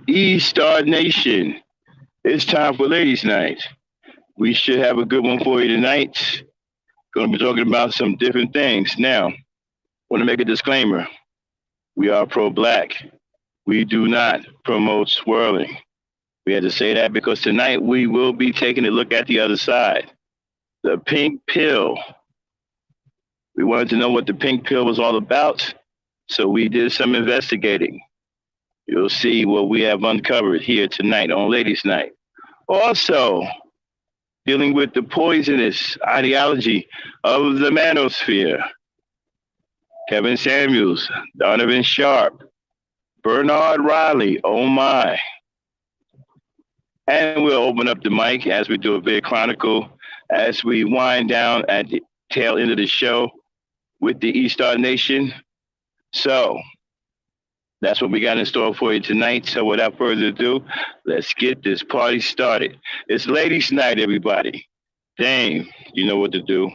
E-Star Nation. It's time for Ladies' Night. We should have a good one for you tonight. Going to be talking about some different things. Now, want to make a disclaimer. We are pro-black. We do not promote swirling. We had to say that because tonight we will be taking a look at the other side. The pink pill. We wanted to know what the pink pill was all about, so we did some investigating. You'll see what we have uncovered here tonight on Ladies' Night. Also, dealing with the poisonous ideology of the Manosphere. Kevin Samuels, Donavon Sharpe, Bernard Riley, oh my. And we'll open up the mic as we do a big chronicle as we wind down at the tail end of the show with the East Star Nation. So that's what we got in store for you tonight. So without further ado, let's get this party started. It's Ladies' Night, everybody. Dame, you know what to do.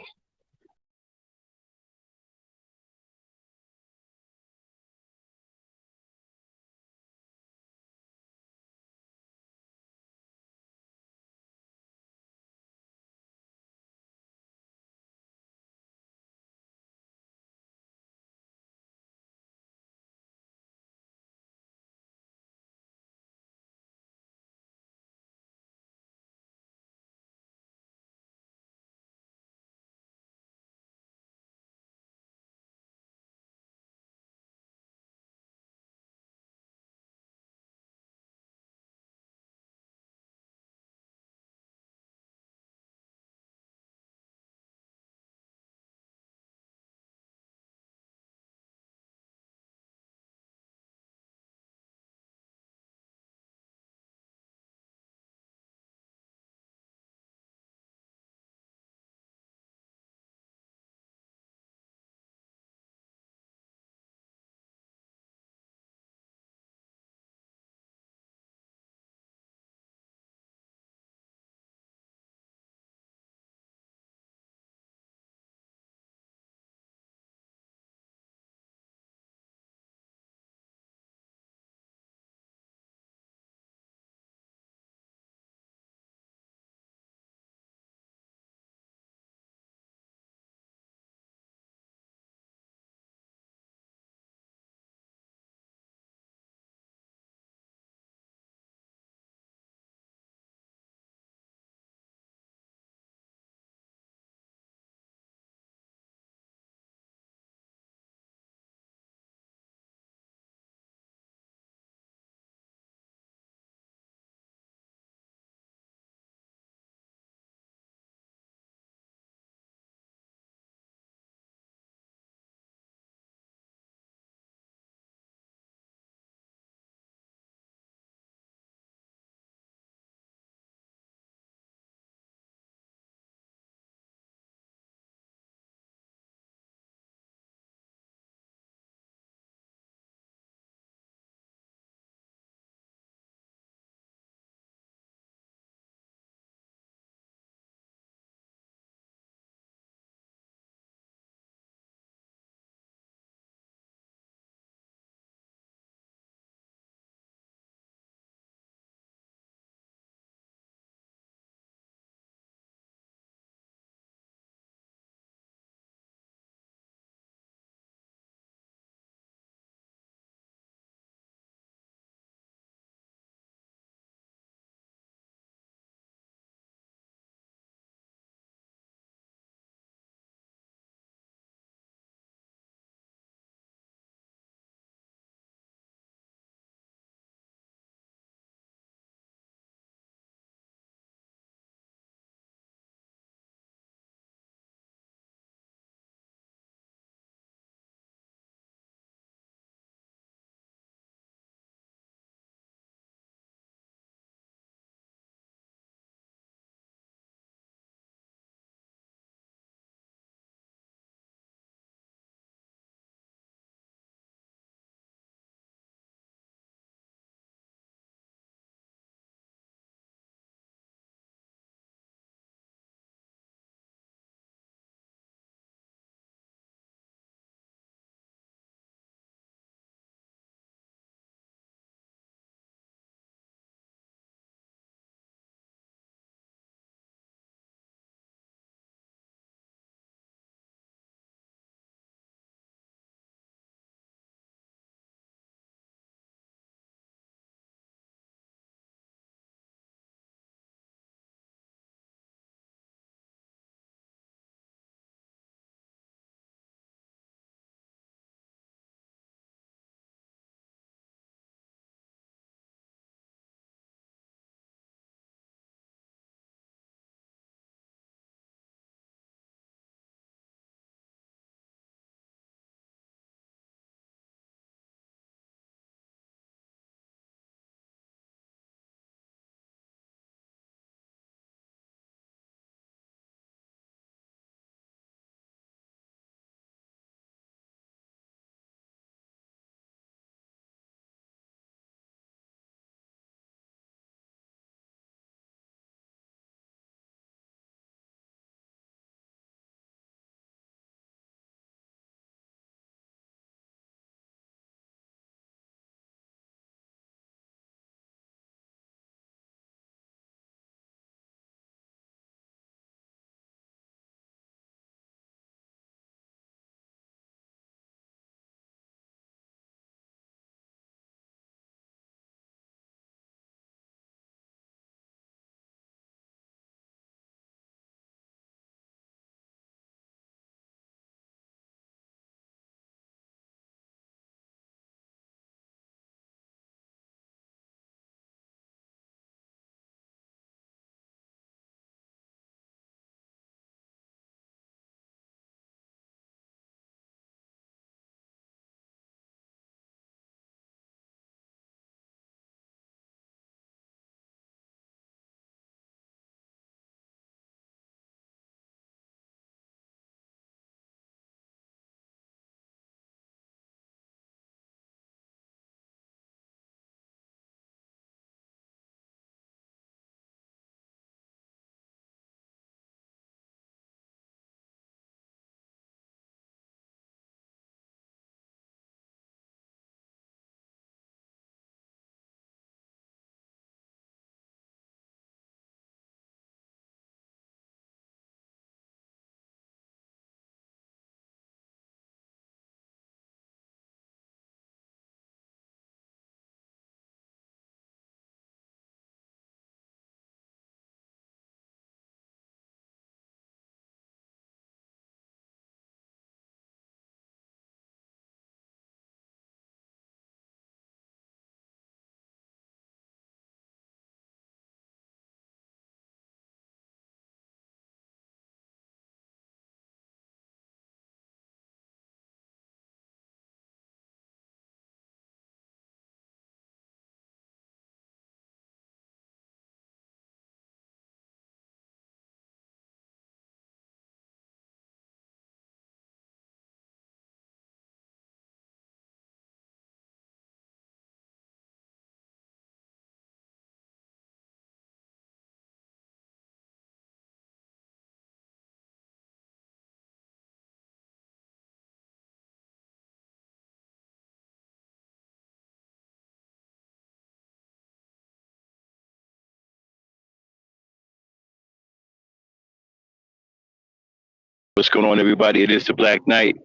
What's going on, everybody? It is the Black Knight.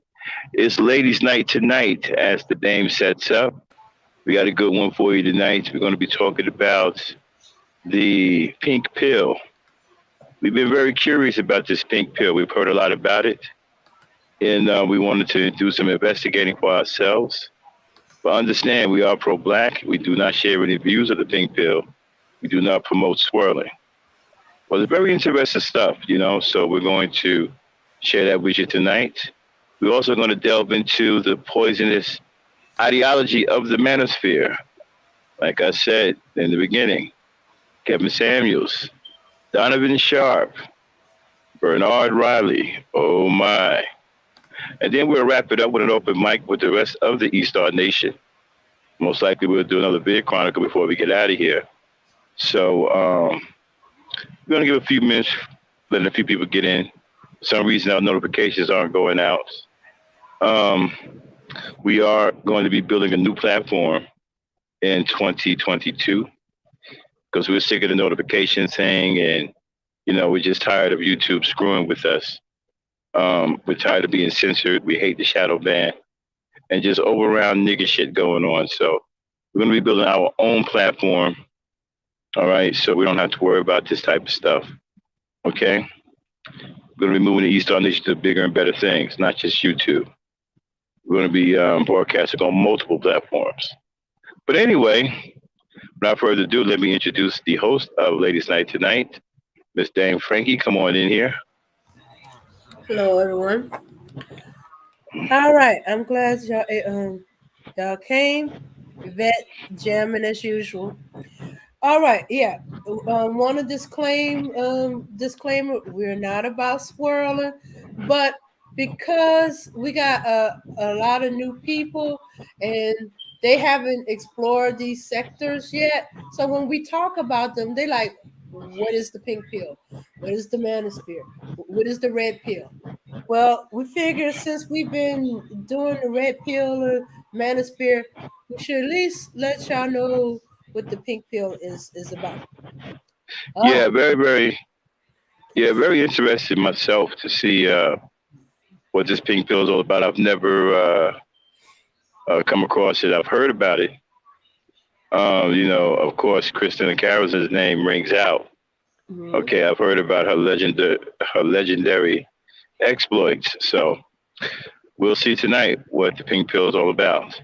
It's Ladies' Night tonight, as the name sets up. We got a good one for you tonight. We're going to be talking about the pink pill. We've been very curious about this pink pill. We've heard a lot about it, and we wanted to do some investigating for ourselves. But understand, we are pro-black. We do not share any views of the pink pill. We do not promote swirling. Well, it's very interesting stuff, so we're going to share that with you tonight. We're also going to delve into the poisonous ideology of the Manosphere. Like I said in the beginning, Kevin Samuels, Donavon Sharpe, Bernard Riley, oh my. And then we'll wrap it up with an open mic with the rest of the E-Star Nation. Most likely we'll do another Beer Chronicle before we get out of here. So we're going to give a few minutes, letting a few people get in. For some reason, our notifications aren't going out. We are going to be building a new platform in 2022 because we're sick of the notification thing, and we're just tired of YouTube screwing with us. We're tired of being censored. We hate the shadow ban and just over around nigga shit going on. So we're going to be building our own platform. All right, so we don't have to worry about this type of stuff. Okay, we're going to be moving the E-Star Nation to bigger and better things, not just YouTube. We're going to be broadcasting on multiple platforms. But anyway, without further ado, let me introduce the host of Ladies' Night tonight, Miss Dame Frankie. Come on in here. Hello, everyone. All right, I'm glad y'all came. Vet jamming as usual. All right, yeah. Want to disclaimer: we're not about swirling, but because we got a lot of new people and they haven't explored these sectors yet, so when we talk about them, they like, what is the pink pill? What is the manosphere? What is the red pill? Well, we figured since we've been doing the red pill or manosphere, we should at least let y'all know what the pink pill is about. Yeah, Oh, very interested myself to see what this pink pill is all about. I've never come across it. I've heard about it. Of course, Christina Carolson's name rings out. Okay, I've heard about her legendary exploits. So we'll see tonight what the pink pill is all about.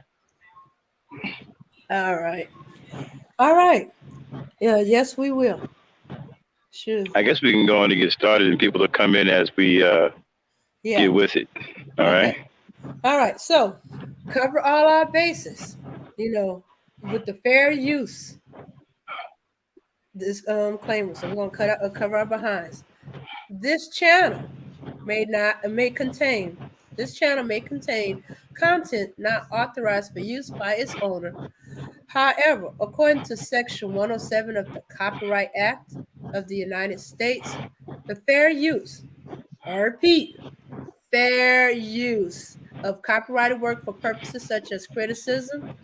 all right. All right. Yeah, yes, we will. Sure. I guess we can go on to get started, and people will come in as we get with it. All right. All right. So cover all our bases, with the fair use disclaimer. So we're gonna cover our behinds. This channel may contain content not authorized for use by its owner. However, according to Section 107 of the Copyright Act of the United States, the fair use, I repeat, fair use of copyrighted work for purposes such as criticism,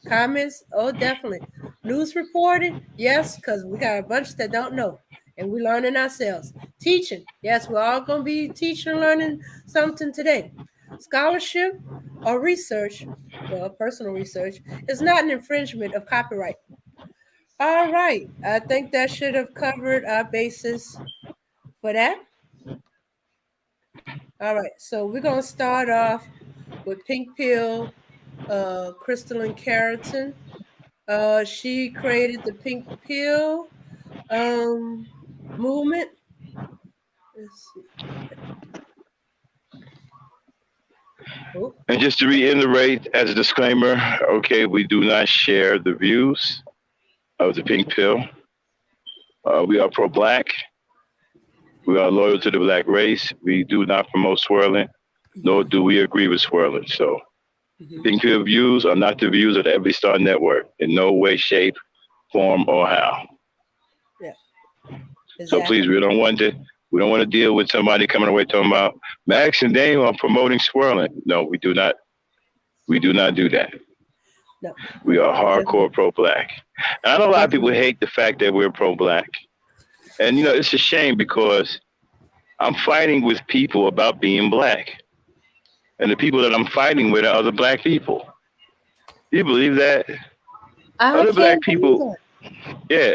comments, oh, definitely. News reporting, yes, because we got a bunch that don't know, and we're learning ourselves. Teaching, yes, we're all going to be teaching and learning something today. Scholarship or research, well, personal research, is not an infringement of copyright. All right, I think that should have covered our basis for that. All right, so we're going to start off with Pink Pill, Crystalline Keratin. She created the Pink Pill movement. Let's see. Oh. And just to reiterate, as a disclaimer, okay, we do not share the views of the pink pill. We are pro-black. We are loyal to the black race. We do not promote swirling, nor do we agree with swirling. So, pink pill views are not the views of the Every Star Network in no way, shape, form, or how. Yeah. Exactly. So please, we don't want to deal with somebody coming away talking about Max and Dame are promoting swirling. No, we do not. We do not do that. No. We are hardcore pro-black. And I know a lot of people hate the fact that we're pro-black. And, it's a shame because I'm fighting with people about being black. And the people that I'm fighting with are other black people. Do you believe that? I Other black can't believe people, that. yeah,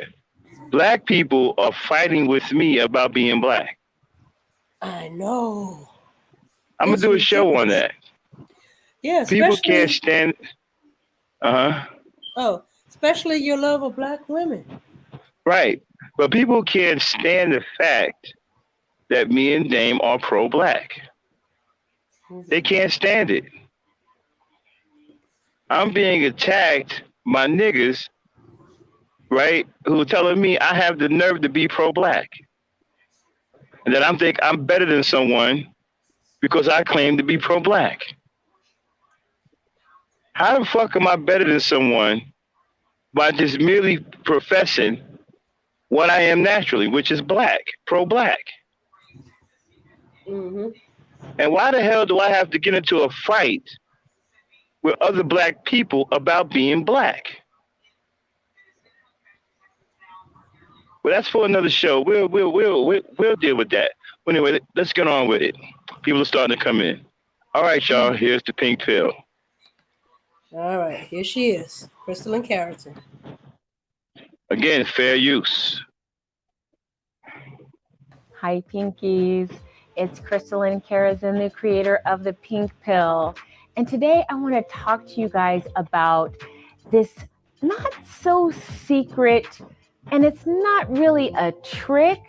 black people are fighting with me about being black. I know. I'm gonna It's do a show on ridiculous. that. Yeah, People can't especially stand. Uh huh. especially your love of black women. Right. But people can't stand the fact that me and Dame are pro-black. They can't stand it. I'm being attacked by niggas, right, who are telling me I have the nerve to be pro-black, and that I'm think I'm better than someone because I claim to be pro-black. How the fuck am I better than someone by just merely professing what I am naturally, which is black, pro-black? Mm-hmm. And why the hell do I have to get into a fight with other black people about being black? Well, that's for another show. We'll deal with that. But anyway, let's get on with it. People are starting to come in. All right, y'all. Here's the pink pill. All right, here she is, Crystalline Carrington. Again, fair use. Hi, Pinkies. It's Crystalline Carrington, the creator of the Pink Pill. And today I want to talk to you guys about this not so secret, and it's not really a trick.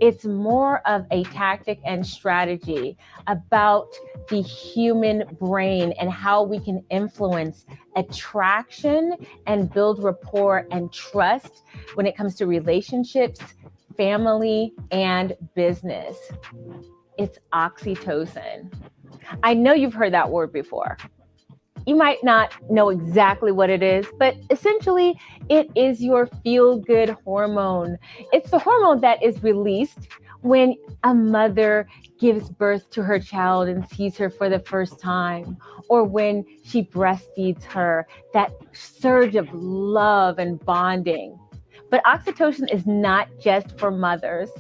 It's more of a tactic and strategy about the human brain and how we can influence attraction and build rapport and trust when it comes to relationships, family, and business. It's oxytocin. I know you've heard that word before. You might not know exactly what it is, but essentially it is your feel-good hormone. It's the hormone that is released when a mother gives birth to her child and sees her for the first time, or when she breastfeeds her, that surge of love and bonding. But oxytocin is not just for mothers.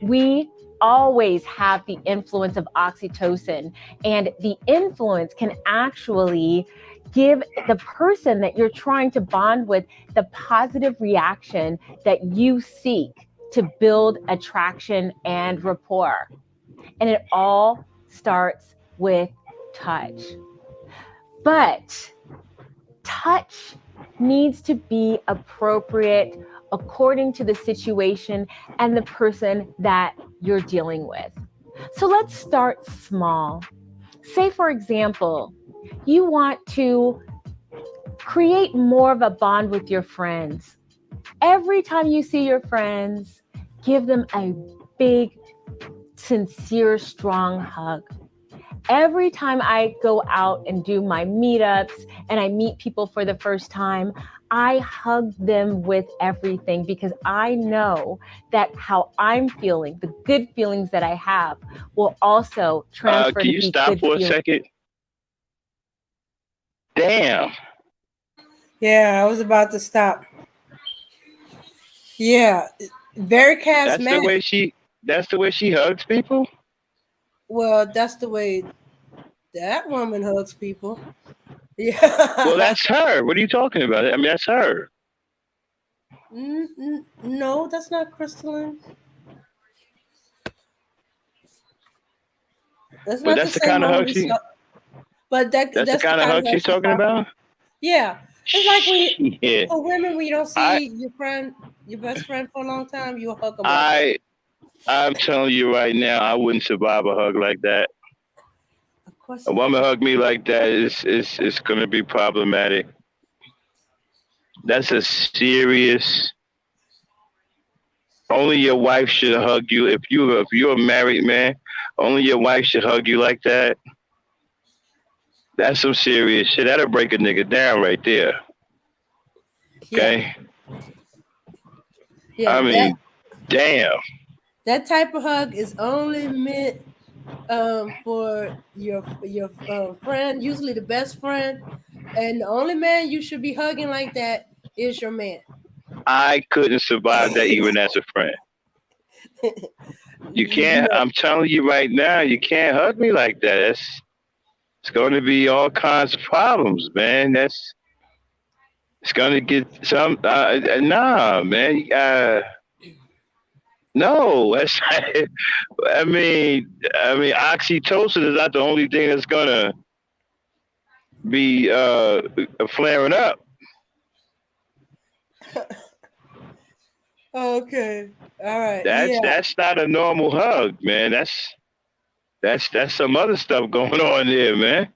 We always have the influence of oxytocin, and the influence can actually give the person that you're trying to bond with the positive reaction that you seek to build attraction and rapport. And it all starts with touch. But touch needs to be appropriate according to the situation and the person that you're dealing with. So let's start small. Say, for example, you want to create more of a bond with your friends. Every time you see your friends, give them a big, sincere, strong hug. Every time I go out and do my meetups and I meet people for the first time, I hug them with everything, because I know that how I'm feeling, the good feelings that I have, will also transfer Can to you be stop good for a feelings. second? Damn. Yeah, I was about to stop. Yeah, very charismatic. That's the way she hugs people? Well, that's the way that woman hugs people. Well, Yeah. that's her. What are you talking about? I mean, that's her. No, that's not Crystalline. That's But not the that's the same kind of woman hug we she saw. But that's the that's the kind of kind of hug hug she's she's talking talking about? about. Yeah, it's like when Shit. for women when you don't I see your friend, your best friend for a long time, you hug them like that. I I'm telling you right now, I wouldn't survive a hug like that. Of course A not. woman hug me like that is gonna be problematic. That's a serious. Only your wife should hug you. If you're a married man, only your wife should hug you like that. That's some serious shit. That'll break a nigga down right there. Yeah, Okay. yeah. I That mean, damn. that type of hug is only meant for your friend, usually the best friend, and the only man you should be hugging like that is your man. I couldn't survive that even as a friend. You can't. I'm telling you right now, you can't hug me like that. It's going to be all kinds of problems, man. It's going to get some. Nah, man. No, that's. Oxytocin is not the only thing that's gonna be flaring up. Okay. All right. That's not a normal hug, man. That's some other stuff going on there, man.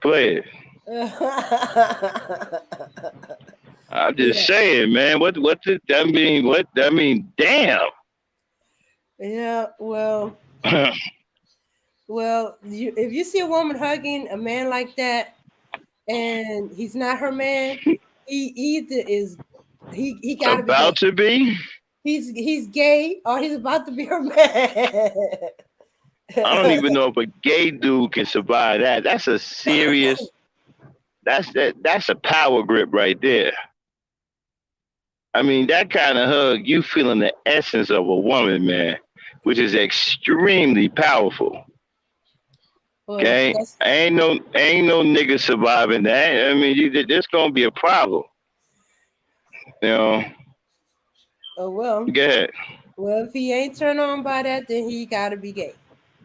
Play it. I'm just saying, man. What did that mean? What that mean? Damn. Yeah. Well. Well, if you see a woman hugging a man like that, and he's not her man, he either is he got to be about to be. He's gay or he's about to be her man. I don't even know if a gay dude can survive that. That's a serious. That's a power grip right there. I mean, that kind of hug, you feeling the essence of a woman, man, which is extremely powerful. Okay, ain't no nigga surviving that. I mean, there's gonna be a problem. You know. Oh well. Go ahead. Well, if he ain't turned on by that, then he gotta be gay.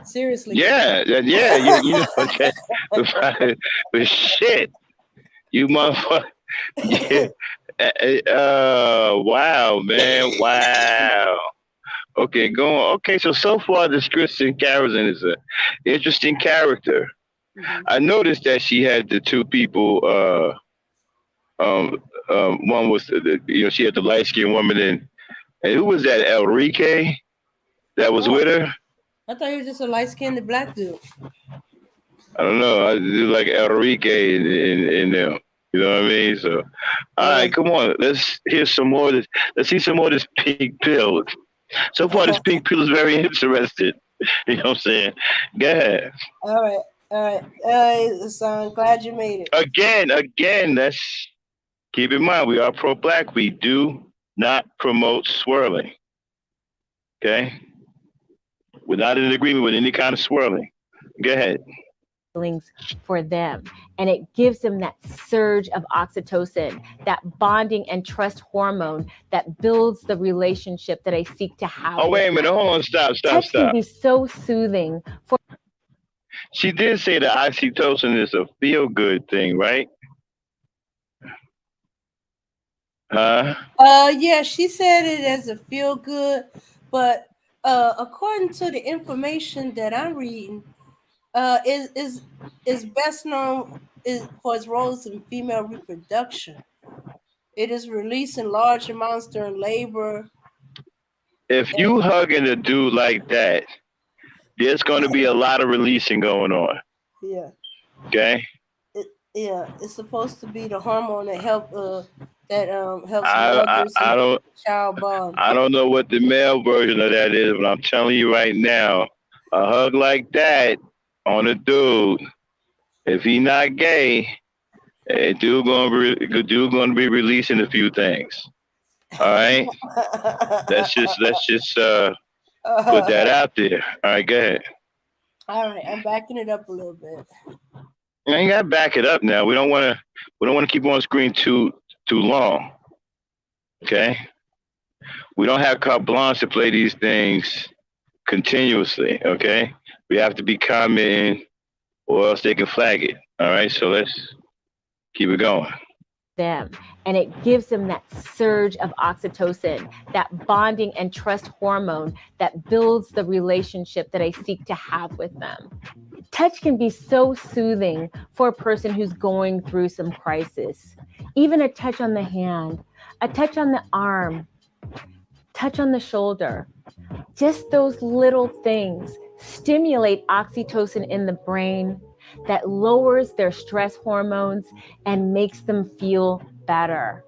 Seriously. Yeah, yeah. You know that. But shit, you motherfucker. Yeah. Wow, man. Wow. Okay, go on. Okay, so far this Kristen Carrison is an interesting character. Mm-hmm. I noticed that she had the two people. One was she had the light skinned woman, and who was that? Enrique, that was with her. I thought he was just a light skinned black dude. I don't know. I do like Enrique in them. You know what I mean? So, all right, come on. Let's hear some more. Let's see some more of this pink pill. So far, this pink pill is very interested. You know what I'm saying? Go ahead. All right. So I'm glad you made it. Again, let's keep in mind, we are pro-black. We do not promote swirling. Okay? We're not in agreement with any kind of swirling. Go ahead. For them, and it gives them that surge of oxytocin, that bonding and trust hormone that builds the relationship that I seek to have. Oh, wait a minute, hold on, stop. Touch can be so soothing. She did say that oxytocin is a feel-good thing, right? Yeah, she said it as a feel-good, but according to the information that I'm reading, is best known for its roles in female reproduction. It is released in large amounts during labor. If you hugging a dude like that, there's going to be a lot of releasing going on. Yeah. Okay. It's supposed to be the hormone that helps child bond. I don't know what the male version of that is, but I'm telling you right now, a hug like that on a dude, if he not gay, dude gonna be releasing a few things. All right, let's just put that out there. All right, go ahead. All right, I'm backing it up a little bit. You ain't gotta back it up now. We don't want to keep on screen too long. Okay, we don't have carte blanche to play these things continuously. Okay. We have to be commenting or else they can flag it. All right, so let's keep it going. Them, and it gives them that surge of oxytocin, that bonding and trust hormone that builds the relationship that I seek to have with them. Touch can be so soothing for a person who's going through some crisis. Even a touch on the hand, a touch on the arm, touch on the shoulder. Just those little things stimulate oxytocin in the brain that lowers their stress hormones and makes them feel better.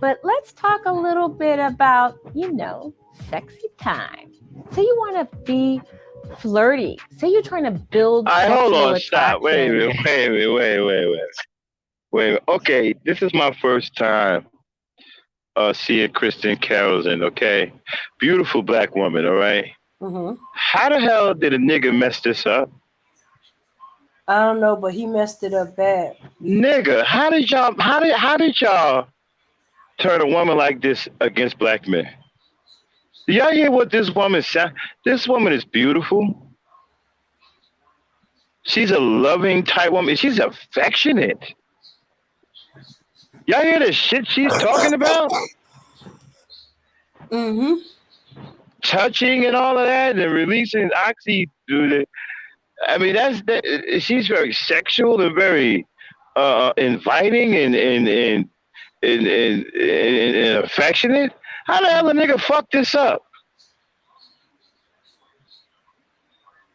But let's talk a little bit about, sexy time. Say you want to be flirty. Say you're trying to build hold on, attraction. stop. Wait a minute. Okay, this is my first time seeing Kristen Carolson, okay? Beautiful black woman, all right? Mm-hmm. How the hell did a nigga mess this up? I don't know, but he messed it up bad. Nigga, how did y'all turn a woman like this against black men? Do y'all hear what this woman sound? This woman is beautiful. She's a loving type woman. She's affectionate. Y'all hear the shit she's talking about? Mm-hmm. Touching and all of that, and releasing oxy. I mean, she's very sexual and very inviting and affectionate. How the hell a nigga fuck this up?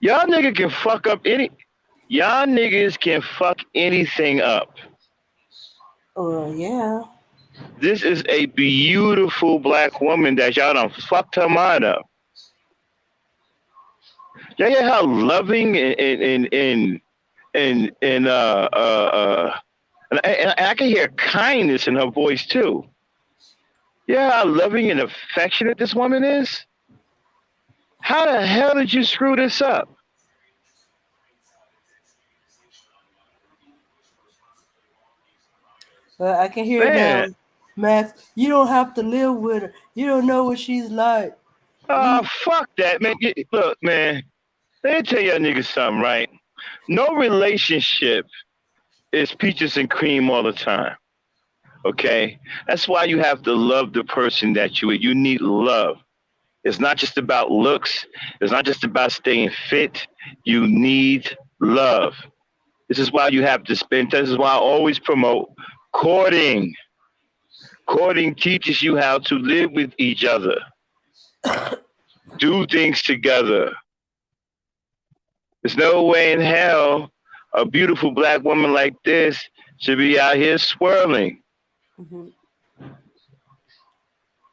Y'all nigga can fuck up any. Y'all niggas can fuck anything up. Oh yeah. This is a beautiful black woman that y'all done fucked her mind up. Y'all hear how loving and I can hear kindness in her voice too. Yeah, how loving and affectionate this woman is. How the hell did you screw this up? I can hear it Man, now, Max. You don't have to live with her. You don't know what she's like. fuck that, man. Look, man, let me tell y'all niggas something, right? No relationship is peaches and cream all the time. Okay? That's why you have to love the person that you need love. It's not just about looks. It's not just about staying fit. You need love. This is why you have to spend. This is why I always promote courting. Courting teaches you how to live with each other, do things together. There's no way in hell a beautiful black woman like this should be out here swirling. Mm-hmm.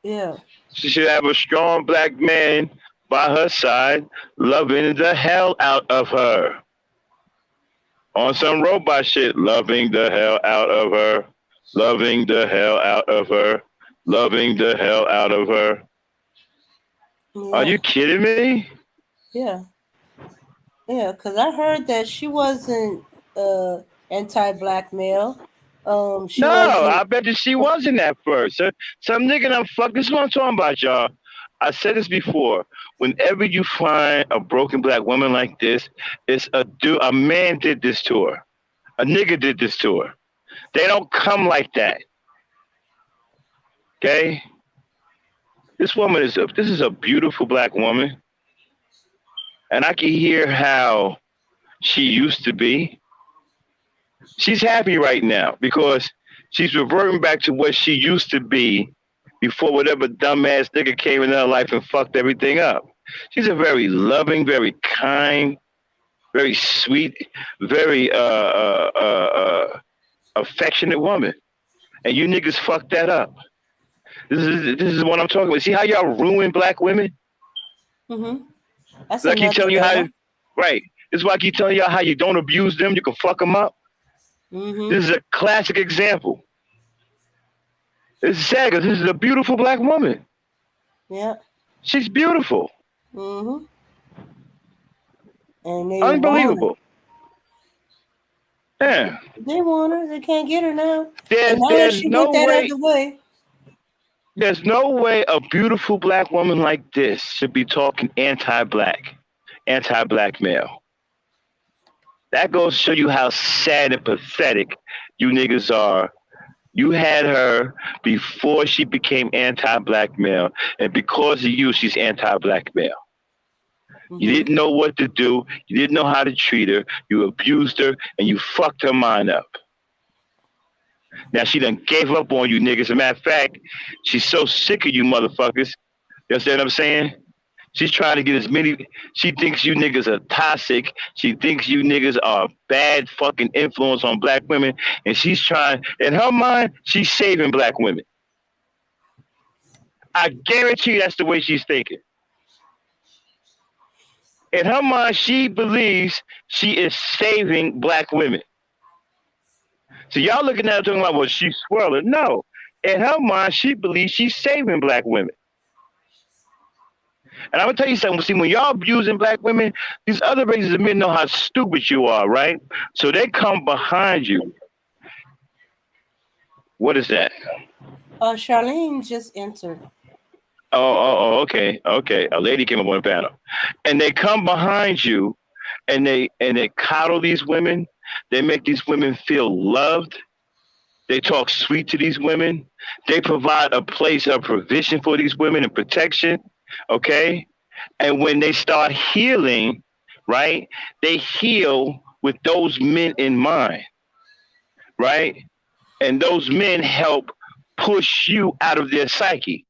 Yeah. She should have a strong black man by her side, loving the hell out of her. On some robot shit, loving the hell out of her, loving the hell out of her, loving the hell out of her. Yeah. Are you kidding me? Yeah. Yeah, because I heard that she wasn't anti-black male. She No, wasn't. I bet you she wasn't at first. Some nigga done fuck. This is what I'm talking about, y'all. I said this before. Whenever you find a broken black woman like this, it's a dude. A man did this to her. A nigga did this to her. They don't come like that. Okay? This is a beautiful black woman. And I can hear how she used to be. She's happy right now because she's reverting back to what she used to be before whatever dumbass nigga came in her life and fucked everything up. She's a very loving, very kind, very sweet, very affectionate woman. And you niggas fucked that up. This is what I'm talking about. See how y'all ruin black women? Mm-hmm. That's Like I keep telling you how, right? This is why I keep telling y'all how you don't abuse them. You can fuck them up. Mm-hmm. This is a classic example. It's sad because this is a beautiful black woman. Yeah. She's beautiful. Mm-hmm. And they Unbelievable. Yeah. They want her. They can't get her now. There's no way. Other way. There's no way a beautiful black woman like this should be talking anti-black male. That goes to show you how sad and pathetic you niggas are. You had her before she became anti-black male, and because of you, she's anti-black male. Mm-hmm. You didn't know what to do. You didn't know how to treat her. You abused her, and you fucked her mind up. Now she done gave up on you niggas. As a matter of fact, she's so sick of you motherfuckers. You understand what I'm saying? She's trying to get as many. She thinks you niggas are toxic. She thinks you niggas are bad fucking influence on black women. And she's trying, in her mind, she's saving black women. I guarantee you that's the way she's thinking. In her mind, she believes she is saving black women. So y'all looking at her talking about, well, she's swirling. No. in her mind, she believes she's saving black women. And I'm gonna tell you something. See, when y'all abusing black women, these other races of men know how stupid you are, right? So they come behind you. What is that? Charlene just entered. Okay, okay. A lady came up on the panel, and they come behind you, and they coddle these women. They make these women feel loved. They talk sweet to these women. They provide a place of provision for these women and protection. Okay, and when they start healing, right, they heal with those men in mind, right, and those men help push you out of their psyche.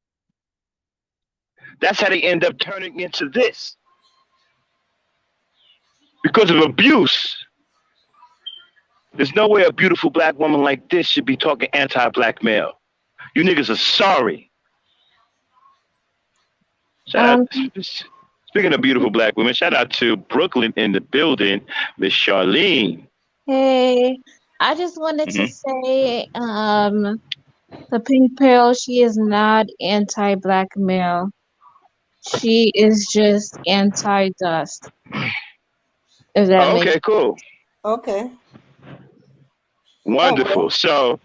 That's how they end up turning into this because of abuse. There's no way a beautiful black woman like this should be talking anti-black male. You niggas are sorry. Speaking of beautiful black women, shout out to Brooklyn in the building, Miss Charlene. Hey, I just wanted to say, the pink pill, she is not anti-black male. She is just anti-dust. If that makes Okay, cool. Okay. Wonderful. So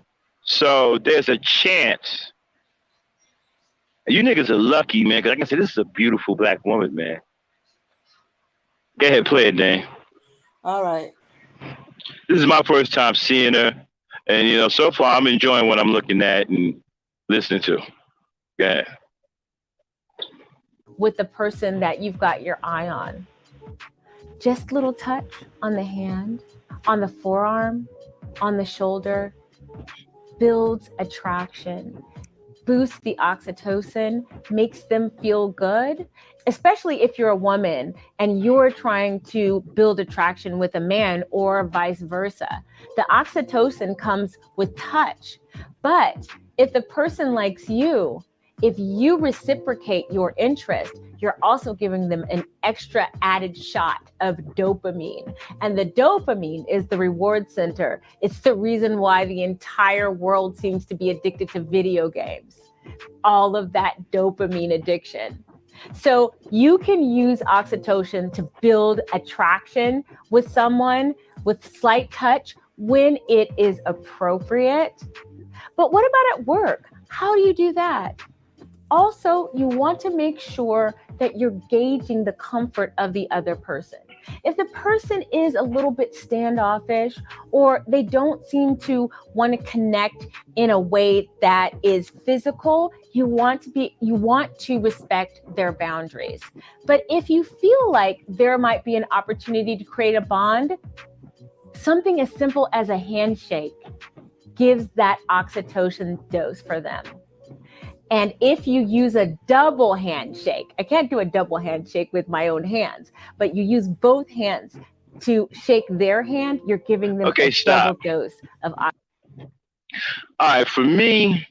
there's a chance. You niggas are lucky, man, because I can say this is a beautiful black woman, man. Go ahead, play it, Dan. All right. This is my first time seeing her. And, you know, so far I'm enjoying what I'm looking at and listening to. Go ahead. With the person that you've got your eye on. Just little touch on the hand, on the forearm, on the shoulder, builds attraction, boosts the oxytocin, makes them feel good, especially if you're a woman and you're trying to build attraction with a man or vice versa. The oxytocin comes with touch, but if the person likes you, if you reciprocate your interest, you're also giving them an extra added shot of dopamine. And the dopamine is the reward center. It's the reason why the entire world seems to be addicted to video games. All of that dopamine addiction. So you can use oxytocin to build attraction with someone with slight touch when it is appropriate. But what about at work? How do you do that? Also, you want to make sure that you're gauging the comfort of the other person. If the person is a little bit standoffish or they don't seem to want to connect in a way that is physical, you want to respect their boundaries. But if you feel like there might be an opportunity to create a bond, something as simple as a handshake gives that oxytocin dose for them. And if you use a double handshake, I can't do a double handshake with my own hands, but you use both hands to shake their hand, you're giving them a double dose of oxytocin. All right, for me,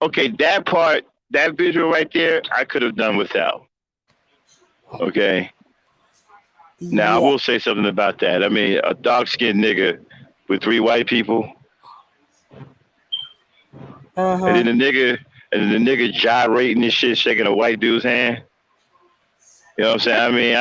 okay, that part, that visual right there, I could have done without. Okay. Now, I will say something about that. I mean, a dark-skinned nigga with 3 white people. And then the nigga gyrating and shit, shaking a white dude's hand. You know what I'm saying? I mean,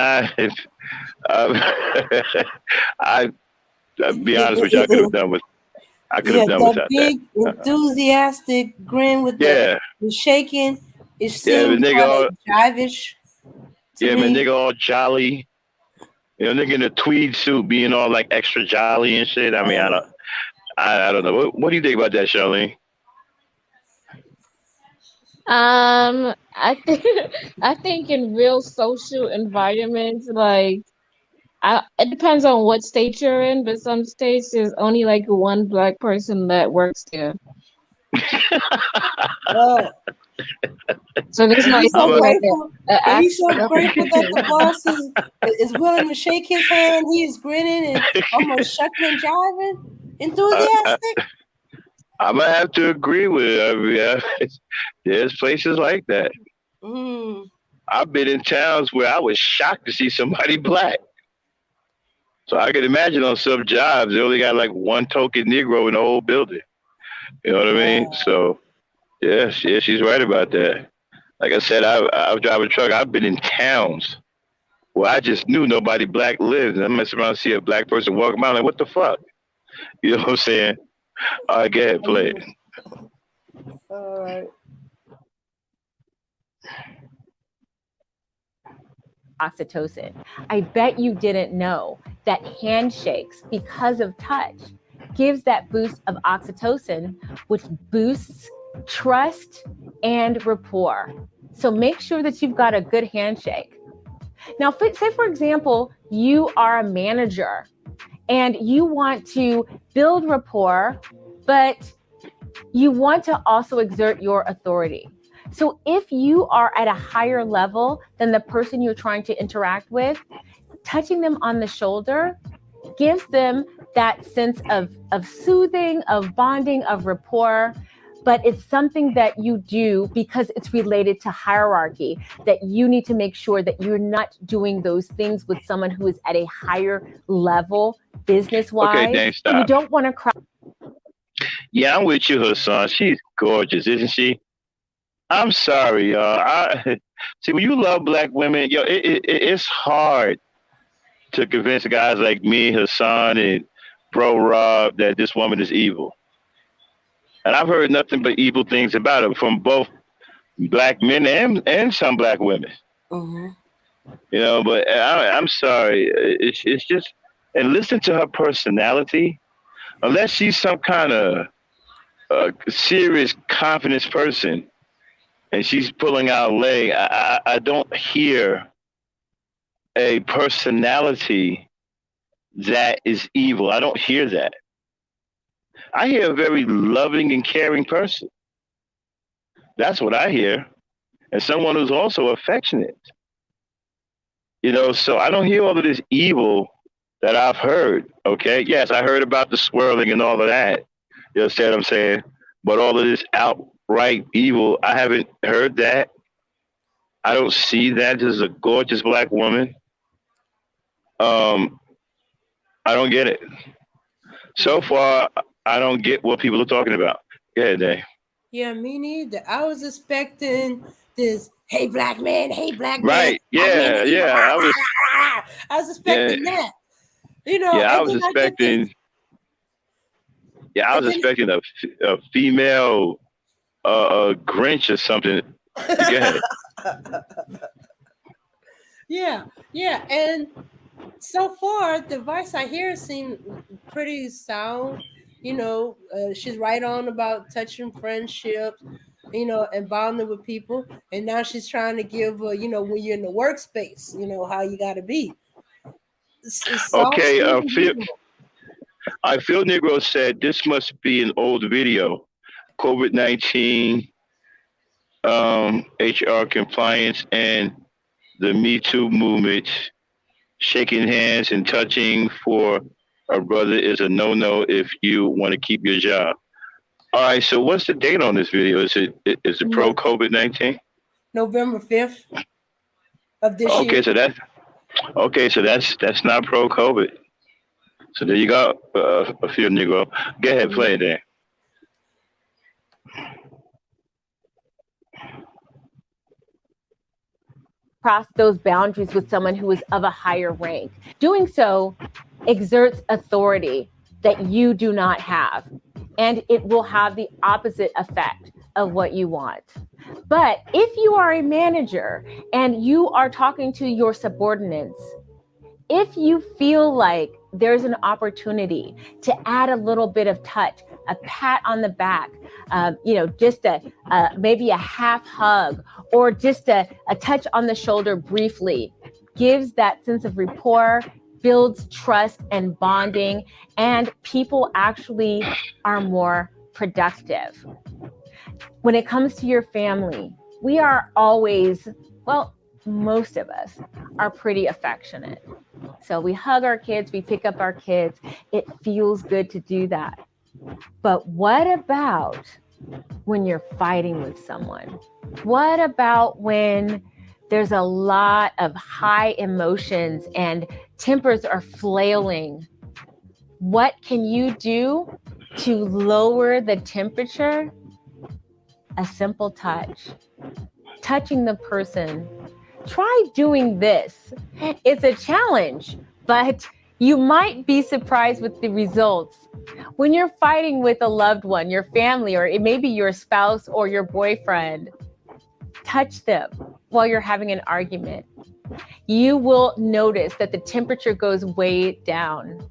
I'll be honest with you, I could have done without that. Big enthusiastic grin with the shaking. It seemed kind of jivish. Yeah, man, nigga all jolly. You know, nigga in a tweed suit being all like extra jolly and shit. I mean, I don't know. What do you think about that, Charlene? I think in real social environments, like it depends on what state you're in, but some states there's only like one black person that works there. So there's no. He's so grateful that the boss is willing to shake his hand. He is grinning and almost shucking and jiving, enthusiastic. I'm gonna have to agree with it. I mean, there's places like that. I've been in towns where I was shocked to see somebody black. So I can imagine on some jobs they only got like one token Negro in the whole building. You know what I mean? So yes, yeah, she's right about that. Like I said, I drive a truck. I've been in towns where I just knew nobody black lived, and I mess around and see a black person walking by, like, what the fuck? You know what I'm saying? All right, go ahead, play it. All right. Oxytocin. I bet you didn't know that handshakes, because of touch, gives that boost of oxytocin, which boosts trust and rapport. So make sure that you've got a good handshake. Now, say for example, you are a manager and you want to build rapport, but you want to also exert your authority. So if you are at a higher level than the person you're trying to interact with, touching them on the shoulder gives them that sense of soothing, of bonding, of rapport. But it's something that you do because it's related to hierarchy, that you need to make sure that you're not doing those things with someone who is at a higher level business-wise. Okay, Dave, stop. You don't want to cry. Yeah, I'm with you, Hassan. She's gorgeous, isn't she? I'm sorry, y'all. See, when you love black women, it's hard to convince guys like me, Hassan, and Bro Rob that this woman is evil. And I've heard nothing but evil things about her from both black men and some black women. Mm-hmm. You know, but I'm sorry. It's just, and listen to her personality. Unless she's some kind of serious confidence person, and she's pulling out a leg, I don't hear a personality that is evil. I don't hear that. I hear a very loving and caring person. That's what I hear. And someone who's also affectionate. You know, so I don't hear all of this evil that I've heard. Okay. Yes, I heard about the swirling and all of that. You understand what I'm saying? But all of this outright evil, I haven't heard that. I don't see that. This is a gorgeous black woman. I don't get it. So far, I don't get what people are talking about. Go ahead, Dave. Yeah, me neither. I was expecting this, hey, black man, hey, black man. Right. Yeah, yeah. I was expecting that. You know, yeah, I was expecting. Yeah, I was expecting a female Grinch or something. Go ahead. Yeah, and so far the advice I hear seems pretty sound. You know, she's right on about touching friendships, you know, and bonding with people. And now she's trying to give, you know, when you're in the workspace, you know, how you got to be. It's Okay, Phil Negro said this must be an old video. COVID-19, HR compliance, and the Me Too movement. Shaking hands and touching for a brother is a no-no if you want to keep your job. All right, so what's the date on this video? Is it pro COVID-19? November 5th of this year. So that's not pro COVID. So there you go, a few Negro. Go ahead, play it there. Cross those boundaries with someone who is of a higher rank. Doing so exerts authority that you do not have, and it will have the opposite effect of what you want. But if you are a manager and you are talking to your subordinates, if you feel like there's an opportunity to add a little bit of touch, a pat on the back, just maybe a half hug, or just a touch on the shoulder briefly, gives that sense of rapport, builds trust and bonding, and people actually are more productive. When it comes to your family, we are always, most of us are pretty affectionate. So we hug our kids, we pick up our kids. It feels good to do that. But what about when you're fighting with someone? What about when there's a lot of high emotions and tempers are flailing? What can you do To lower the temperature, a simple touch. Touching the person. Try doing this. It's a challenge, but you might be surprised with the results. When you're fighting with a loved one, your family, or it may be your spouse or your boyfriend, touch them while you're having an argument. You will notice that the temperature goes way down.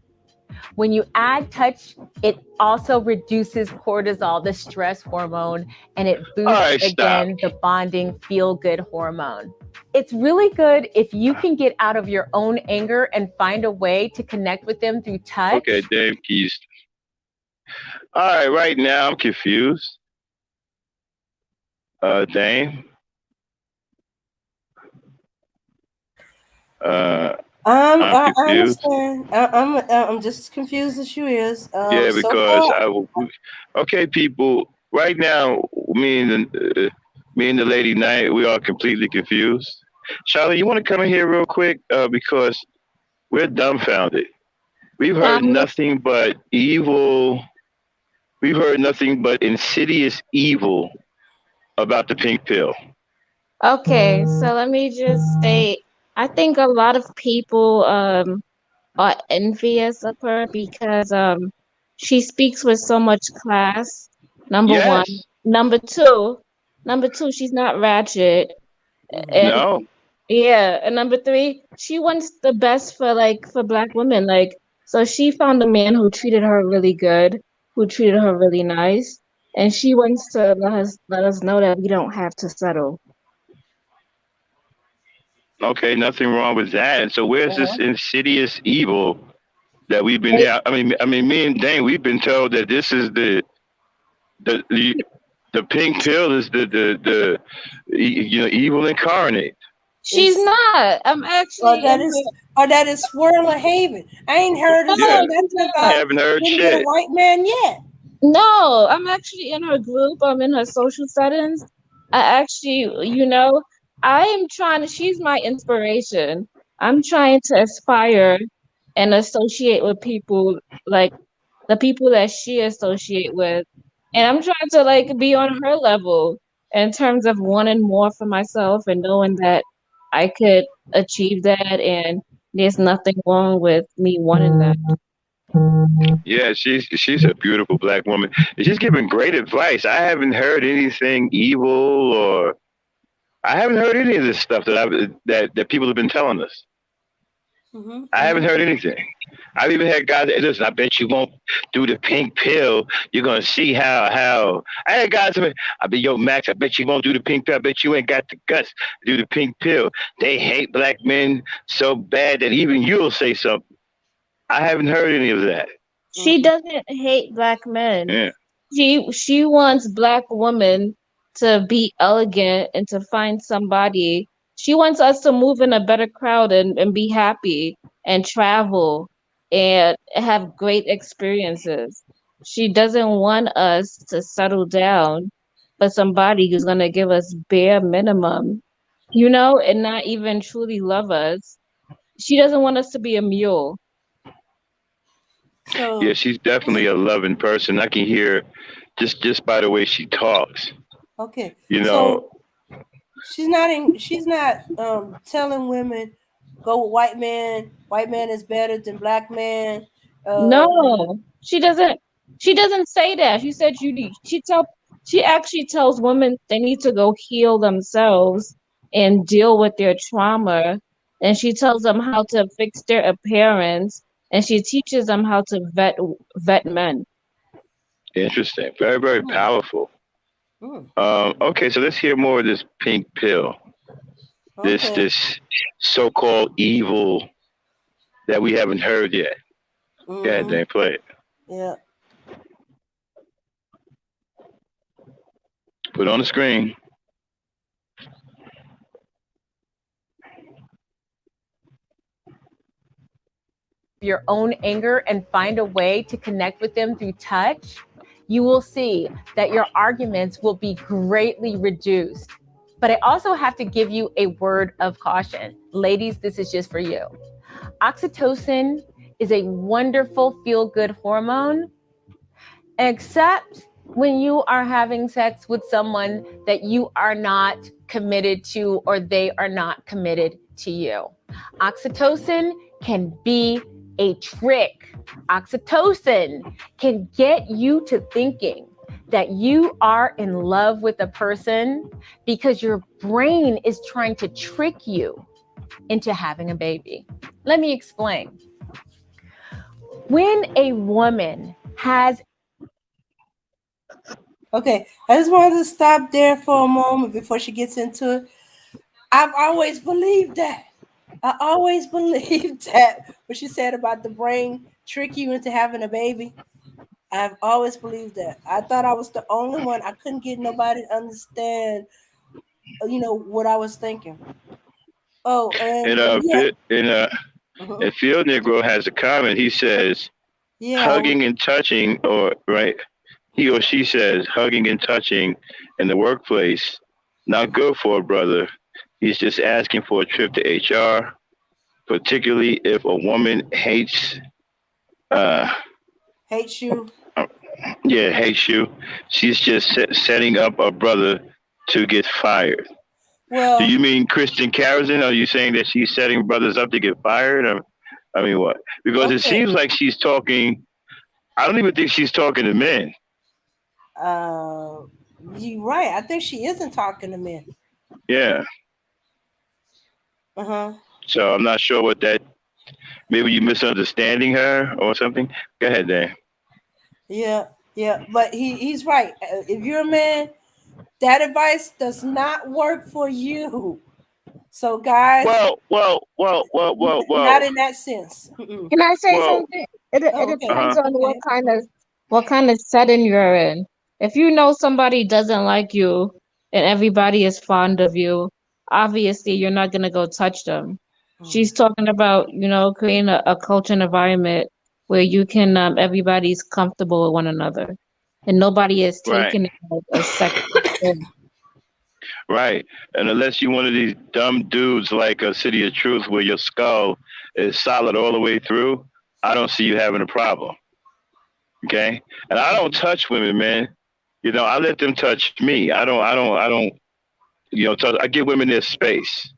When you add touch, it also reduces cortisol, the stress hormone, and it boosts, again, the bonding feel-good hormone. It's really good if you can get out of your own anger and find a way to connect with them through touch. Okay, Dave Keys. All right, right now I'm confused. Dame. I understand. I'm just as confused as you is. Yeah, because okay, people. Right now, me and the lady Knight, we are completely confused. Charlotte, you want to come in here real quick because we're dumbfounded. We've heard nothing but evil. We've heard nothing but insidious evil about the pink pill. Okay, so let me just say, I think a lot of people are envious of her because she speaks with so much class. Number one. Number two, she's not ratchet. And no. Yeah, and number three, she wants the best for Black women. So she found a man who treated her really good, who treated her really nice, and she wants to let us know that we don't have to settle. Okay, nothing wrong with that. And so where's this insidious evil that we've been here? I mean, me and Dane, we've been told that this is the pink pill is the evil incarnate. She's not. I'm actually. That is Swirl of Haven. I ain't heard of nothing about. I haven't heard shit. A white man yet. No, I'm actually in her group. I'm in her social settings. I actually, I am trying to. She's my inspiration. I'm trying to aspire and associate with people like the people that she associate with, and I'm trying to be on her level in terms of wanting more for myself and knowing that I could achieve that, and there's nothing wrong with me wanting that. Yeah, she's a beautiful Black woman. And she's giving great advice. I haven't heard anything evil, or I haven't heard any of this stuff that people have been telling us. Mm-hmm. I haven't heard anything. I've even had guys that, listen, I bet you won't do the pink pill. You're going to see how. I had guys say, yo, Max, I bet you won't do the pink pill. I bet you ain't got the guts to do the pink pill. They hate Black men so bad that even you'll say something. I haven't heard any of that. She doesn't hate Black men. Yeah. She wants Black women to be elegant and to find somebody. She wants us to move in a better crowd and be happy and travel and have great experiences. She doesn't want us to settle down for somebody who's going to give us bare minimum, and not even truly love us. She doesn't want us to be a mule. So, yeah, she's definitely a loving person. I can hear just by the way she talks. Okay. So she's not telling women go with white man. White man is better than Black man. No, she doesn't. She doesn't say that. She said She actually tells women they need to go heal themselves and deal with their trauma. And she tells them how to fix their appearance. And she teaches them how to vet men. Interesting. Very, very powerful. Okay, so let's hear more of this pink pill. Okay. This so-called evil that we haven't heard yet. Yeah, Dane, play it. Yeah. Put it on the screen. Your own anger and find a way to connect with them through touch, you will see that your arguments will be greatly reduced. But I also have to give you a word of caution. Ladies, this is just for you. Oxytocin is a wonderful feel-good hormone. except when you are having sex with someone that you are not committed to or they are not committed to you. Oxytocin can be a trick. Oxytocin can get you to thinking that you are in love with a person because your brain is trying to trick you into having a baby. Let me explain. When a woman has Okay, I just wanted to stop there for a moment before she gets into it. I've always believed that. I always believed that what she said about the brain trick you into having a baby. I've always believed that. I thought I was the only one. I couldn't get nobody to understand, what I was thinking. Oh, And and yeah, and Field Negro has a comment. He says yeah, hugging and touching, or right, he or she says hugging and touching in the workplace, not good for a brother. He's just asking for a trip to HR, particularly if a woman hates, uh, hates you. yeah, hates you. She's just setting up a brother to get fired. Do Well, you mean Kristen Carrison? Are you saying that she's setting brothers up to get fired? Or, I mean, what? Because it okay. seems like she's talking. I don't even think she's talking to men. Uh, you right. I think she isn't talking to men. Yeah. Uh-huh. So I'm not sure what that. Maybe you misunderstanding her or something. Go ahead, Dan. Yeah, yeah. But he's right. If you're a man, that advice does not work for you. So, guys, not Well. in that sense. Mm-mm. Can I say Well. something? It Oh, okay. depends Uh huh. on Okay. what kind of setting you're in. If you know somebody doesn't like you and everybody is fond of you, obviously you're not gonna go touch them. Mm. She's talking about, creating a culture and environment where you can everybody's comfortable with one another and nobody is Right. taking it as a sexual thing. Right. And unless you're one of these dumb dudes like a City of Truth where your skull is solid all the way through, I don't see you having a problem. Okay. And I don't touch women, man. I let them touch me. I don't, touch, I give women their space.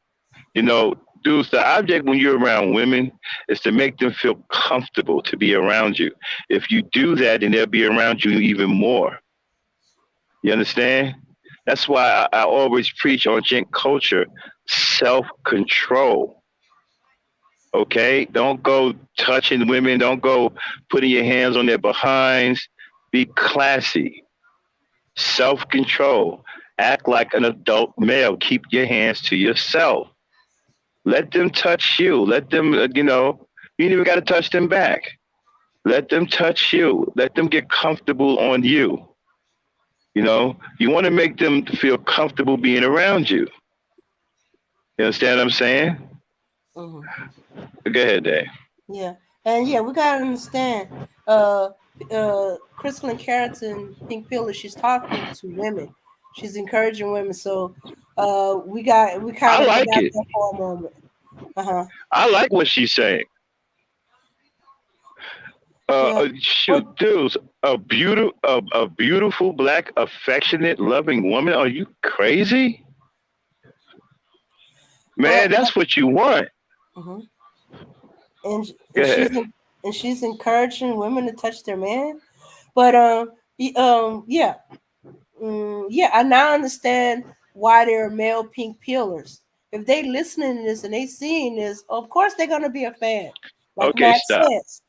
Dudes, the object when you're around women is to make them feel comfortable to be around you. If you do that, then they'll be around you even more. You understand? That's why I always preach on gent culture, self control. Okay? Don't go touching women. Don't go putting your hands on their behinds. Be classy. Self control. Act like an adult male. Keep your hands to yourself. Let them touch you. Let them, you ain't even got to touch them back. Let them touch you. Let them get comfortable on you. You want to make them feel comfortable being around you. You understand what I'm saying? Mhm. Go ahead, Dave. Yeah, and yeah, we gotta understand. Crystal Carrington, Pink Pillar, she's talking to women. She's encouraging women. So, we kind I of like forgot it. that for a moment. Uh huh. I like what she's saying. Yeah. Shoot, What? dudes, a beautiful, black, affectionate, loving woman. Are you crazy, Well. man? That's what you want. Mhm. And Go and ahead. she's encouraging women to touch their man. But yeah, yeah. I now understand why there are male pink pillars. If they listening to this and they seeing this, of course they're gonna be a fan, like Okay, Matt stop. says.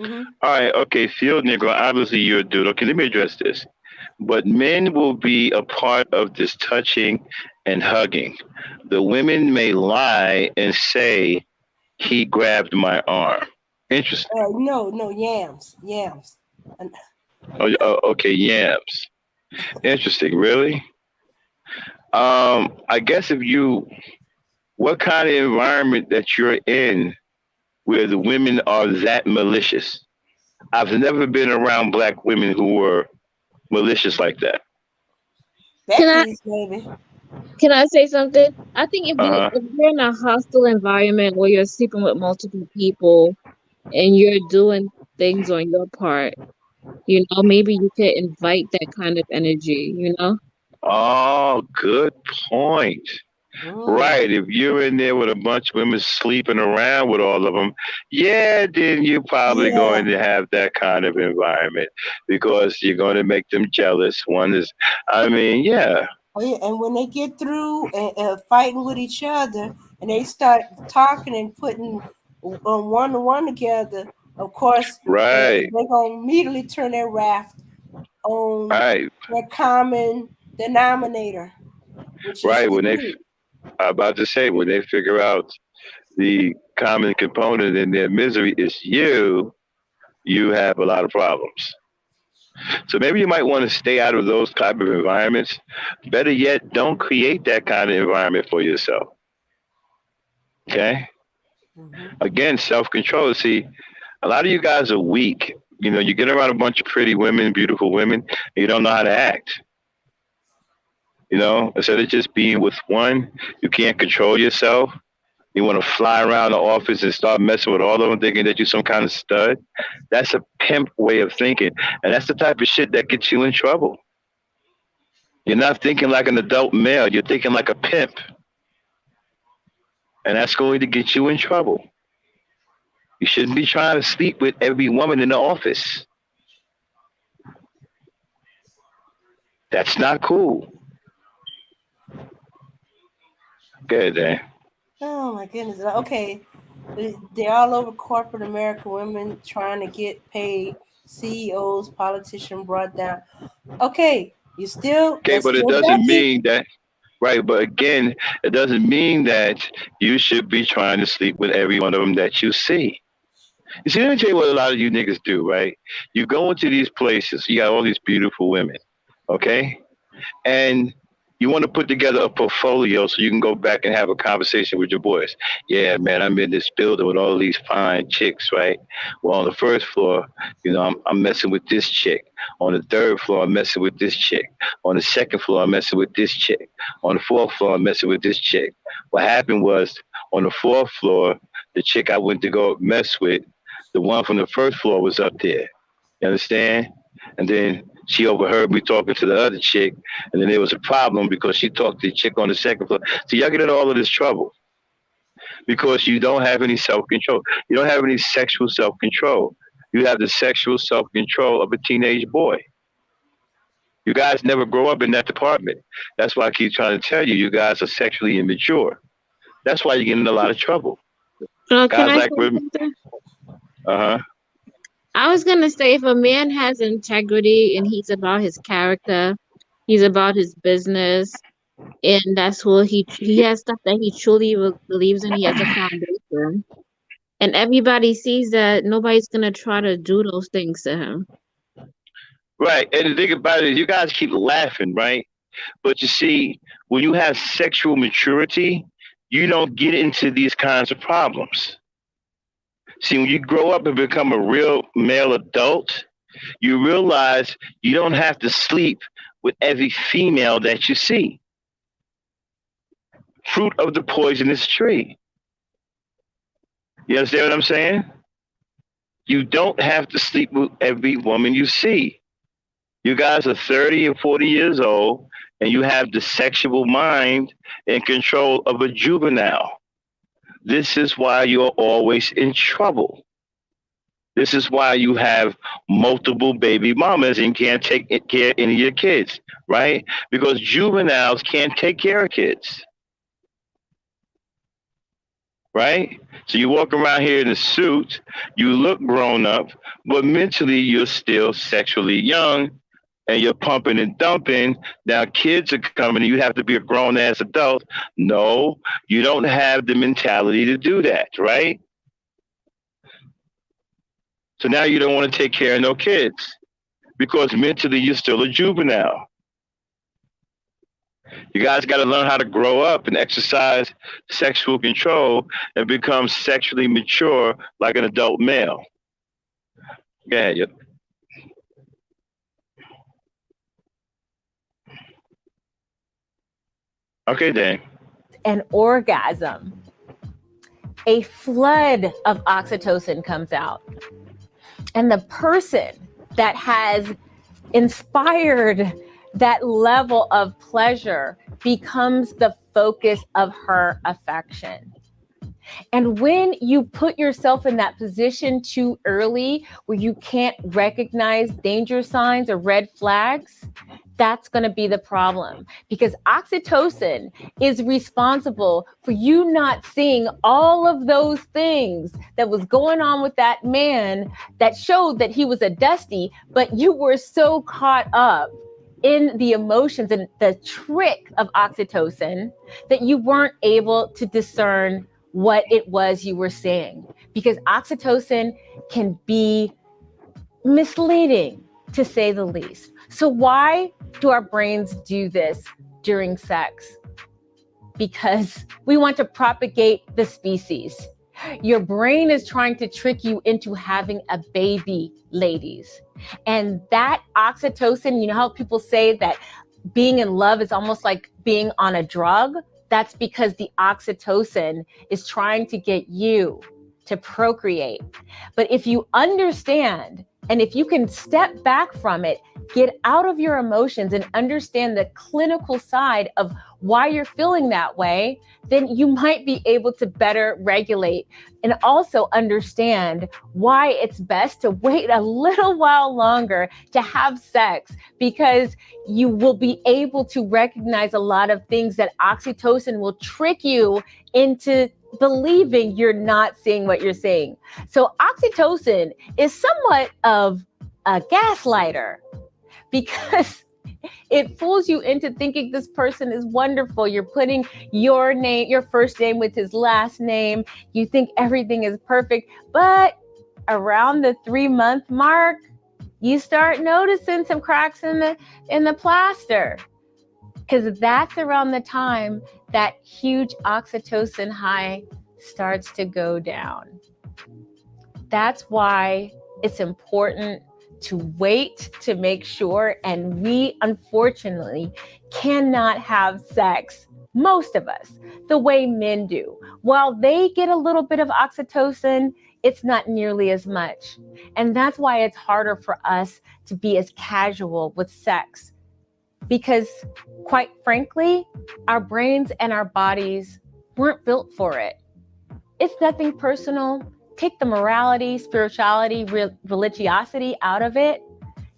Mm-hmm. All right, okay, field Negro. Obviously, you're a dude. Okay, let me address this. But men will be a part of this touching and hugging. The women may lie and say he grabbed my arm. Interesting. No, no, yams. And, Okay, yams. Interesting. Really? I guess if you, what kind of environment that you're in where the women are that malicious? I've never been around black women who were malicious like that. Can I Becky's maybe. can I say something? I think Uh huh. if you're in a hostile environment where you're sleeping with multiple people and you're doing things on your part, Maybe you could invite that kind of energy. Oh, good point. Mm. Right. If you're in there with a bunch of women sleeping around with all of them, yeah, then you're probably Yeah. going to have that kind of environment because you're going to make them jealous. One is, I mean, yeah, Oh, yeah. And when they get through fighting with each other, and they start talking and putting one to one together, of course, right, they're gonna immediately turn their wrath on right, their common denominator, which is right. the When they, you. I'm about to say, when they figure out the common component in their misery is you, you have a lot of problems. So maybe you might want to stay out of those type of environments. Better yet, don't create that kind of environment for yourself. Okay? Mm-hmm. Again, self-control. See, a lot of you guys are weak. You get around a bunch of pretty women, beautiful women, and you don't know how to act. Instead of just being with one, you can't control yourself. You want to fly around the office and start messing with all of them, thinking that you're some kind of stud. That's a pimp way of thinking, and that's the type of shit that gets you in trouble. You're not thinking like an adult male. You're thinking like a pimp, and that's going to get you in trouble. You shouldn't be trying to sleep with every woman in the office. That's not cool. Good, Dan. Oh my goodness. Okay. They're all over corporate America, women trying to get paid, CEOs, politicians brought down. Okay, Okay, that's but it still doesn't Becky. mean that, right? But again, it doesn't mean that you should be trying to sleep with every one of them that you see. You see, let me tell you what a lot of you niggas do, right? You go into these places, you got all these beautiful women, okay? And you want to put together a portfolio so you can go back and have a conversation with your boys. Yeah, man, I'm in this building with all these fine chicks, right? Well, on the first floor, I'm messing with this chick. On the third floor, I'm messing with this chick. On the second floor, I'm messing with this chick. On the fourth floor, I'm messing with this chick. What happened was on the fourth floor, the chick I went to go mess with, the one from the first floor was up there. You understand? And then she overheard me talking to the other chick, and then there was a problem because she talked to the chick on the second floor. So y'all get in all of this trouble because you don't have any self control. You don't have any sexual self control. You have the sexual self control of a teenage boy. You guys never grow up in that department. That's why I keep trying to tell you, you guys are sexually immature. That's why you get in a lot of trouble. Can Guys I like, say something? huh. I was gonna say, if a man has integrity and he's about his character, he's about his business, and that's what he has stuff that he truly believes in. He has a foundation, and everybody sees that. Nobody's gonna try to do those things to him. Right. And the thing about it is, you guys keep laughing, right? But you see, when you have sexual maturity, you don't get into these kinds of problems. See, when you grow up and become a real male adult, you realize you don't have to sleep with every female that you see. Fruit of the poisonous tree. You understand what I'm saying? You don't have to sleep with every woman you see. You guys are 30 and 40 years old, and you have the sexual mind and control of a juvenile. This is why you're always in trouble. This is why you have multiple baby mamas and can't take care of any of your kids, right? Because juveniles can't take care of kids, right? So you walk around here in a suit, you look grown up, but mentally you're still sexually young and you're pumping and dumping. Now kids are coming and you have to be a grown ass adult. No, you don't have the mentality to do that, right? So now you don't want to take care of no kids because mentally you're still a juvenile. You guys got to learn how to grow up and exercise sexual control and become sexually mature like an adult male. Yeah. Yep. Okay, Dan. An orgasm, a flood of oxytocin comes out. And the person that has inspired that level of pleasure becomes the focus of her affection. And when you put yourself in that position too early, where you can't recognize danger signs or red flags, that's going to be the problem, because oxytocin is responsible for you not seeing all of those things that was going on with that man that showed that he was a dusty, but you were so caught up in the emotions and the trick of oxytocin that you weren't able to discern what it was you were seeing, because oxytocin can be misleading, to say the least. So why do our brains do this during sex? Because we want to propagate the species. Your brain is trying to trick you into having a baby, ladies. And that oxytocin, you know how people say that being in love is almost like being on a drug? That's because the oxytocin is trying to get you to procreate. But if you understand, and if you can step back from it, get out of your emotions and understand the clinical side of why you're feeling that way, then you might be able to better regulate and also understand why it's best to wait a little while longer to have sex, because you will be able to recognize a lot of things that oxytocin will trick you into believing you're not seeing what you're seeing. So oxytocin is somewhat of a gaslighter, because it fools you into thinking this person is wonderful. You're putting your name, your first name with his last name. You think everything is perfect, but around the 3-month mark, you start noticing some cracks in the plaster, because that's around the time that huge oxytocin high starts to go down. That's why it's important to wait to make sure. And we unfortunately cannot have sex, most of us, the way men do. While they get a little bit of oxytocin, it's not nearly as much. And that's why it's harder for us to be as casual with sex, because quite frankly, our brains and our bodies weren't built for it. It's nothing personal. Take the morality, spirituality, religiosity out of it.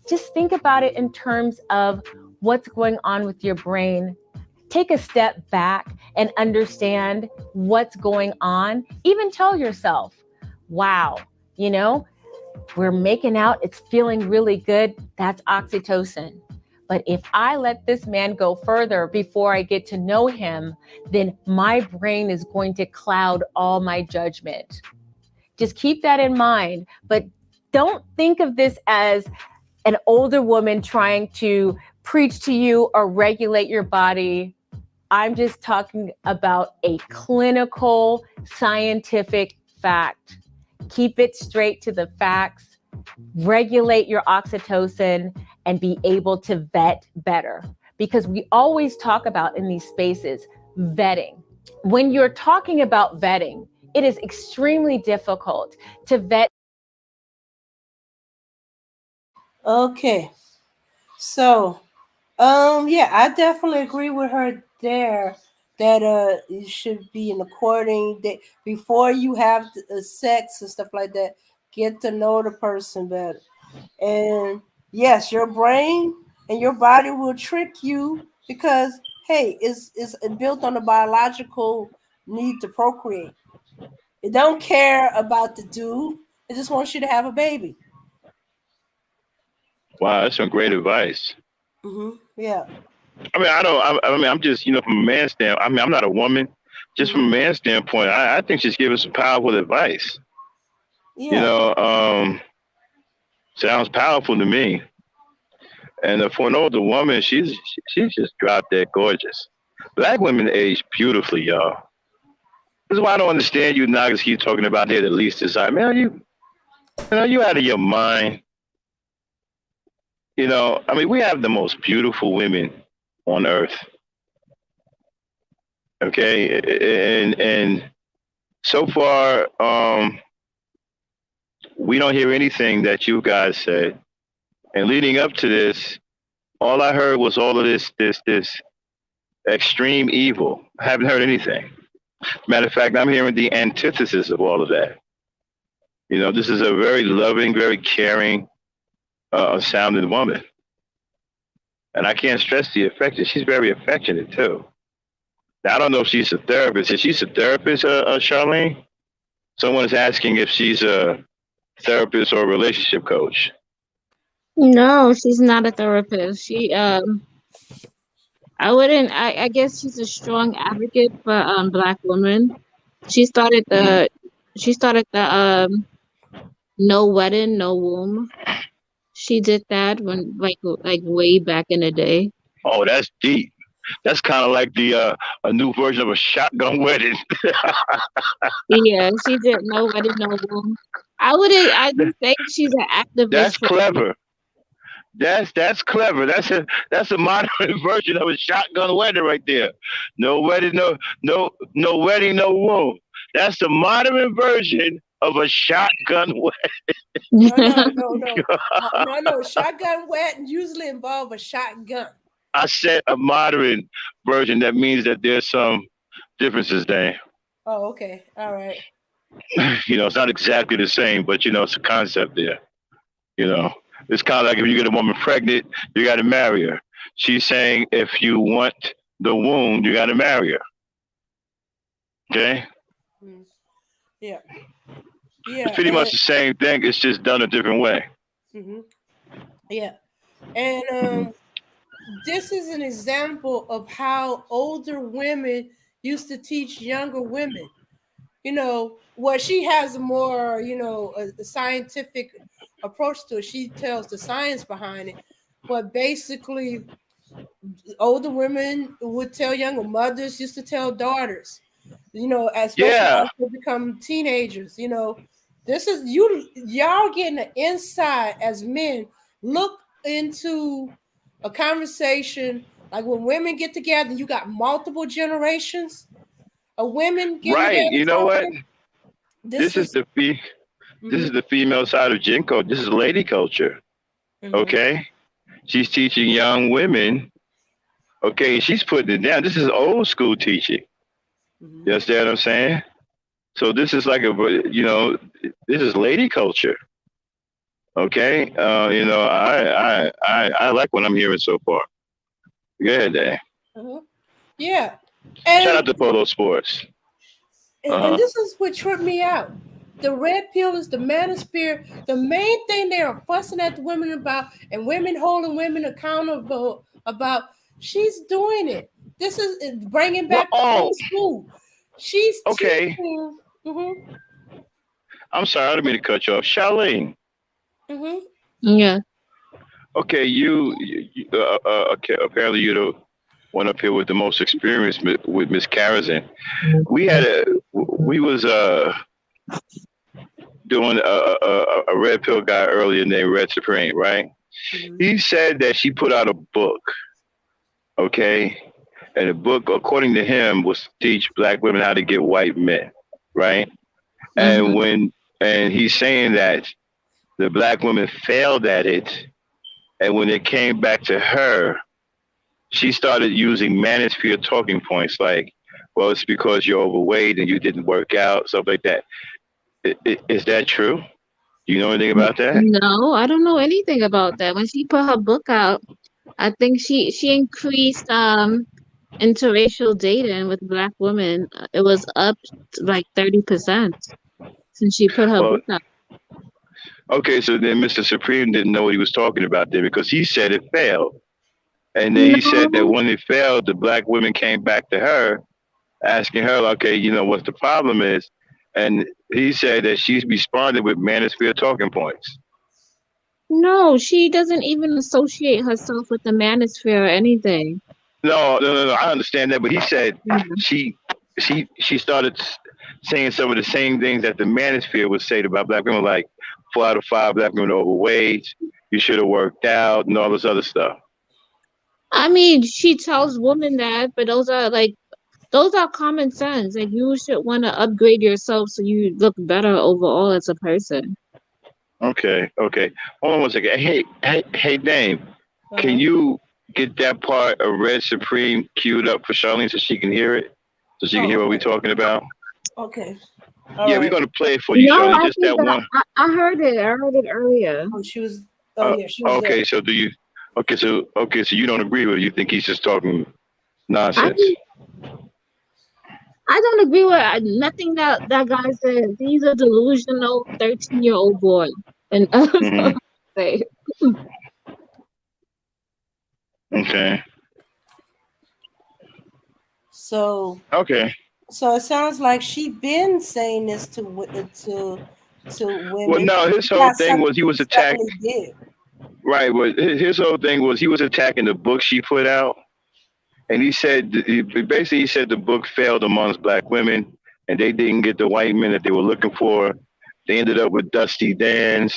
Just think about it in terms of what's going on with your brain. Take a step back and understand what's going on. Even tell yourself, wow, we're making out, it's feeling really good. That's oxytocin. But if I let this man go further before I get to know him, then my brain is going to cloud all my judgment. Just keep that in mind. But don't think of this as an older woman trying to preach to you or regulate your body. I'm just talking about a clinical, scientific fact. Keep it straight to the facts. Regulate your oxytocin and be able to vet better. Because we always talk about in these spaces, vetting. When you're talking about vetting, it is extremely difficult to vet. Okay. So, yeah, I definitely agree with her there that it should be an according that before you have sex and stuff like that, get to know the person better. And yes, your brain and your body will trick you because hey, it's built on a biological need to procreate. It don't care about the dude. It just wants you to have a baby. Wow, that's some great advice. Yeah. I mean, I don't. I mean, I'm just, from a man's standpoint. I mean, I'm not a woman. Just from a man's standpoint, I think she's giving some powerful advice. Yeah. Sounds powerful to me. And for an older woman, she's just dropped dead gorgeous. Black women age beautifully, y'all. This is why I don't understand you niggas keep talking about they're the least desired. Man, you out of your mind. I mean, we have the most beautiful women on earth. Okay, and so far, we don't hear anything that you guys said And leading up to this, all I heard was all of this extreme evil. I haven't heard anything. Matter of fact, I'm hearing the antithesis of all of that. This is a very loving, very caring, sounding woman. And I can't stress the affection. She's very affectionate too. Now, I don't know if she's a therapist. Is she a therapist, Charlene? Someone is asking if she's a therapist or a relationship coach. No, she's not a therapist. I wouldn't. I guess she's a strong advocate for Black women. She started Hmm. the she started the no wedding, no womb. She did that when like way back in the day. Oh, that's deep. That's kind of like the a new version of a shotgun wedding. Yeah, she did no wedding, no womb. I just think she's an That's activist for clever. That's clever. That's a modern version of a shotgun wedding right there. No wedding, no wedding, no womb. That's the modern version of a shotgun No, no, no, no. No, no. Shotgun wet usually involve a shotgun. I said a modern version. That means that there's some differences there. Oh, okay. All right. It's not exactly the same, but it's a concept there. You know, it's kind of like if you get a woman pregnant, you got to marry her. She's saying if you want the womb, you got to marry her. Okay, Mm. Yeah. it's Yeah. pretty much the same thing. It's just done a different way. Hmm. Yeah. And this is an example of how older women used to teach younger women. Well, she has a more, a scientific approach to it. She tells the science behind it. But basically, older women would tell younger mothers, used to tell daughters, especially Yeah, as they become teenagers. This is y'all getting an insight as men. Look into a conversation like when women get together, you got multiple generations of women getting right. together You know what? talking. This This is is this mm-hmm, is the female side of Gen code. This is lady culture. mm-hmm, Okay, she's teaching young women. Okay, she's putting it down. This is old school teaching. mm-hmm. You understand what I'm saying? So this is like this is lady culture. Okay, I like what I'm hearing so far. Go ahead, Dave. Uh-huh. Yeah. Shout And out to Polo Sports. and Uh huh. this is what tripped me out. The red pill is the manosphere. The main thing they are fussing at the women about, and women holding women accountable about. She's doing it. This is bringing Well, back the oh, old school. She's okay. teaching. Mm-hmm, I'm sorry, I didn't mean to cut you off, Charlene. mm-hmm, Yeah. Okay, okay. Apparently, you're the one up here with the most experience with Miss Karazin. We was doing a red pill guy earlier named Red Supreme, right? mm-hmm, He said that she put out a book, okay, and the book, according to him, was to teach black women how to get white men, right? And Mhm. he's saying that the black women failed at it, and when it came back to her, she started using manosphere talking points like, "Well, it's because you're overweight and you didn't work out," stuff like that. Is that true? Do you know anything about that? No, I don't know anything about that. When she put her book out, I think she increased interracial dating with black women. It was up to like 30% since she put her Well, book out. okay, so then Mr. Supreme didn't know what he was talking about there because he said it failed. And then he said that No, when it failed, the black women came back to her asking her, okay, what the problem is. And he said that she's responded with manosphere talking points. no, she doesn't even associate herself with the manosphere or anything. No, no, no, no. I understand that, but he said Yeah. she she started saying some of the same things that the manosphere would say about black women, like 4 out of 5 black women are overweight. You should have worked out and all this other stuff. I mean, she tells women that, but those are common sense. Like you should want to upgrade yourself so you look better overall as a person. Okay. Hold on one second. Hey, Dame. Can you get that part of Red Supreme queued up for Charlene so she can hear it? So she can hear what we're talking about? Okay. Yeah, we're gonna play it for you, No, Charlene. I Just think that one. I heard it. I heard it earlier. Oh, she was. Oh yeah, she was. Okay, so do you? So you don't agree with it? You think he's just talking I nonsense? I don't agree with nothing that guy says. He's a delusional 13-year-old boy, and that's all Hmm. I say. Okay. So Okay. it sounds like she been saying this to Well, women. no, his It's whole not thing something was he she was attacked. suddenly did. Right. But his whole thing was he was attacking the book she put out, and he said the book failed amongst black women, and they didn't get the white men that they were looking for. They ended up with Dusty Dans,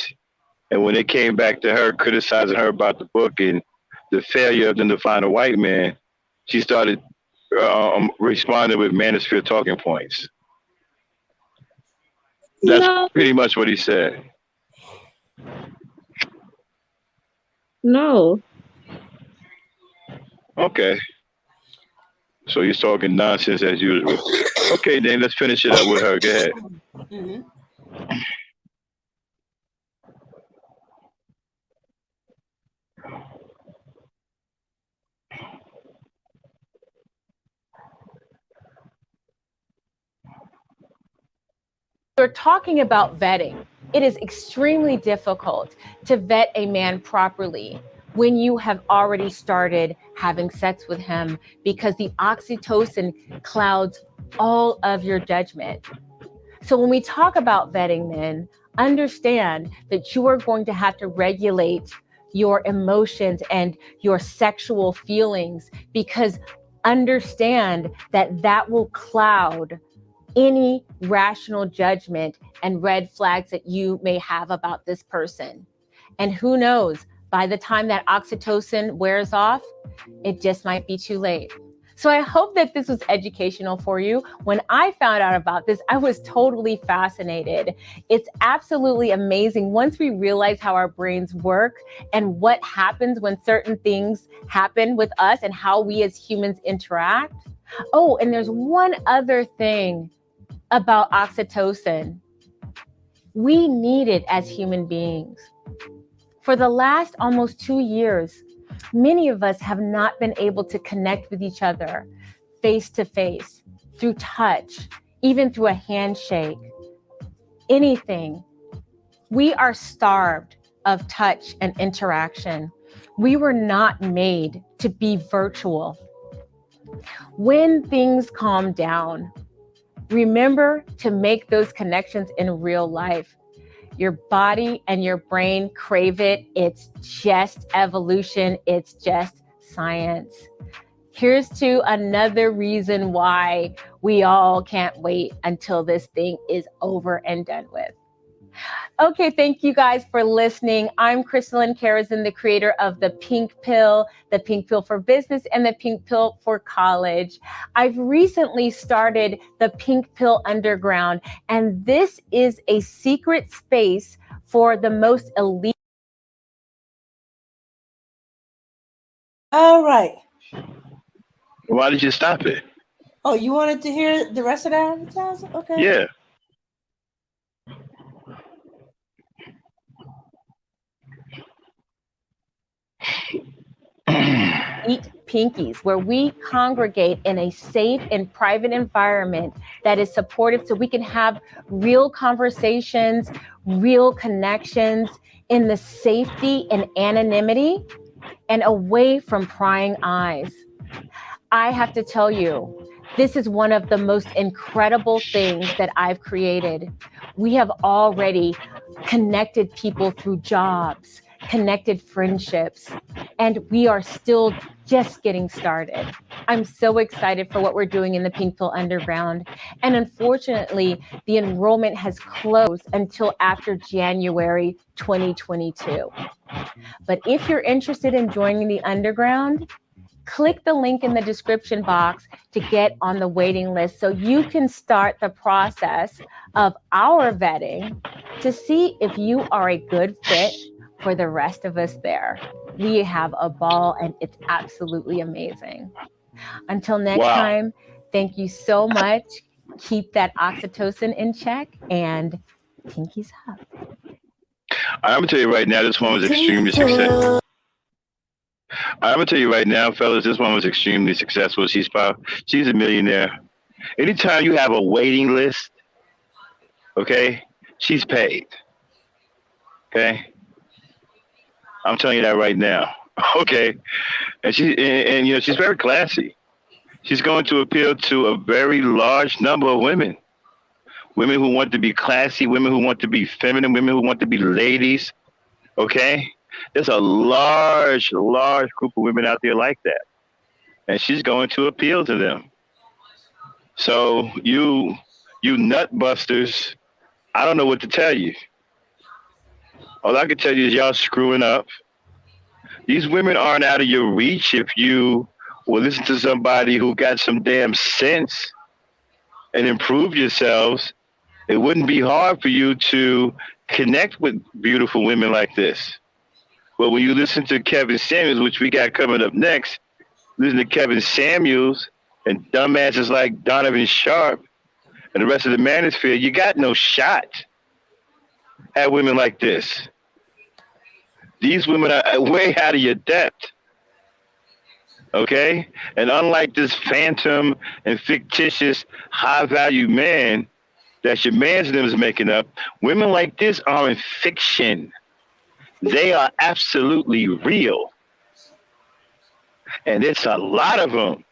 and when they came back to her criticizing her about the book and the failure of them to find a white man, she started responding with Manosphere talking points. That's No, pretty much what he said. no. Okay. So he's talking nonsense as usual. Okay, then let's finish it up with her. Go ahead. Hmm. We're talking about vetting. It is extremely difficult to vet a man properly when you have already started having sex with him because the oxytocin clouds all of your judgment. So when we talk about vetting men, understand that you are going to have to regulate your emotions and your sexual feelings, because understand that that will cloud any rational judgment and red flags that you may have about this person. And who knows, by the time that oxytocin wears off, it just might be too late. So I hope that this was educational for you. When I found out about this, I was totally fascinated. It's absolutely amazing once we realize how our brains work and what happens when certain things happen with us and how we as humans interact. Oh, and there's one other thing about oxytocin. We need it as human beings. For the last almost 2 years, many of us have not been able to connect with each other face to face, through touch, even through a handshake, anything. We are starved of touch and interaction. We were not made to be virtual. When things calm down, remember to make those connections in real life. Your body and your brain crave it. It's just evolution. It's just science. Here's to another reason why we all can't wait until this thing is over and done with. Okay, thank you guys for listening. I'm Crystalline Karazin, the creator of the Pink Pill for Business, and the Pink Pill for College. I've recently started the Pink Pill Underground, and this is a secret space for the most elite. All right. Why did you stop it? Oh, you wanted to hear the rest of the advertising? Okay. Yeah. Eat Pinkies, where we congregate in a safe and private environment that is supportive so we can have real conversations, real connections in the safety and anonymity and away from prying eyes. I have to tell you, this is one of the most incredible things that I've created. We have already connected people through jobs, connected friendships, and we are still just getting started. I'm so excited for what we're doing in the Pink Pill Underground. And unfortunately, the enrollment has closed until after January 2022. But if you're interested in joining the Underground, click the link in the description box to get on the waiting list so you can start the process of our vetting to see if you are a good fit for the rest of us there. We have a ball and it's absolutely amazing. Until next Wow. time, thank you so much. Keep that oxytocin in check and pinkies up. I'm gonna tell you right now, this one was extremely successful. I'm gonna tell you right now, fellas, this one was extremely successful. She's a millionaire. Anytime you have a waiting list, okay, she's paid. Okay, I'm telling you that right now. Okay, and you know she's very classy. She's going to appeal to a very large number of women. Women who want to be classy, women who want to be feminine, women who want to be ladies. Okay, there's a large group of women out there like that, and she's going to appeal to them. So you nut busters, I don't know what to tell you. All I can tell you is y'all screwing up. These women aren't out of your reach if you will listen to somebody who got some damn sense and improve yourselves. It wouldn't be hard for you to connect with beautiful women like this. But when you listen to Kevin Samuels, which we got coming up next, listen to Kevin Samuels and dumbasses like Donavon Sharpe and the rest of the Manosphere, you got no shot at women like this. These women are way out of your depth. Okay? And unlike this phantom and fictitious high value man that your man's name is making up, women like this are in fiction. They are absolutely real. And it's a lot of them.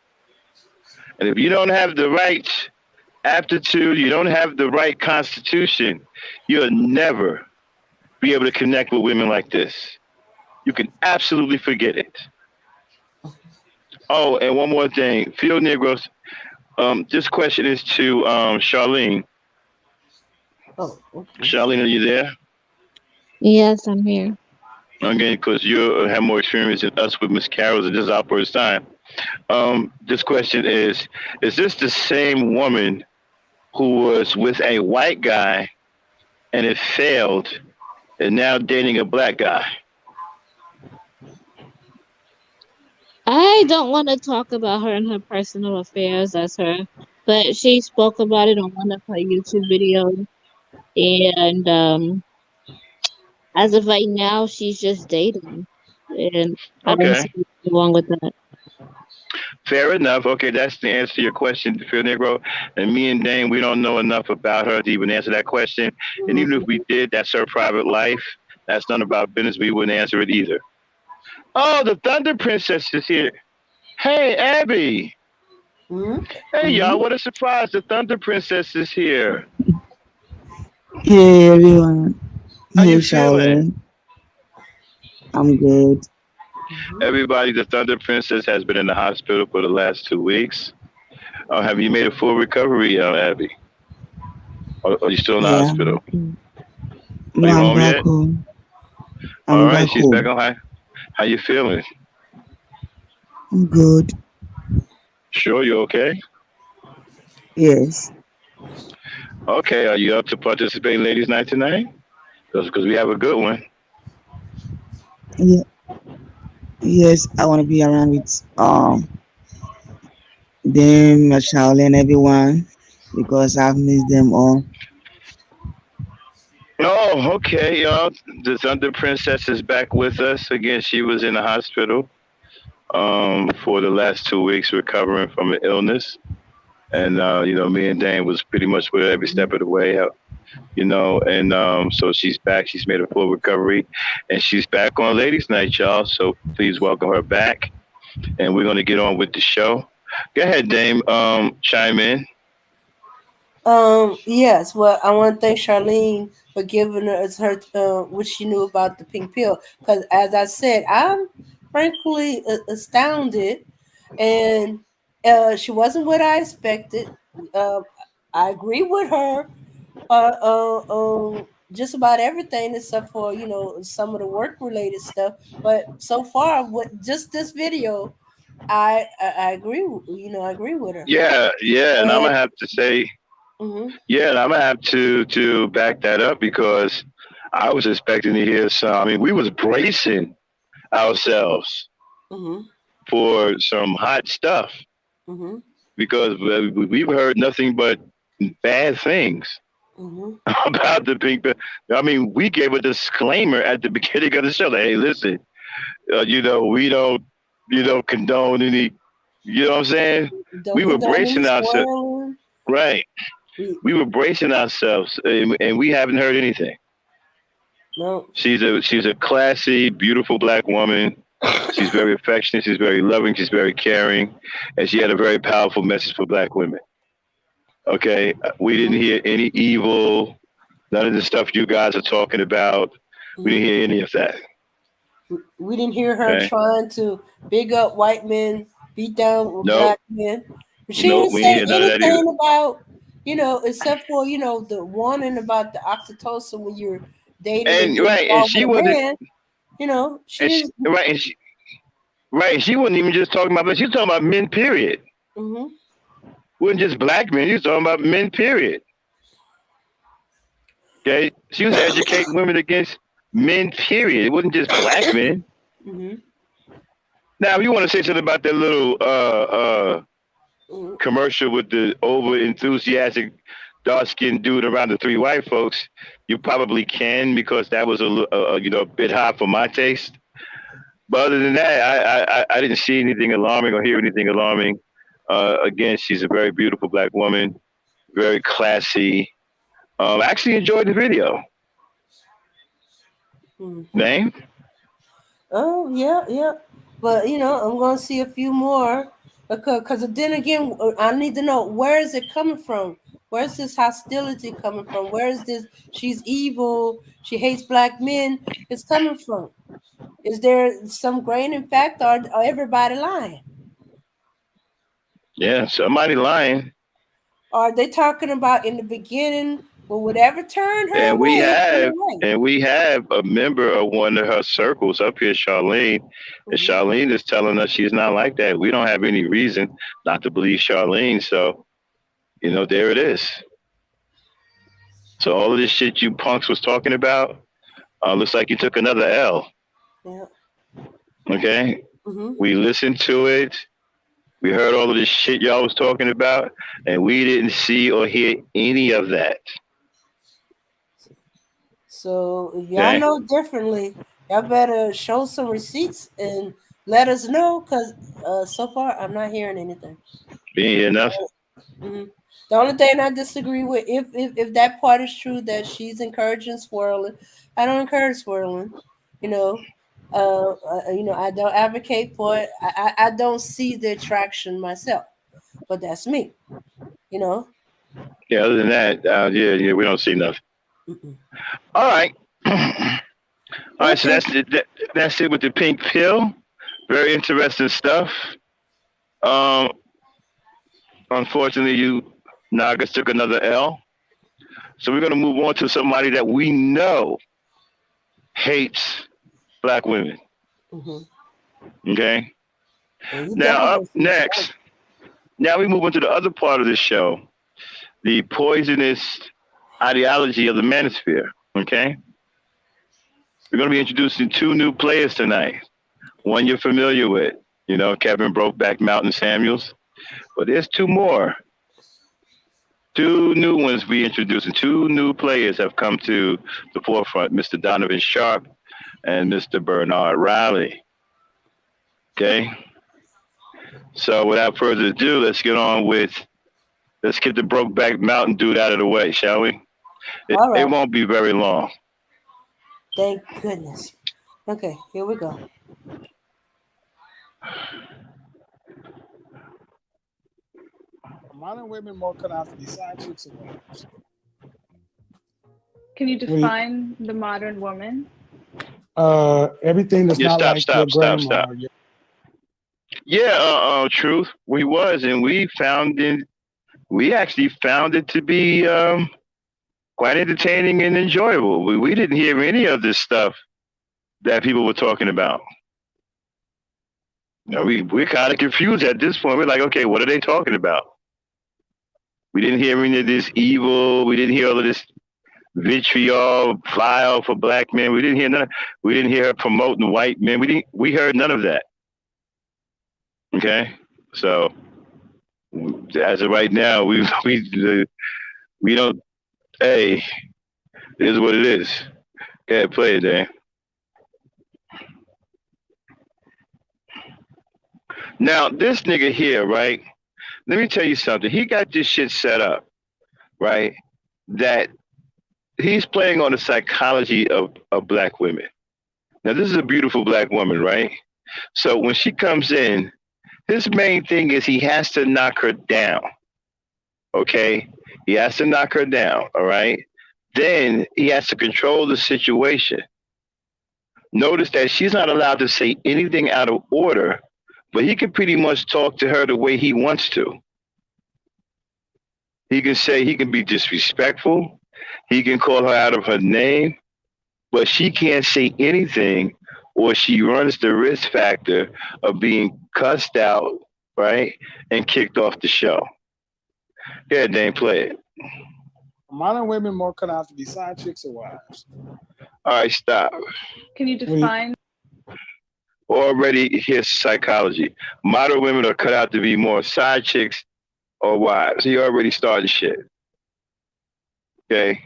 And if you don't have the right aptitude, you don't have the right constitution, you'll never be able to connect with women like this. You can absolutely forget it. Oh, and one more thing. Field Negroes, this question is to Charlene. Oh, okay. Charlene, are you there? Yes, I'm here. Okay, because you have more experience than us with Miss Carroll's, and this is our first time. This question is this the same woman who was with a white guy and it failed and now dating a black guy? I don't want to talk about her and her personal affairs as her, but she spoke about it on one of her YouTube videos. And as of right now, she's just dating. And I don't Okay, see anything wrong with that. fair enough. Okay, that's the answer to your question, Phil Negro. And me and Dane, we don't know enough about her to even answer that question. And even if we did, that's her private life. That's none of our business. We wouldn't answer it either. Oh, the Thunder Princess is here. Hey, Abby. Mhm. Hey, y'all. What a surprise. The Thunder Princess is here. Hey everyone. How Hey you feeling? Charlene. I'm good. Mhm. Everybody, the Thunder Princess has been in the hospital for the last 2 weeks. Have you made a full recovery, Abby? Or are you still in the Yeah, hospital? Are no, you I'm home back yet? home. All I'm right, back she's back home. on high. How you feeling? I'm good. Sure, you okay? Yes. Okay, are you up to participate in Ladies Night tonight? Because we have a good one. Yeah. Yes, I want to be around with them, Charlene, everyone, because I've missed them all. Oh, okay, y'all. The Thunder Princess is back with us again. She was in the hospital for the last 2 weeks recovering from an illness. And me and Dane was pretty much with her every step of the way. And so she's back. She's made a full recovery, and she's back on Ladies Night, y'all. So please welcome her back, and we're gonna get on with the show. Go ahead, Dame. Chime in. Yes. Well, I want to thank Charlene for giving us her what she knew about the pink pill. Because as I said, I'm frankly astounded, and she wasn't what I expected. Uh, I agree with her. Just about everything except for some of the work related stuff. But so far, with just this video, I agree. I agree with her. Yeah, yeah, and I'm And gonna have to say. Mm-hmm. Yeah, and I'm gonna have to back that up because I was expecting to hear some. I mean, we was bracing ourselves Mm-hmm. for some hot stuff Mm-hmm. because we've heard nothing but bad things Mm-hmm. about the pink. I mean, we gave a disclaimer at the beginning of the show that hey, listen, we don't, condone any. You know what I'm saying? We Don't were condone any bracing ourselves, spoiling. right? We We were bracing ourselves, and we haven't heard anything. no. She's a classy, beautiful black woman. She's very affectionate. She's very loving. She's very caring, and she had a very powerful message for black women. Okay, we didn't Mm-hmm. hear any evil, none of the stuff you guys are talking about. We didn't Mm-hmm. hear any of that. We didn't hear her Okay, trying to big up white men, beat down nope, black men. She nope, didn't we didn't say hear none of that either. anything about, except for, the warning about the oxytocin when you're dating and And getting right, and involved she with a wasn't, man. She and she, didn't. right, and she, right, and she wasn't even just talking about, but she was talking about men. Period. Mm-hmm. Wasn't just black men. She was talking about men. Period. Okay, she was educating women against men. Period. It wasn't just black men. Mm-hmm. Now, if you want to say something about that little Mm-hmm. commercial with the over enthusiastic dark skinned dude around the three white folks, you probably can because that was a bit hot for my taste. But other than that, I didn't see anything alarming or hear anything alarming. Again, she's a very beautiful black woman, very classy. I actually enjoyed the video. Mm-hmm. Name? Oh yeah, yeah. But I'm gonna see a few more because then again, I need to know where is it coming from. Where's this hostility coming from? Where is this? She's evil. She hates black men. It's coming from. Is there some grain in fact, or are everybody lying? Yeah, somebody lying. Are they talking about in the beginning? Well, whatever turned her And we away, turned have away. and we have a member of one of her circles up here, Charlene. And Hmm. Charlene is telling us she's not like that. We don't have any reason not to believe Charlene. So, there it is. So all of this shit you punks was talking about, looks like you took another L. Yeah. Okay? Hmm. We listened to it. We heard all of this shit y'all was talking about, and we didn't see or hear any of that. So if y'all Okay? know differently, y'all better show some receipts and let us know. Cause so far I'm not hearing anything. We didn't hear nothing. Hmm. The only thing I disagree with, if that part is true that she's encouraging swirling, I don't encourage swirling. You know, I don't advocate for it. I don't see the attraction myself, but that's me. You know. Yeah, other than that, yeah, we don't see nothing. Mm-mm. All right. All right, so Okay. that's it with the pink pill. Very interesting stuff. Um, Unfortunately, you Nagas took another L. So we're gonna move on to somebody that we know hates black women. Mm-hmm. Okay. And you Now Donavon up seems right. next, now we move on to the other part of the show, the poisonous ideology of the Manosphere. Okay. We're gonna be introducing two new players tonight. One you're familiar with, Kevin Brokeback Mountain Samuels. But there's two more. Two new ones we introduced, and two new players have come to the forefront, Mr. Donavon Sharpe and Mr. Bernard Riley. Okay? So without further ado, let's get the Brokeback Mountain dude out of the way, shall we? All It right. won't be very long. Thank goodness. Okay, here we go. Modern women more cut out to be side chicks or wives? Can you What do you- define the modern woman? Everything that's Yeah, not stop, like your stop, stop, grandma. stop. Yeah, truth. We was, and we actually found it to be quite entertaining and enjoyable. We didn't hear any of this stuff that people were talking about. We're kind of confused at this point. We're like, okay, what are they talking about? We didn't hear any of this evil. We didn't hear all of this vitriol, vile for black men. We didn't hear none. We didn't hear her promoting white men. We heard none of that. Okay, so as of right now, we don't. Hey, it is what it is. Go ahead, play it, Dan. Now this nigga here, right? Let me tell you something. He got this shit set up, right? That he's playing on the psychology of black women. Now this is a beautiful black woman, right? So when she comes in, his main thing is he has to knock her down. Okay? He has to knock her down, all right? Then he has to control the situation. Notice that she's not allowed to say anything out of order, but he can pretty much talk to her the way he wants to. He can be disrespectful. He can call her out of her name, but she can't say anything or she runs the risk factor of being cussed out, right, and kicked off the show. Yeah, Dane, play it. Modern women more cut out to be side chicks or wives? All right, stop. Can you define? Already his psychology. Modern women are cut out to be more side chicks or wives. He already started shit. Okay?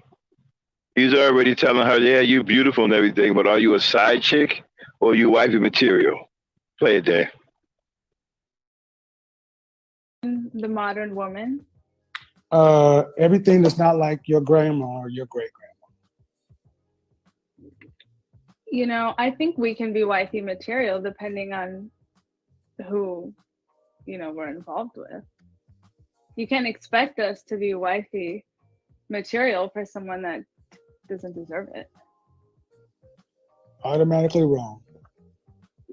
He's already telling her, yeah, you're beautiful and everything, but are you a side chick or are you wifey material? Play it there. The modern woman. Everything that's not like your grandma or your great grandma. You know, I think we can be wifey material depending on who, we're involved with. You can't expect us to be wifey material for someone that doesn't deserve it. Automatically wrong.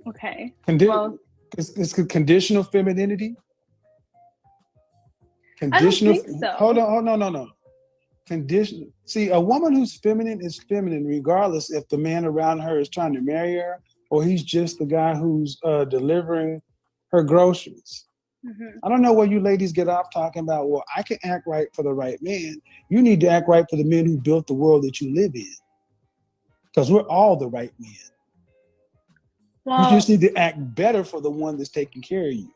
Okay. It's conditional femininity. I don't think so. Hold on. No. Condition. See, a woman who's feminine is feminine, regardless if the man around her is trying to marry her or he's just the guy who's delivering her groceries. Mm-hmm. I don't know where you ladies get off talking about, well, I can act right for the right man. You need to act right for the men who built the world that you live in. Because we're all the right men. Well, you just need to act better for the one that's taking care of you.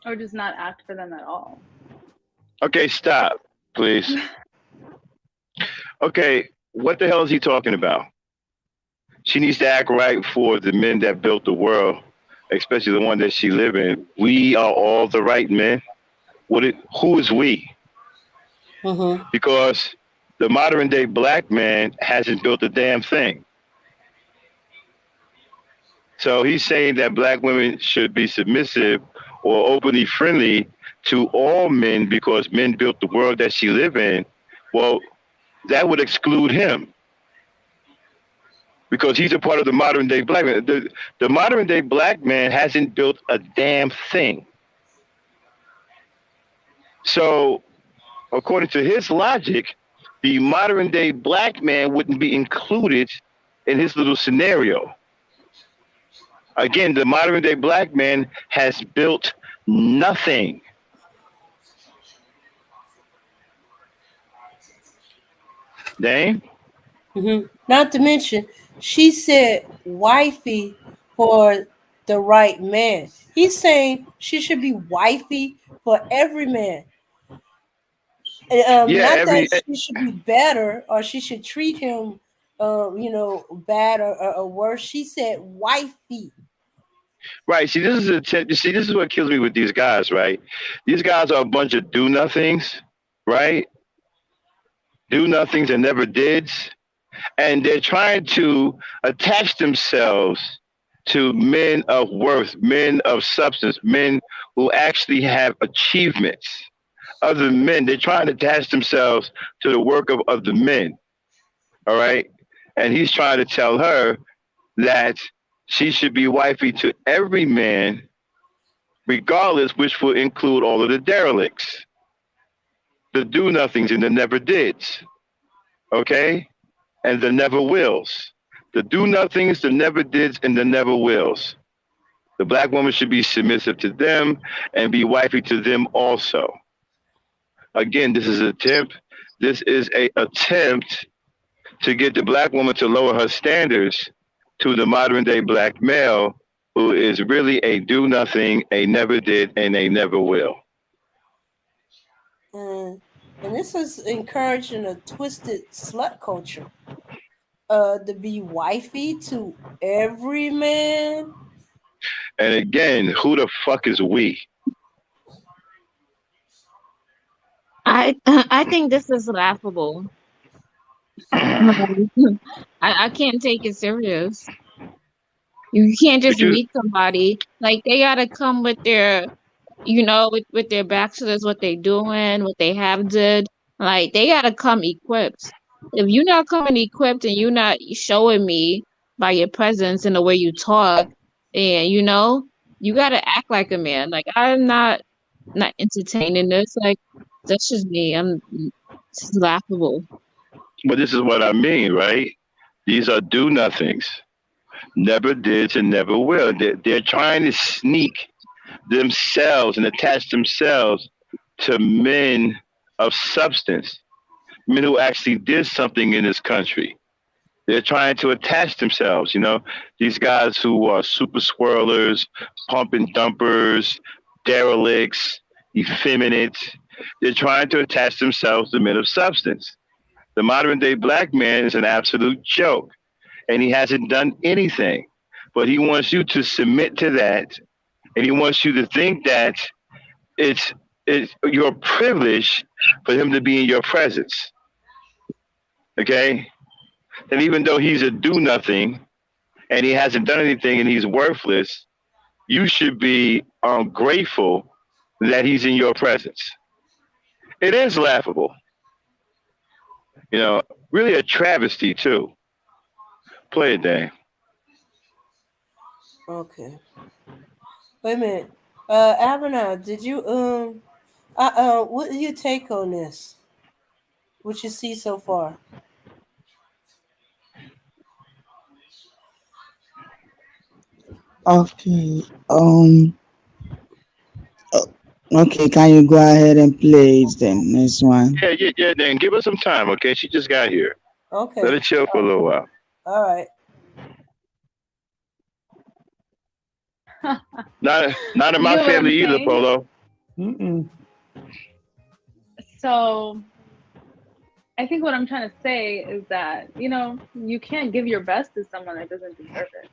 Or just not act for them at all. Okay, stop, please. Okay, what the hell is he talking about? She needs to act right for the men that built the world, especially the one that she live in. We are all the right men. Who is we? Mm-hmm. Because the modern day black man hasn't built a damn thing. So he's saying that black women should be submissive or openly friendly to all men because men built the world that she live in. Well, that would exclude him because he's a part of the modern day black man. The modern day black man hasn't built a damn thing. So according to his logic, the modern day black man wouldn't be included in his little scenario. Again, the modern day black man has built nothing. Dane? Mm-hmm. Not to mention, she said wifey for the right man. He's saying she should be wifey for every man. That she should be better or she should treat him, bad or worse. She said wifey. Right. See, this is what kills me with these guys, right? These guys are a bunch of do-nothings, right? Do-nothings and never dids. And they're trying to attach themselves to men of worth, men of substance, men who actually have achievements. Other men, they're trying to attach themselves to the work of the men, all right? And he's trying to tell her that she should be wifey to every man, regardless, which will include all of the derelicts, the do-nothings and the never-dids, okay? And the never-wills. The do-nothings, the never-dids, and the never-wills. The black woman should be submissive to them and be wifey to them also. Again, this is an attempt. This is a attempt to get the black woman to lower her standards to the modern day black male who is really a do nothing, a never did, and a never will. And this is encouraging a twisted slut culture. To be wifey to every man. And again, who the fuck is we? I think this is laughable. I can't take it serious. You can't But just you, meet somebody. Like they gotta come with their, with their bachelors, what they doing, what they have did. Like they gotta come equipped. If you're not coming equipped and you're not showing me by your presence and the way you talk, and you gotta act like a man. Like I'm not entertaining this. Like that's just me. This is laughable. but this is what I mean, right? These are do nothings, never did and never will. They're trying to sneak themselves and attach themselves to men of substance, men who actually did something in this country. They're trying to attach themselves, these guys who are super swirlers, pump and dumpers, derelicts, effeminate. They're trying to attach themselves to men of substance. The modern day black man is an absolute joke, and he hasn't done anything. But he wants you to submit to that, and he wants you to think that it's it's your privilege for him to be in your presence. Okay? And even though he's a do nothing and he hasn't done anything and he's worthless, you should be grateful that he's in your presence. It is laughable, really a travesty too. Play it, Dave. Okay. Wait a minute. Abner, did you what do you take on this? What you see so far? Okay. uh, Okay, can you go ahead and play it then? Next one. Yeah. Dan, give her some time, okay? She just got here. Let Okay. her chill for a little while. All right. Not in my You know what I'm family either, saying? Polo. Mm-mm. So I think what I'm trying to say is that, you can't give your best to someone that doesn't deserve it.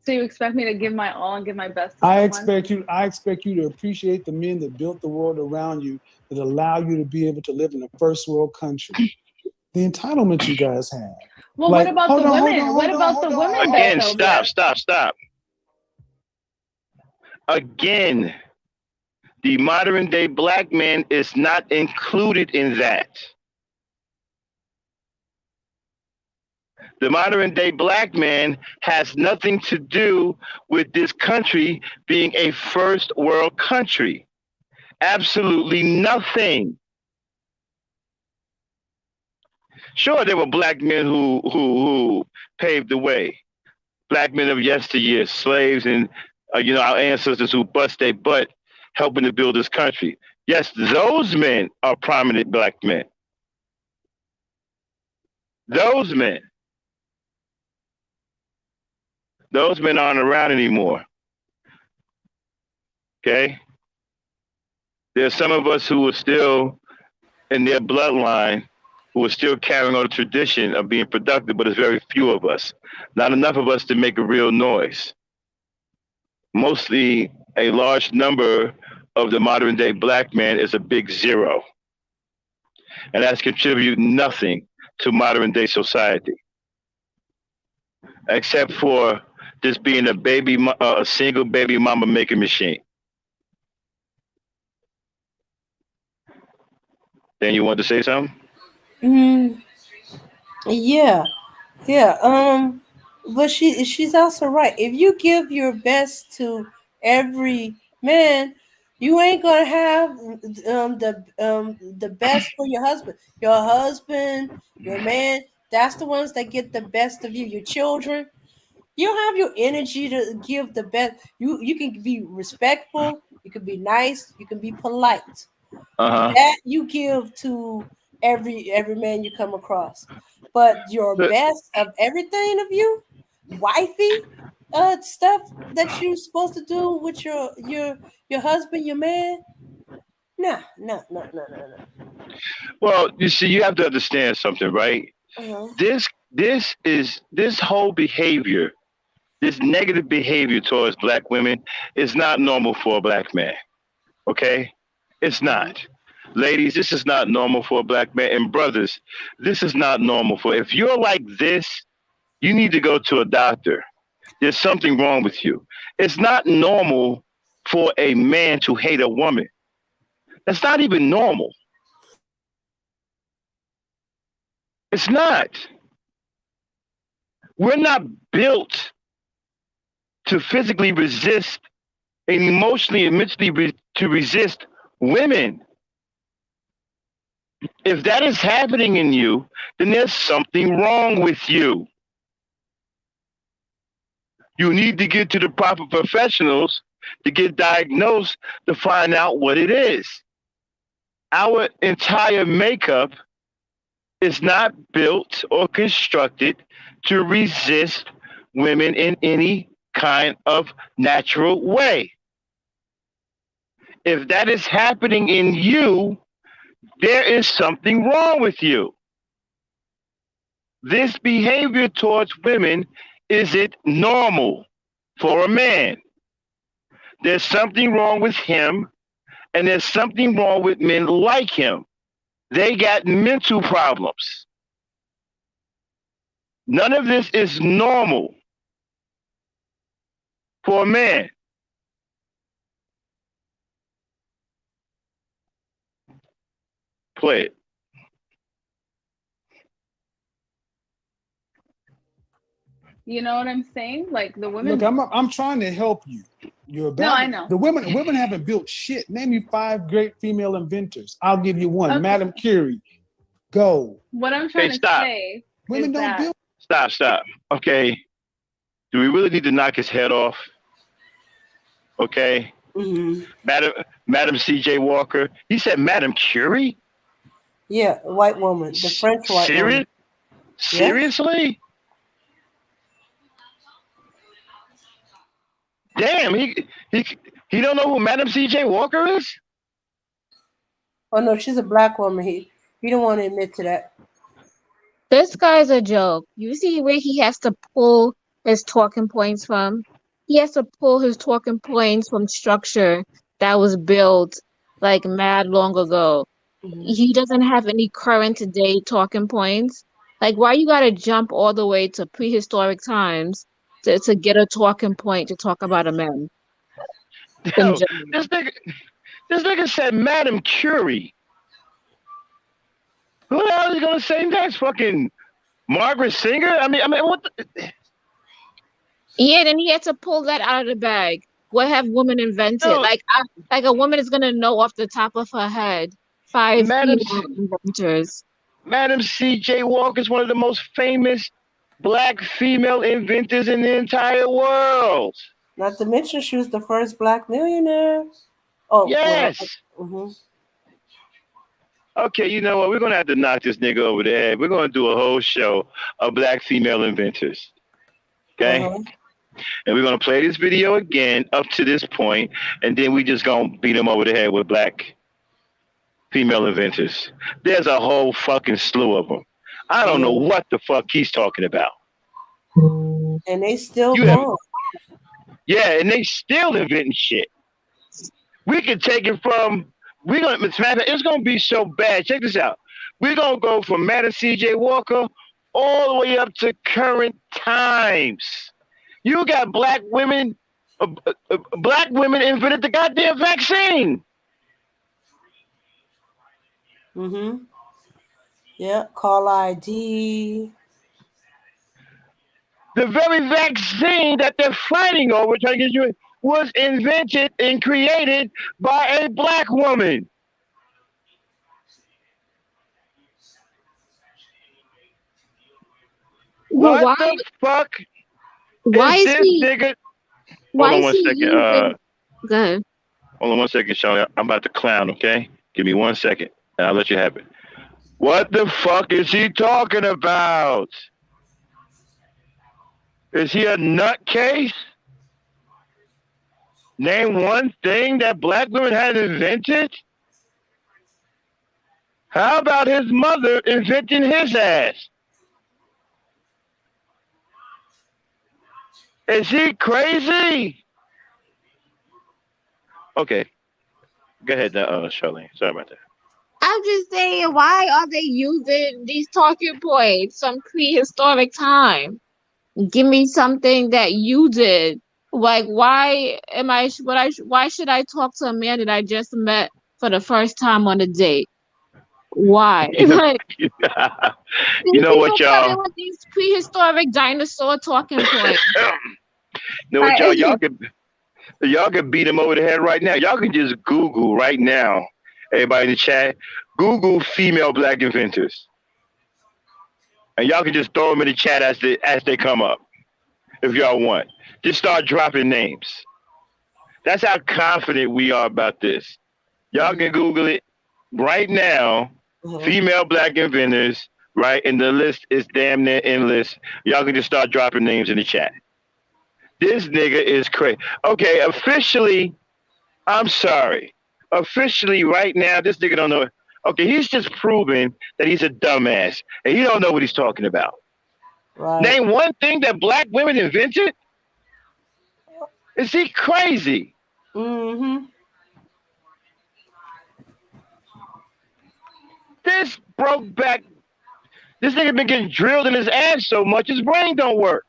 So you expect me to give my all and give my best to I someone? expect you to appreciate the men that built the world around you that allow you to be able to live in a first world country. The entitlement you guys have. Well, what Like, about the women? What about the women that Again, feel blessed? stop. Again, the modern day black man is not included in that. The modern day black man has nothing to do with this country being a first world country. Absolutely nothing. Sure, there were black men who paved the way. Black men of yesteryear, slaves and our ancestors who bust their butt helping to build this country. Yes, those men are prominent black men. Those men. Those men aren't around anymore. Okay? There's some of us who are still in their bloodline who are still carrying on the tradition of being productive, but there's very few of us. Not enough of us to make a real noise. Mostly a large number of the modern day black man is a big zero. And that's contributing nothing to modern day society, except for just being a single baby mama making machine. Then you want to say something? Mm, yeah. Yeah. But she's also right. If you give your best to every man, you ain't gonna have the best for your husband. Your husband, your man, that's the ones that get the best of you. Your children, You don't have your energy to give the best. You can be respectful, you can be nice, you can be polite. Uh That you give to every man you come across. But your huh. best of everything of you, wifey, stuff that you're supposed to do with your husband, your man. No, no, no, no, no, Well, you see, you have to understand something, right? no. This whole behavior, this negative behavior towards black women, is not normal for a black man. Okay, it's Uh-huh. not. Ladies, this is not normal for a black man, and brothers, this is not normal for. If you're like this, you need to go to a doctor. There's something wrong with you. It's not normal for a man to hate a woman. That's not even normal. It's not. We're not built to physically resist and emotionally and mentally to resist women. If that is happening in you, then there's something wrong with you. You need to get to the proper professionals to get diagnosed to find out what it is. Our entire makeup is not built or constructed to resist women in any kind of natural way. If that is happening in you, there is something wrong with you. This behavior towards women isn't normal for a man. There's something wrong with him, and there's something wrong with men like him. They got mental problems. None of this is normal for a man. Play it. You know what I'm saying? Like the Look, women. I'm trying to help you. You're No, about I know. the women haven't built shit. Name me 5 great female inventors. I'll give you one. Okay. Madame Curie. Go. What I'm Hey, trying to stop. say Women is don't that build. Stop. Okay. Do we really need to knock his head off? Okay. Mm-hmm. Madam C.J. Walker. He said Madam Curie? Yeah, white woman, the French white woman. Serious? Yeah. Seriously? Damn, he don't know who Madam C.J. Walker is? Oh no, she's a black woman. He don't want to admit to that. This guy's a joke. You see where he has to pull his talking points from? He has to pull his talking points from structure that was built like mad long ago. Mm-hmm. He doesn't have any current day talking points. Like, why you gotta jump all the way to prehistoric times to get a talking point to talk about a man in Yo, general? this nigga, this nigga said Madam Curie. Who the hell is gonna say next? Fucking Margaret Singer? I mean, what? Yeah, then he had to pull that out of the bag. What have women invented? No, Like a woman is gonna know off the top of her head 5 Madam female inventors. Madam C.J. Walker is one of the most famous black female inventors in the entire world. Not to mention she was the first black millionaire. Oh well. Yes. Mm-hmm. Okay, you know what? We're gonna have to knock this nigga over the head. We're gonna do a whole show of black female inventors. Okay? Uh-huh. And we're gonna play this video again up to this point, and then we just gonna beat him over the head with black female inventors. There's a whole fucking slew of them. I don't know Yeah. what the fuck he's talking about. And they still You have, going. yeah, and they still inventing shit. We can take it from. It's gonna be so bad. Check this out. We're gonna go from Madam C.J. Walker all the way up to current times. You got black women invented the goddamn vaccine. Mm-hmm. Yeah. Call ID. The very vaccine that they're fighting over, trying to get you, was invented and created by a black woman. Well, What why? the fuck? Why Is is this he? nigga? Hold Why on is one he second. using? Good. Hold on one second, Sean. I'm about to clown. Okay, give me 1 second, and I'll let you have it. What the fuck is he talking about? Is he a nutcase? Name one thing that black women had invented. How about his mother inventing his ass? Is he crazy? Okay, go ahead, Charlene. Sorry about that. I'm just saying, why are they using these talking points from prehistoric time? Give me something that you did. Like, why am I? What I? Why should I talk to a man that I just met for the first time on a date? Why? You know, Like, you these know people what, coming y'all? with these prehistoric dinosaur talking points. You know what, y'all? Like, Y'all can beat him over the head right now. Y'all can just Google right now. Everybody in the chat, Google female black inventors, and y'all can just throw them in the chat as they come up. If y'all want, just start dropping names. That's how confident we are about this. Y'all can Google it right now. Female black inventors, right? And the list is damn near endless. Y'all can just start dropping names in the chat. This nigga is crazy. Okay, officially, I'm sorry. Officially, right now, this nigga don't know. Okay, he's just proving that he's a dumbass and he don't know what he's talking about. Right. Name one thing that black women invented. Is he crazy? Mm-hmm. This broke back. This nigga been getting drilled in his ass so much his brain don't work.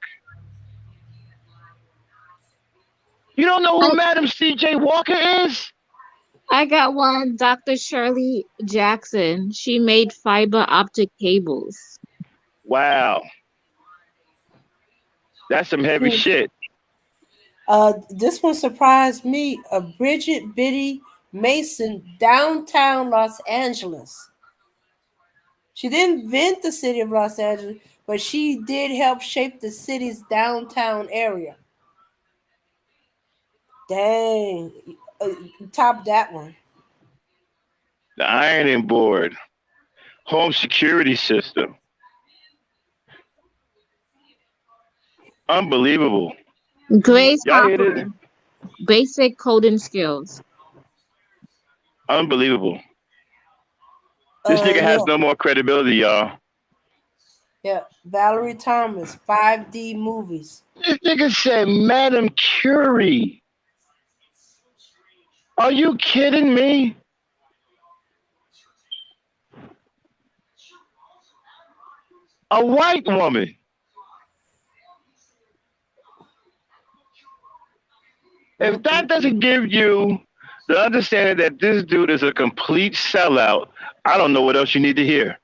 You don't know who Madam C.J. Walker is? I got one, Dr. Shirley Jackson. She made fiber optic cables. Wow. That's some heavy shit. This one surprised me. Bridget Biddy Mason, downtown Los Angeles. She didn't invent the city of Los Angeles, but she did help shape the city's downtown area. Dang. Top that one. The ironing board. Home security system. Unbelievable. Grace Y'all hear this? Hopper, basic coding skills. Unbelievable. This nigga has no more credibility, y'all. Yeah, Valerie Thomas, 5D movies. This nigga said Madam Curie. Are you kidding me? A white woman. If that doesn't give you the understanding that this dude is a complete sellout, I don't know what else you need to hear.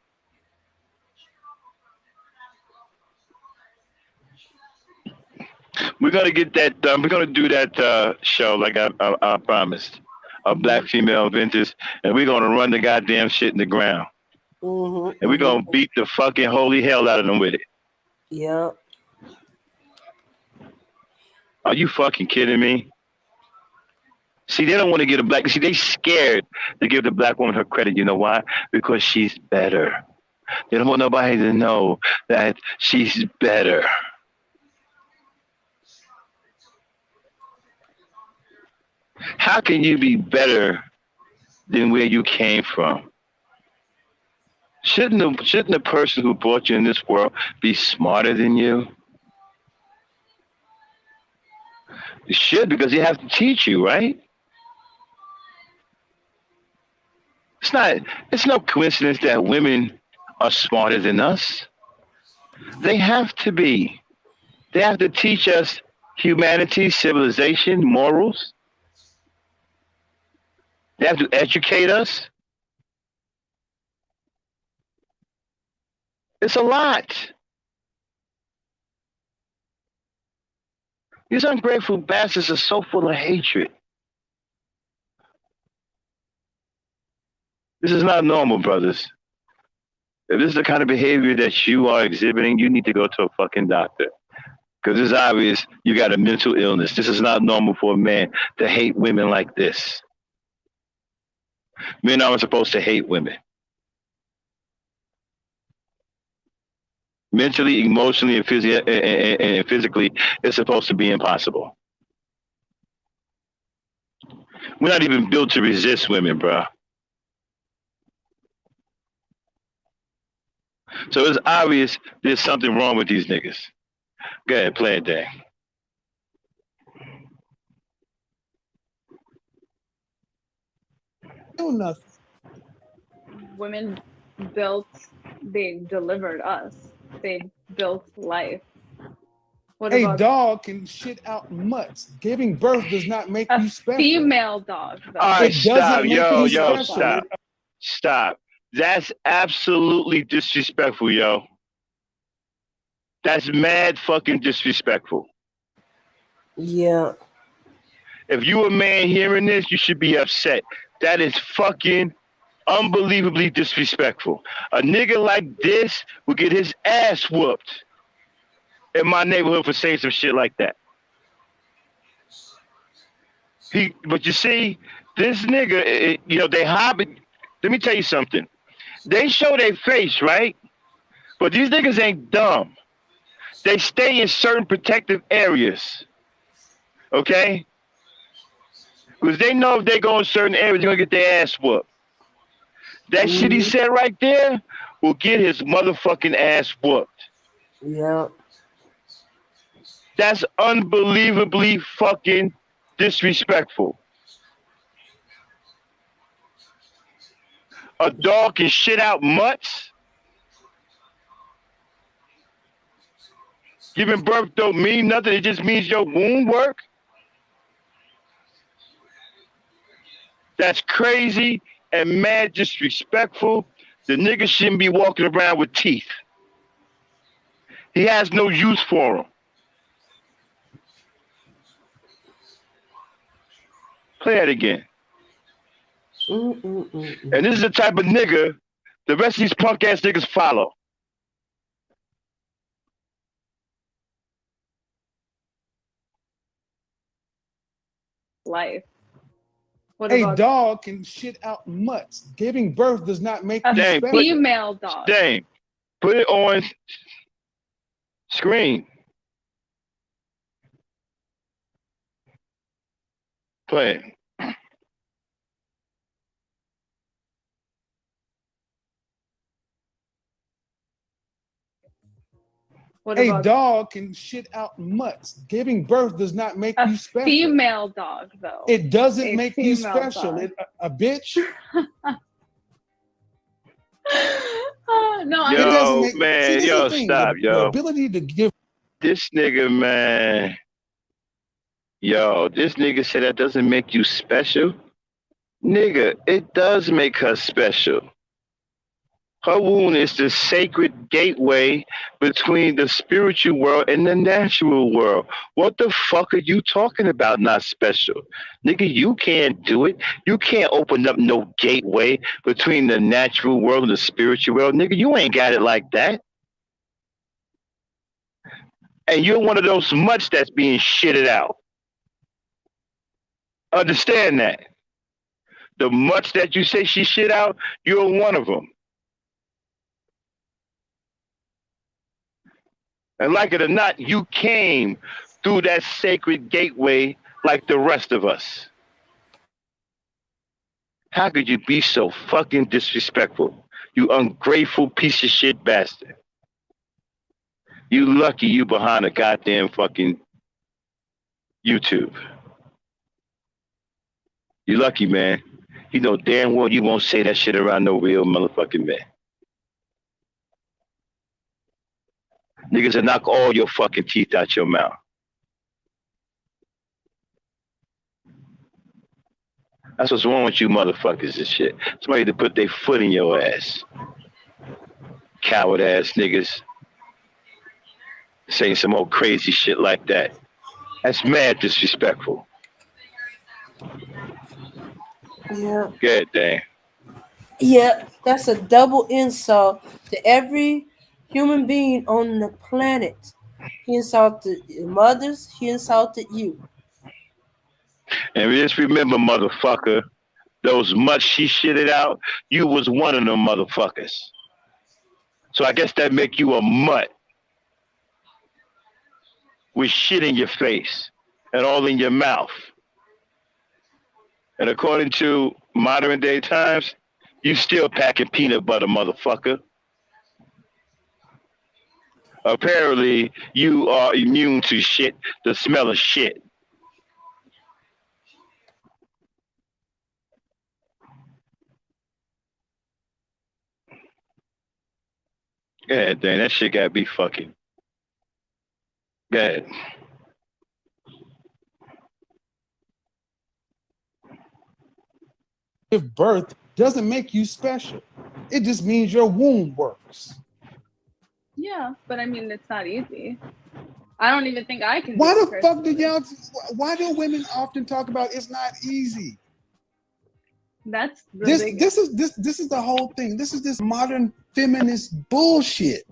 We're gonna get that done. We're gonna do that show like I promised, of black female inventors, and we're gonna run the goddamn shit in the ground, and we're gonna beat the fucking holy hell out of them with it. Yep. Are you fucking kidding me? See, they don't want to get a black. See, they scared to give the black woman her credit. You know why? Because she's better. They don't want nobody to know that she's better. How can you be better than where you came from? Shouldn't the person who brought you in this world be smarter than you? It should, because they have to teach you, right? It's no coincidence that women are smarter than us. They have to be. They have to teach us humanity, civilization, morals. They have to educate us. It's a lot. These ungrateful bastards are so full of hatred. This is not normal, brothers. If this is the kind of behavior that you are exhibiting, you need to go to a fucking doctor. Because it's obvious you got a mental illness. This is not normal for a man to hate women like this. Men aren't supposed to hate women. Mentally, emotionally, and physically, it's supposed to be impossible. We're not even built to resist women, bro. So it's obvious there's something wrong with these niggas. Go ahead, play it, Dan. Do nothing. Women built, they delivered us. They built life. What A about dog can shit out mutts. Giving birth does not make a you special. female dog? Though? All right, It stop, doesn't make yo, you yo, special. stop. Stop. That's absolutely disrespectful, yo. That's mad fucking disrespectful. Yeah. If you a man hearing this, you should be upset. That is fucking unbelievably disrespectful. A nigga like this will get his ass whooped in my neighborhood for saying some shit like that. But you see, this nigga, they hide. Let me tell you something. They show their face, right? But these niggas ain't dumb. They stay in certain protective areas. Okay? Because they know if they go in certain areas, they're going to get their ass whooped. That shit he said right there will get his motherfucking ass whooped. Yeah. That's unbelievably fucking disrespectful. A dog can shit out mutts? Giving birth don't mean nothing. It just means your womb work? That's crazy and mad disrespectful. The nigga shouldn't be walking around with teeth. He has no use for them. Play it again. And this is the type of nigga the rest of these punk ass niggas follow. Life. What A about dog can shit out mutts. Giving birth does not make you a special. female dog? Dang, put it on screen. Play it. What A about dog can shit out mutts. Giving birth does not make a you special. female dog, though? It doesn't A make you female special. dog. A bitch. No, It Yo, doesn't make. man, See, this yo, is the thing. stop, the yo. ability to give. This nigga, man. Yo, this nigga said that doesn't make you special. Nigga, it does make her special. Her womb is the sacred gateway between the spiritual world and the natural world. What the fuck are you talking about, not special? Nigga, you can't do it. You can't open up no gateway between the natural world and the spiritual world. Nigga, you ain't got it like that. And you're one of those mutts that's being shitted out. Understand that. The mutts that you say she shit out, you're one of them. And like it or not, you came through that sacred gateway like the rest of us. How could you be so fucking disrespectful? You ungrateful piece of shit bastard. You lucky you behind a goddamn fucking YouTube. You lucky, man. You know damn well you won't say that shit around no real motherfucking man. Niggas will knock all your fucking teeth out your mouth. That's what's wrong with you motherfuckers and shit. Somebody to put their foot in your ass. Coward ass niggas. Saying some old crazy shit like that. That's mad disrespectful. Yeah. Good, dang. Yeah, that's a double insult to every human being on the planet He insulted your mothers. He insulted you. And just remember, motherfucker, those mutts she shitted out, you was one of them motherfuckers. So I guess that make you a mutt with shit in your face and all in your mouth. And according to modern day times, you still packing peanut butter, motherfucker. Apparently, you are immune to shit, the smell of shit. Yeah, dang, that shit gotta be fucking. Go ahead. Give birth doesn't make you special. It just means your womb works. Yeah, but I mean, it's not easy. I don't even think I can. Why do the it fuck do personally. y'all? Why do women often talk about it's not easy? That's the This biggest. is the whole thing. This is this modern feminist bullshit.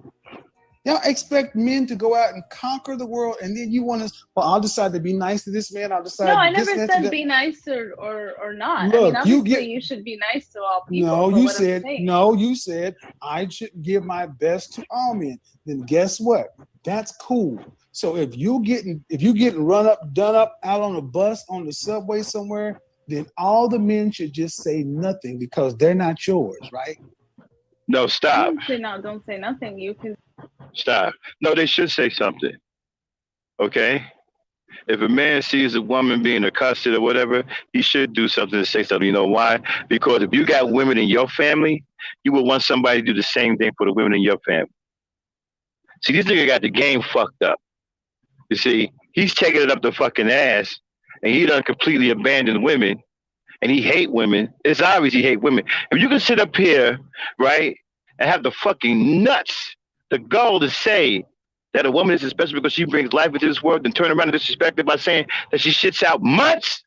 Y'all expect men to go out and conquer the world, and then you want to. Well, I'll decide to be nice to this man. I'll decide No, I to this never and to said that. be nice or not. I mean, Look, you obviously, get. you should be nice to all people. No, but you what I'm said saying- no. You said I should give my best to all men. Then guess what? That's cool. So if you getting run up, done up out on a bus on the subway somewhere, then all the men should just say nothing because they're not yours, right? No, stop. Don't say nothing. You can. Stop. No, they should say something. Okay? If a man sees a woman being accosted or whatever, he should do something to say something. You know why? Because if you got women in your family, you would want somebody to do the same thing for the women in your family. See, this nigga got the game fucked up. You see, he's taking it up the fucking ass, and he done completely abandoned women, and he hate women. It's obvious he hate women. If you can sit up here, right, and have the fucking nuts, the gall to say that a woman is special because she brings life into this world, and turn around and disrespect it by saying that she shits out mutts,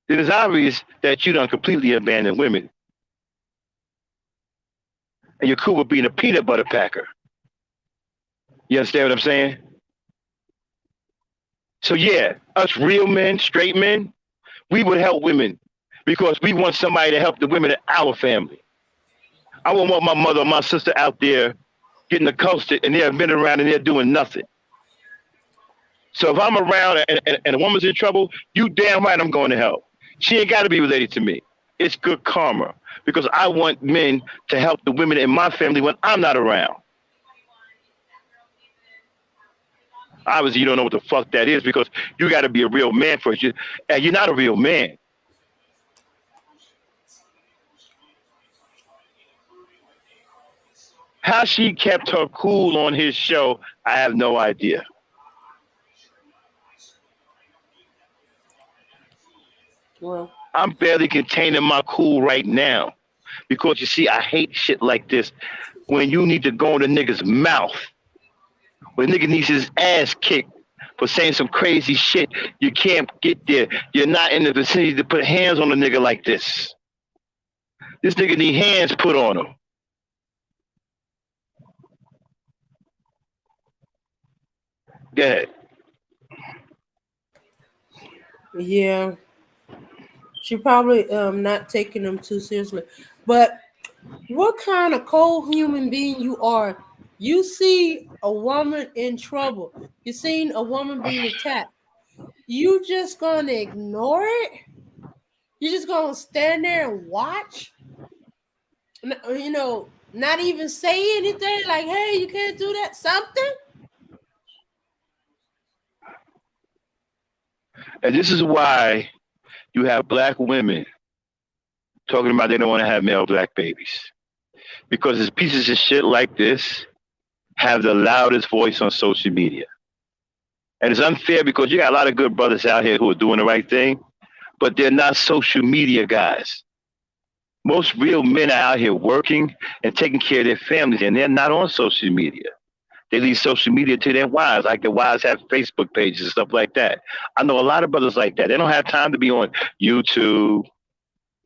then it's obvious that you done completely abandoned women. And you're cool with being a peanut butter packer. You understand what I'm saying? So yeah, us real men, straight men, we would help women because we want somebody to help the women in our family. I wouldn't want my mother or my sister out there getting accosted and they're been around and they're doing nothing. So if I'm around and a woman's in trouble, you damn right I'm going to help. She ain't got to be related to me. It's good karma because I want men to help the women in my family when I'm not around. Obviously, you don't know what the fuck that is because you got to be a real man first. And you're not a real man. How she kept her cool on his show, I have no idea. Well, I'm barely containing my cool right now because you see, I hate shit like this when you need to go in the nigga's mouth. When a nigga needs his ass kicked for saying some crazy shit, you can't get there. You're not in the vicinity to put hands on a nigga like this. This nigga need hands put on him. Go ahead. yeah, she probably not taking them too seriously. But what kind of cold human being you are? You see a woman in trouble. You seen a woman being attacked. You just gonna ignore it? You just gonna stand there and watch? You know, not even say anything like, "Hey, you can't do that." Something. And this is why you have black women talking about they don't want to have male black babies. Because it's pieces of shit like this have the loudest voice on social media. And it's unfair because you got a lot of good brothers out here who are doing the right thing, but they're not social media guys. Most real men are out here working and taking care of their families, and they're not on social media. They leave social media to their wives, like their wives have Facebook pages and stuff like that. I know a lot of brothers like that. They don't have time to be on YouTube,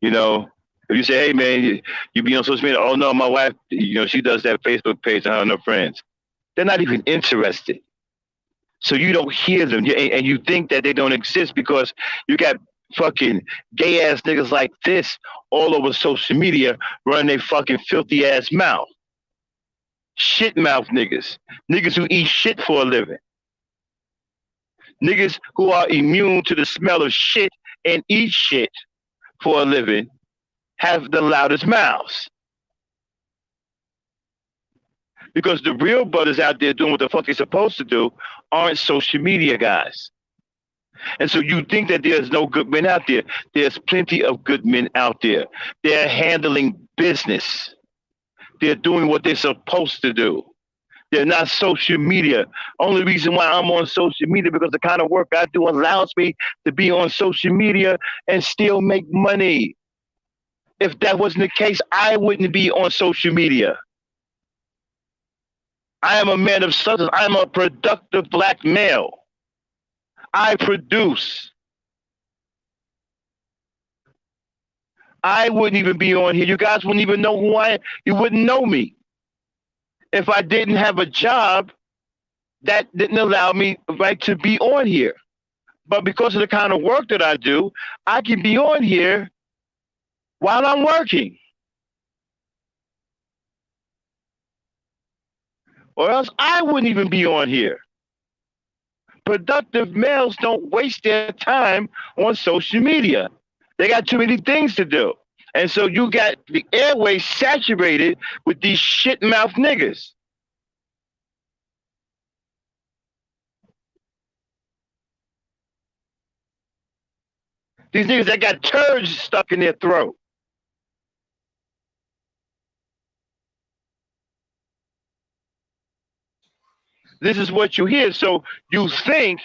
you know, If you say, hey man, you be on social media, oh no, my wife, she does that Facebook page and her and her friends. They're not even interested. So you don't hear them, and you think that they don't exist because you got fucking gay ass niggas like this all over social media running their fucking filthy ass mouth. Shit mouth niggas. Niggas who eat shit for a living. Niggas who are immune to the smell of shit and eat shit for a living have the loudest mouths. Because the real brothers out there doing what the fuck they're supposed to do aren't social media guys. And so you think that there's no good men out there. There's plenty of good men out there. They're handling business. They're doing what they're supposed to do. They're not social media. Only reason why I'm on social media because the kind of work I do allows me to be on social media and still make money. If that wasn't the case, I wouldn't be on social media. I am a man of substance. I'm a productive black male. I produce. I wouldn't even be on here. You guys wouldn't even know who I am. You wouldn't know me. If I didn't have a job, that didn't allow me right to be on here. But because of the kind of work that I do, I can be on here while I'm working. Or else I wouldn't even be on here. Productive males don't waste their time on social media. They got too many things to do. And so you got the airways saturated with these shit mouth niggas. These niggas that got turds stuck in their throat. This is what you hear. So you think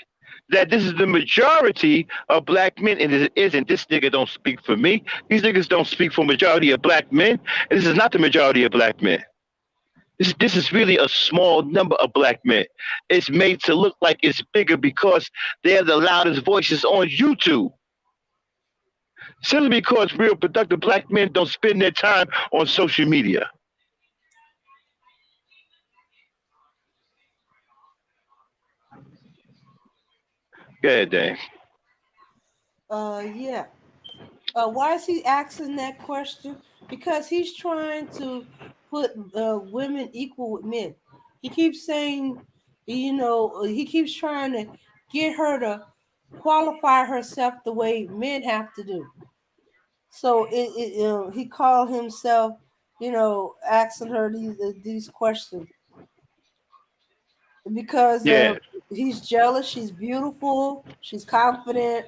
that this is the majority of black men, and it isn't. This nigga don't speak for me. These niggas don't speak for majority of black men. And this is not the majority of black men. This is really a small number of black men. It's made to look like it's bigger because they're the loudest voices on YouTube. Simply because real productive black men don't spend their time on social media. Go ahead, Dave. Yeah. Why is he asking that question? Because he's trying to put women equal with men. He keeps saying, he keeps trying to get her to qualify herself the way men have to do. So he called himself, asking her these questions because he's jealous. She's beautiful. She's confident.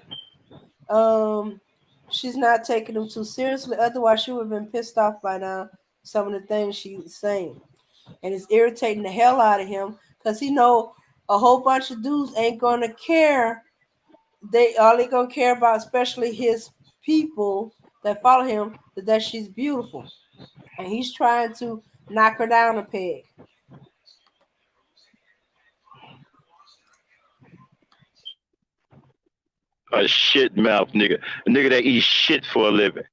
She's not taking him too seriously. Otherwise, she would have been pissed off by now. Some of the things she's saying, and it's irritating the hell out of him because he know a whole bunch of dudes ain't gonna care. They gonna care about, especially his people that follow him, that she's beautiful, and he's trying to knock her down a peg. A shit mouth nigga. A nigga that eats shit for a living.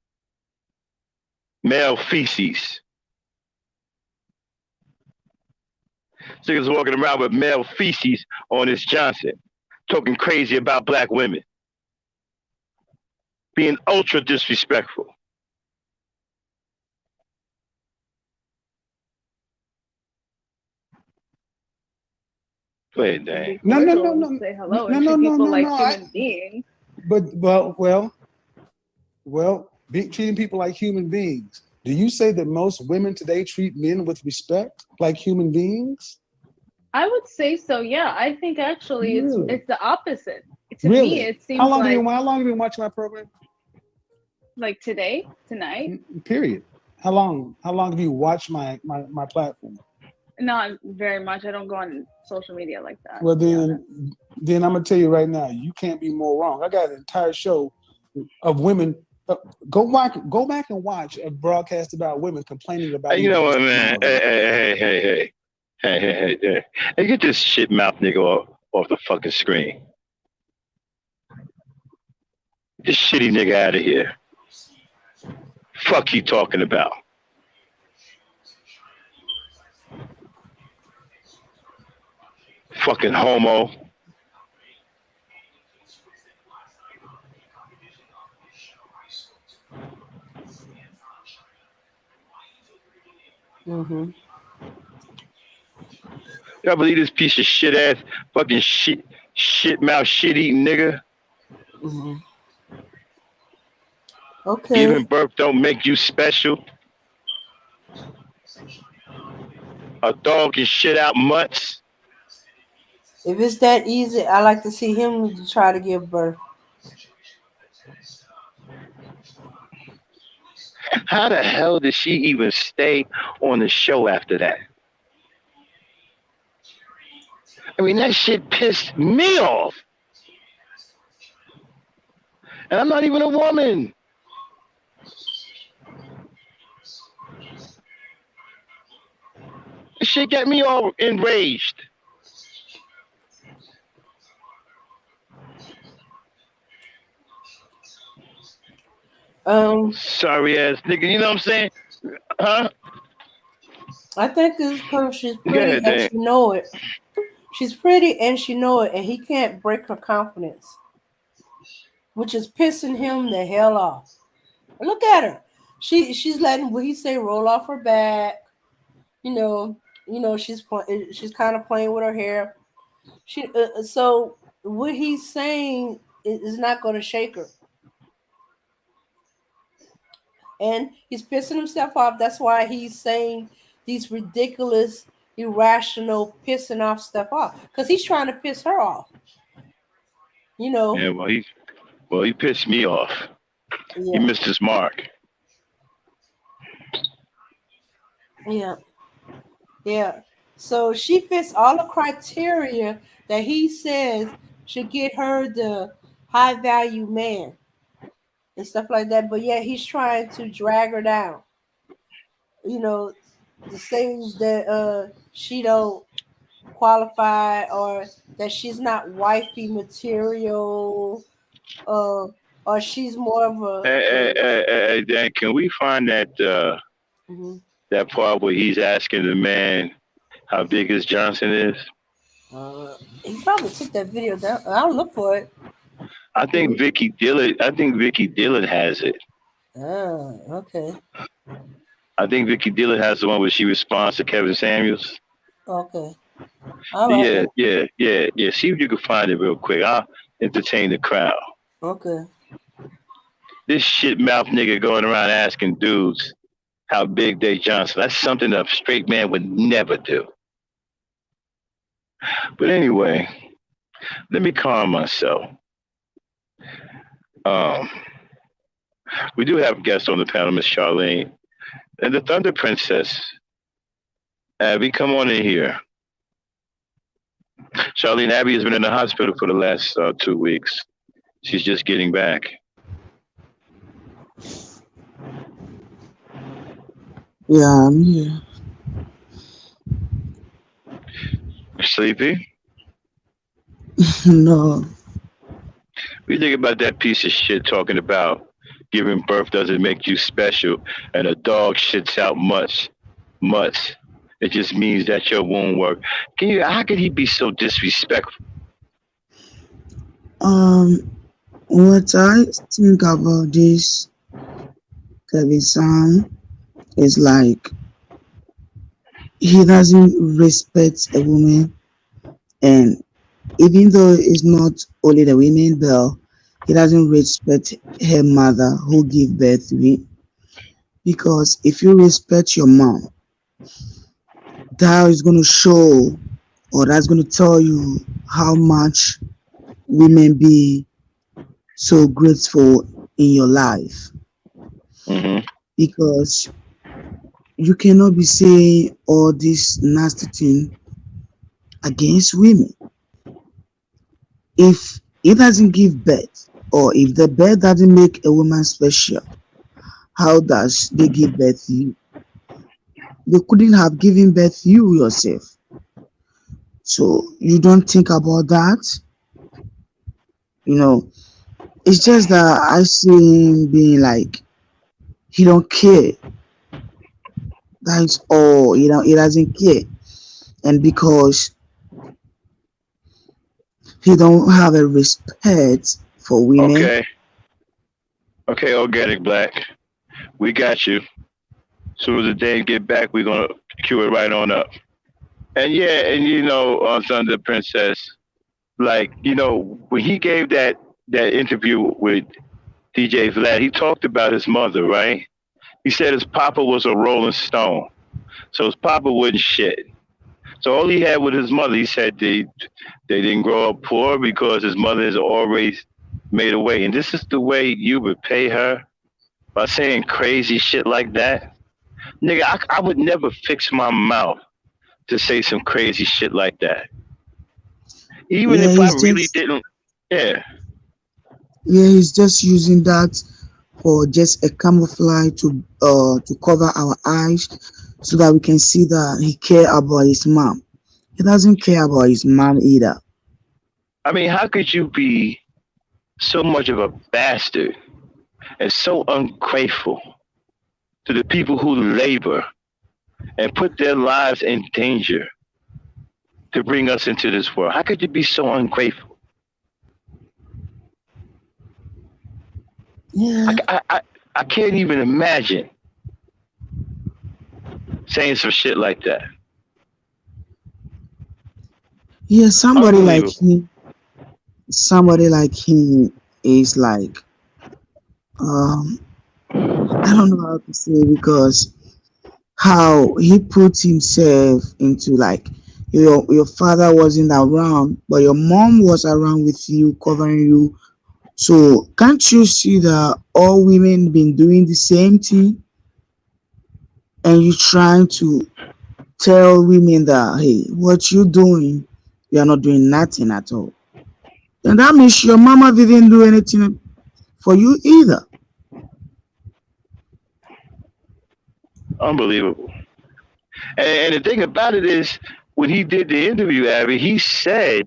Male feces. Niggas walking around with male feces on his Johnson, talking crazy about black women, being ultra disrespectful. Go ahead, Dan. No. Say hello and treat people like human beings. Treating people like human beings. Do you say that most women today treat men with respect, like human beings? I would say so. Yeah, I think actually it's the opposite. To really? Me, it seems how long like. How long have you been watching my program? Like tonight. Period. How long have you watched my platform? Not very much. I don't go on social media like that. Well, then I'm gonna tell you right now, you can't be more wrong. I got an entire show of women. Go back and watch a broadcast about women complaining about. You know what, man? Hey, get this shit mouth nigga off the fucking screen. This shitty nigga out of here. Fuck you talking about? Fucking homo. Mm-hmm. Y'all believe this piece of shit ass fucking shit mouth shit eating nigga? Mm-hmm. Okay. Giving birth don't make you special. A dog can shit out mutts. If it's that easy, I like to see him to try to give birth. How the hell did she even stay on the show after that? I mean, that shit pissed me off. And I'm not even a woman. This shit got me all enraged. Sorry ass nigga, you know what I'm saying? Huh? I think it's because she's Go pretty ahead, and Dan. she know it. She's pretty and she know it, and he can't break her confidence, which is pissing him the hell off. Look at her. She's letting what he say roll off her back. You know, she's kind of playing with her hair. So what he's saying is not going to shake her, and he's pissing himself off. That's why he's saying these ridiculous, irrational, pissing off stuff off because he's trying to piss her off. You know, Yeah, well he pissed me off. He yeah, missed his mark. yeah, yeah. So she fits all the criteria that he says should get her the high value man and stuff like that. But yet he's trying to drag her down. You know, the things that she don't qualify or that she's not wifey material, uh, or she's more of Hey, Dan, can we find mhm. that part where he's asking the man how big his Johnson is? He probably took that video down. I'll look for it. I think Vicky Dillon has it. Okay. I think Vicky Dillon has the one where she responds to Kevin Samuels. Okay. All right. Yeah. See if you can find it real quick. I'll entertain the crowd. Okay. This shit mouth nigga going around asking dudes how big they Johnson. That's something a straight man would never do. But anyway, let me calm myself. Um, we do have guests on the panel, Miss Charlene. And the Thunder Princess. Abby, come on in here. Charlene, Abby has been in the hospital for the last 2 weeks. She's just getting back. Yeah, I'm here. Sleepy? No, We think about that piece of shit talking about giving birth doesn't make you special and a dog shits out mutts. It just means that your womb work. How could he be so disrespectful? um, what I think about this Kevin Sam is like he doesn't respect a woman, and even though it's not only the women, but he doesn't respect her mother who gave birth to him. Because if you respect your mom, that is going to show, or that's going to tell you how much women be so grateful in your life. Mm-hmm. Because you cannot be saying all this nasty thing against women. If it doesn't give birth, or if the birth doesn't make a woman special, how does they give birth to you? They couldn't have given birth to you yourself. So you don't think about that. You know, it's just that I see him being like He don't care. That's all. He doesn't care. And because he don't have a respect for women. Okay, okay, organic black. We got you. Soon as the day get back, we're gonna cue it right on up. And yeah, and on Son of the Princess, like, when he gave that interview with DJ Vlad, he talked about his mother, right? He said his papa was a Rolling Stone. So his papa wouldn't shit. So all he had with his mother, he said they didn't grow up poor because his mother has always made a way. And this is the way you would pay her by saying crazy shit like that. Nigga, I would never fix my mouth to say some crazy shit like that. Even Yeah, if I really didn't. Yeah. he's just using that for just a camouflage to cover our eyes so that we can see that he care about his mom. He doesn't care about his mom either. I mean, how could you be so much of a bastard and so ungrateful to the people who labor and put their lives in danger to bring us into this world? How could you be so ungrateful? Yeah, I can't even imagine saying some shit like that. yeah. Unbelievable. Somebody like him is like um I don't know how to say because how he put himself into like your father wasn't around, but your mom was around with you, covering you. So can't you see that all women been doing the same thing, and you trying to tell women that hey, what you doing, you are not doing nothing at all. Then that means your mama didn't do anything for you either. Unbelievable. And the thing about it is, when he did the interview, Abby, he said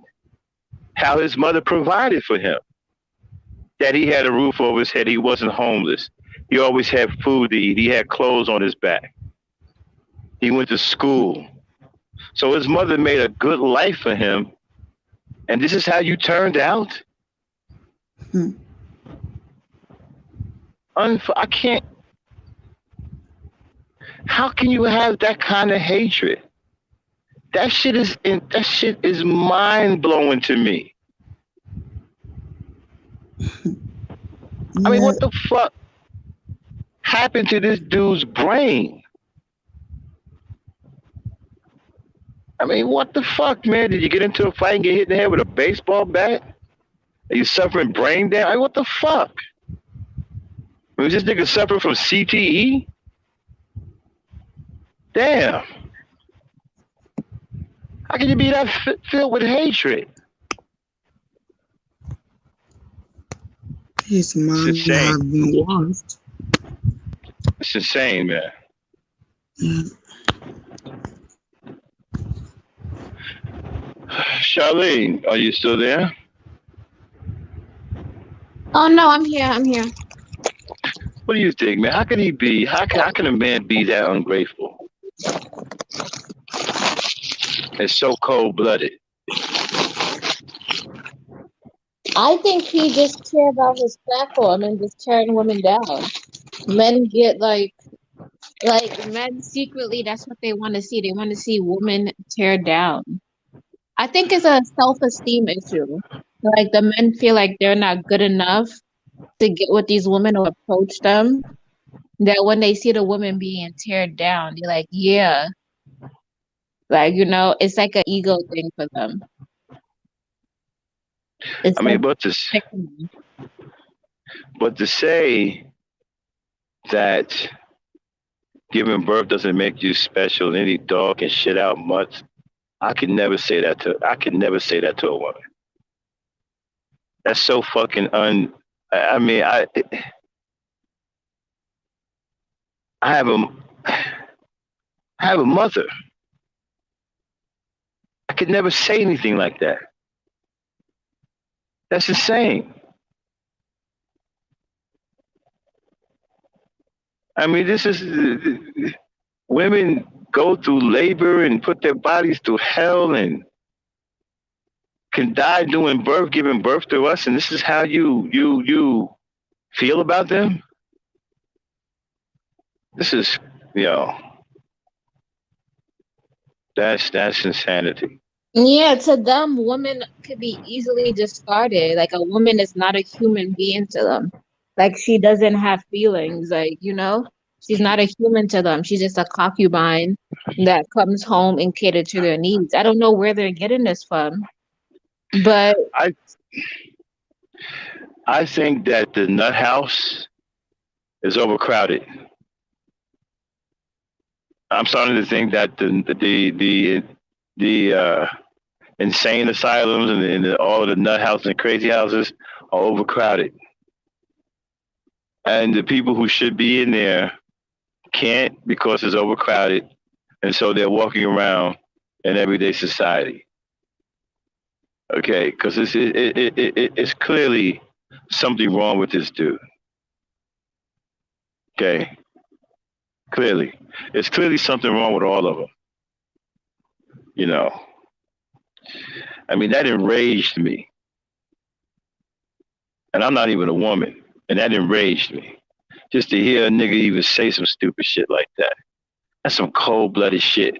how his mother provided for him, that he had a roof over his head, he wasn't homeless. He always had food to eat, he had clothes on his back, he went to school. So his mother made a good life for him, and this is how you turned out? Hmm. I can't. How can you have that kind of hatred? That shit is mind blowing to me. I mean, Yeah, what the fuck happened to this dude's brain? I mean, what the fuck, man? Did you get into a fight and get hit in the head with a baseball bat? Are you suffering brain damage? I mean, what the fuck? Was this nigga suffering from CTE? Damn. How can you be that filled with hatred? his It's mom insane. have been washed. It's insane, man. Yeah. Charlene, are you still there? Oh no, I'm here. I'm here. What do you think, man? How can he be? How can a man be that ungrateful and so cold blooded? I think he just care about his platform and just tearing women down. Men get like men secretly that's what they want to see. They want to see women tear down. I think it's a self-esteem issue. Like the men feel like they're not good enough to get with these women or approach them. That when they see the woman being teared down, they're like, yeah, like it's like an ego thing for them. I It's mean, like sickening. but to say that giving birth doesn't make you special and any dog can shit out mutts, I could never say that to a woman. That's so fucking I mean, I have a I have a mother. I could never say anything like that. That's insane. I mean, this is women go through labor and put their bodies through hell and can die doing birth, giving birth to us, and this is how you feel about them. This is, you know, that's insanity. Yeah, to them, women could be easily discarded. Like a woman is not a human being to them. Like she doesn't have feelings. Like, she's not a human to them. She's just a concubine that comes home and cater to their needs. I don't know where they're getting this from, but I I think that the nut house is overcrowded. I'm starting to think that the insane asylums and all of the nut houses and crazy houses are overcrowded, and the people who should be in there can't because it's overcrowded, and so they're walking around in everyday society. Okay, because it's clearly something wrong with this dude. Okay, clearly, it's clearly something wrong with all of them. You know, I mean that enraged me, and I'm not even a woman, and that enraged me. Just to hear a nigga even say some stupid shit like that. That's some cold blooded shit.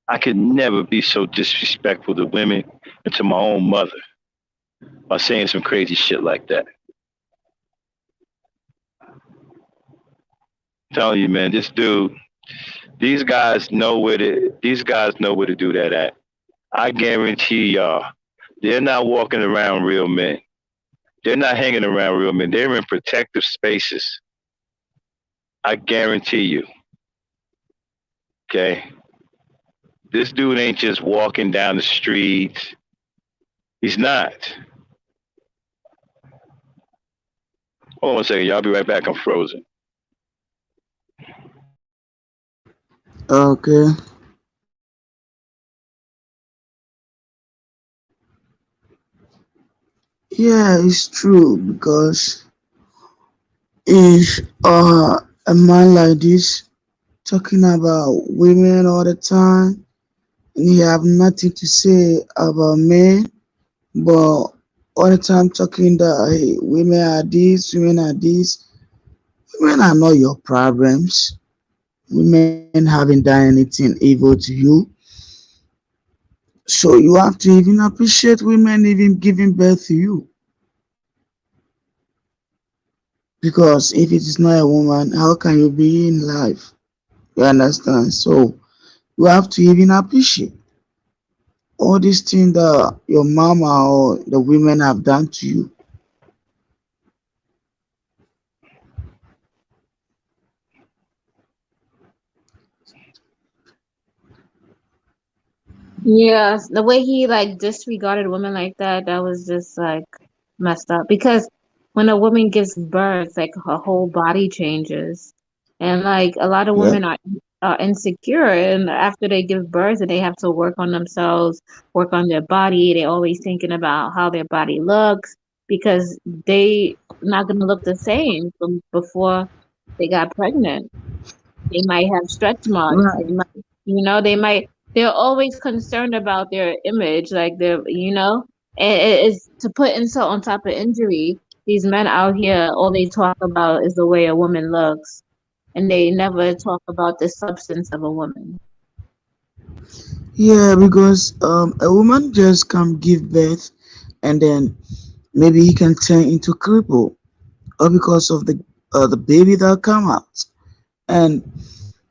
I could never be so disrespectful to women and to my own mother by saying some crazy shit like that. I'm telling you, man, this dude, these guys know where to do that at. I guarantee y'all, they're not walking around real men. They're not hanging around real men. They're in protective spaces. I guarantee you. Okay. This dude ain't just walking down the street. He's not. Hold on one second, y'all. Be right back. I'm frozen. Okay. Yeah, it's true because if a man like this talking about women all the time and he have nothing to say about men, but all the time talking that hey, women are this, women are this, women are not your problems. Women haven't done anything evil to you. So you have to even appreciate women even giving birth to you. Because if it is not a woman, how can you be in life? You understand? So you have to even appreciate all these things that your mama or the women have done to you. yeah, the way he like disregarded women like that was just like messed up. Because when a woman gives birth, like her whole body changes, and like a lot of Yeah. women are insecure, and after they give birth, and they have to work on themselves, work on their body. They always thinking about how their body looks because they not gonna look the same from before they got pregnant. They might have stretch marks. Right. They're always concerned about their image, like and it's to put insult on top of injury. These men out here, all they talk about is the way a woman looks, and they never talk about the substance of a woman. Yeah, because a woman just can't give birth and then maybe he can turn into cripple or because of the baby that come out. And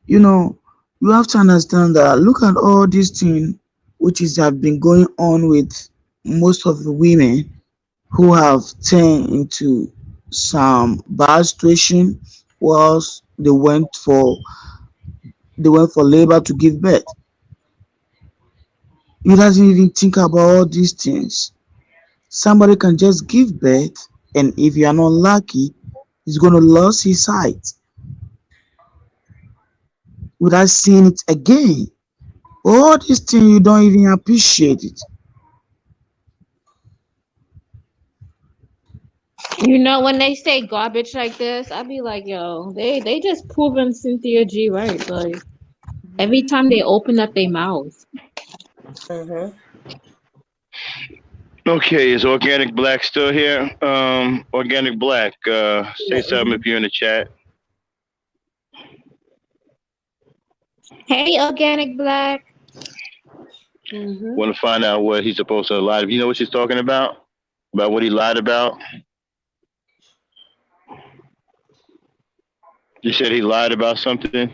you know, you have to understand that look at all these things which is have been going on with most of the women who have turned into some bad situation whilst they went for labor to give birth. You doesn't even think about all these things. Somebody can just give birth and if you are not lucky, he's gonna lose his sight without seeing it again. All these things you don't even appreciate it. You know, when they say garbage like this, I be like, yo, they just proven Cynthia G right. Like every time they open up their mouth. Okay, is Organic Black still here? Organic Black, say something if you're in the chat. Hey, Organic Black. Want to find out what he's supposed to lie. You know what she's talking about? About what he lied about? You said he lied about something?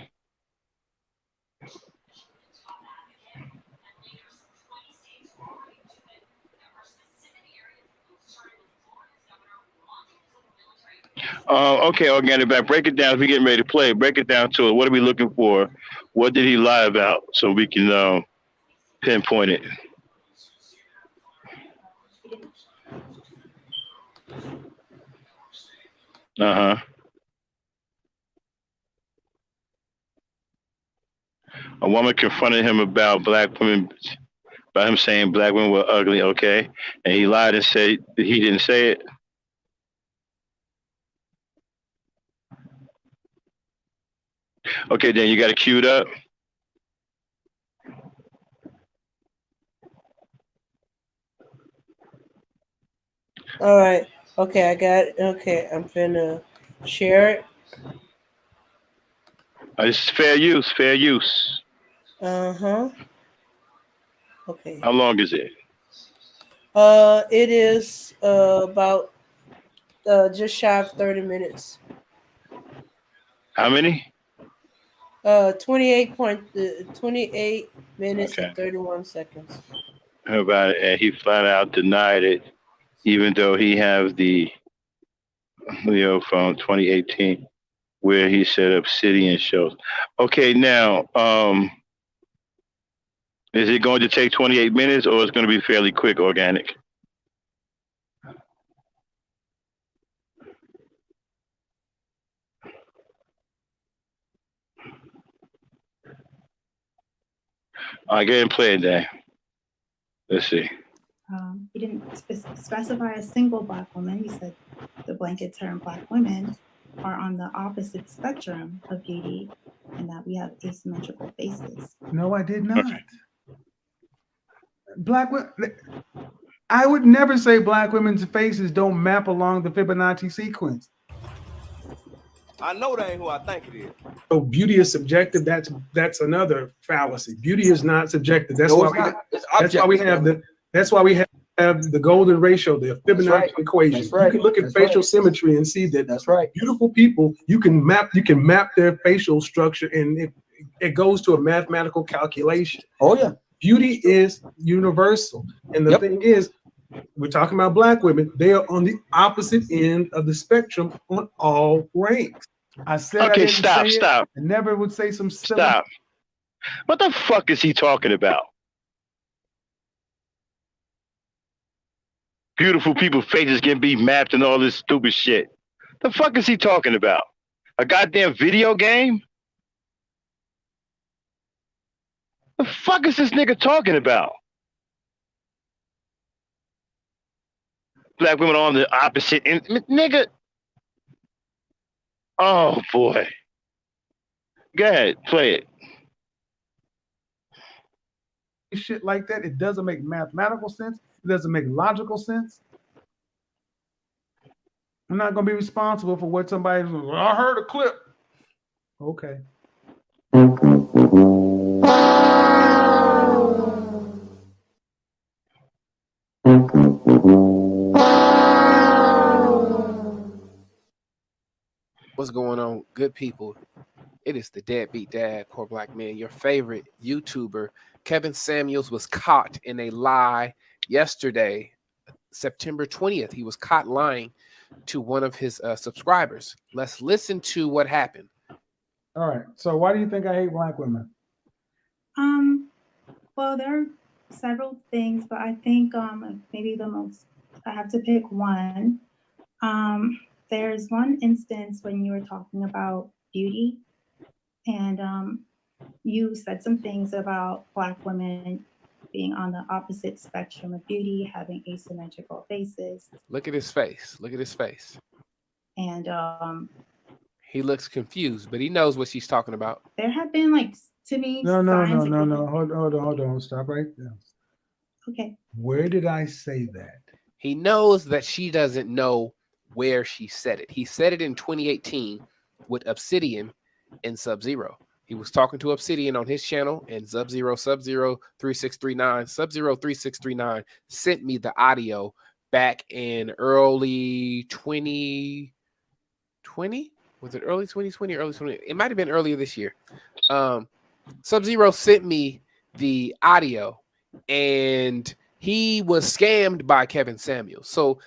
Okay, Organic Back. Break it down. If we're getting ready to play, break it down to it. What are we looking for? What did he lie about so we can pinpoint it? Uh-huh. A woman confronted him about black women, about him saying black women were ugly, okay? And he lied and said he didn't say it. Okay, then you got it queued up. All right. Okay, I got it. Okay, I'm finna share it. It's fair use, fair use. Okay. How long is it? It is about just shy of 30 minutes. How many? 28 minutes Okay. and 31 seconds. How about it? And he flat out denied it, even though he has the Leo from 2018 where he set up Obsidian shows. Okay, now, is it going to take 28 minutes or is it going to be fairly quick, Organic? I get and play it then. Let's see. He didn't specify a single black woman. He said the blanket term black women are on the opposite spectrum of beauty and that we have asymmetrical faces. No, I did not. Black women, I would never say black women's faces don't map along the Fibonacci sequence. I know that ain't who I think it is. So beauty is subjective. That's another fallacy. Beauty is not subjective. That's why we have the golden ratio, the Fibonacci equation. You can look at facial symmetry and see that beautiful people, you can map their facial structure and it goes to a mathematical calculation. Oh yeah. Beauty is universal. And the thing is, we're talking about black women. They are on the opposite end of the spectrum on all ranks. I said, okay, stop. I never would say some silly. Stop. What the fuck is he talking about? Beautiful people's faces can be mapped and all this stupid shit. The fuck is he talking about? A goddamn video game? The fuck is this nigga talking about? Black women on the opposite end. Nigga. Oh, boy. Go ahead, play it. Shit like that, it doesn't make mathematical sense. It doesn't make logical sense. I'm not going to be responsible for what somebody's. Well, I heard a clip. Okay. What's going on, good people? It is the Deadbeat Dad, Poor Black Man, your favorite YouTuber. Kevin Samuels was caught in a lie yesterday, September 20th. He was caught lying to one of his subscribers. Let's listen to what happened. All right. So why do you think I hate black women? Well, there are several things, but I think maybe the most, I have to pick one. There's one instance when you were talking about beauty and you said some things about black women being on the opposite spectrum of beauty, having asymmetrical faces. Look at his face. Look at his face. And He looks confused, but he knows what she's talking about. there have been, like, to me, No. signs. Hold on. Stop right there. Okay. Where did I say that? He knows that she doesn't know where she said it. He said it in 2018 with Obsidian and Sub-Zero. He was talking to Obsidian on his channel, and Sub-Zero 3639, Sub-Zero 3639 sent me the audio back in early 2020. Was it early 2020 or early 20? It might have been earlier this year. Sub-Zero sent me the audio, and he was scammed by Kevin Samuels. So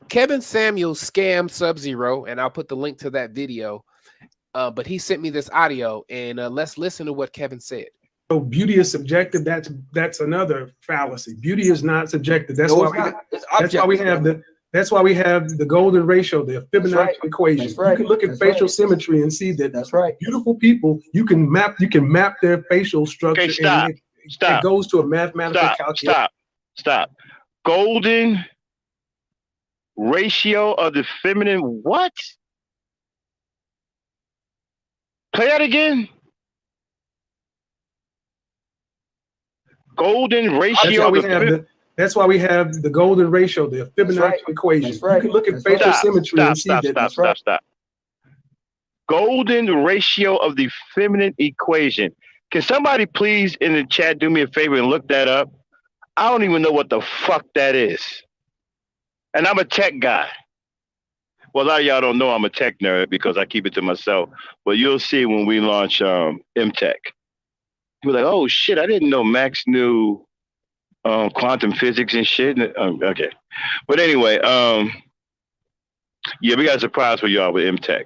Kevin Samuels scammed Sub-Zero, and I'll put the link to that video. But he sent me this audio, and let's listen to what Kevin said. So beauty is subjective. That's another fallacy. Beauty is not subjective. That's why we have the golden ratio, the Fibonacci equation. Right. You can look at facial symmetry and see that beautiful people, you can map their facial structure. Okay, stop. And it goes to a mathematical calculation. Stop. Golden ratio of the feminine what? Play that again. Golden ratio. That's why we have the golden ratio, the Fibonacci equation. You can look at facial symmetry and see that. Stop. Golden ratio of the feminine equation. Can somebody please in the chat do me a favor and look that up? I don't even know what the fuck that is. And I'm a tech guy. Well, a lot of y'all don't know I'm a tech nerd because I keep it to myself. But you'll see when we launch MTech. You're like, oh shit, I didn't know Max knew quantum physics and shit. Okay. But anyway, yeah, we got a surprise for y'all with MTech.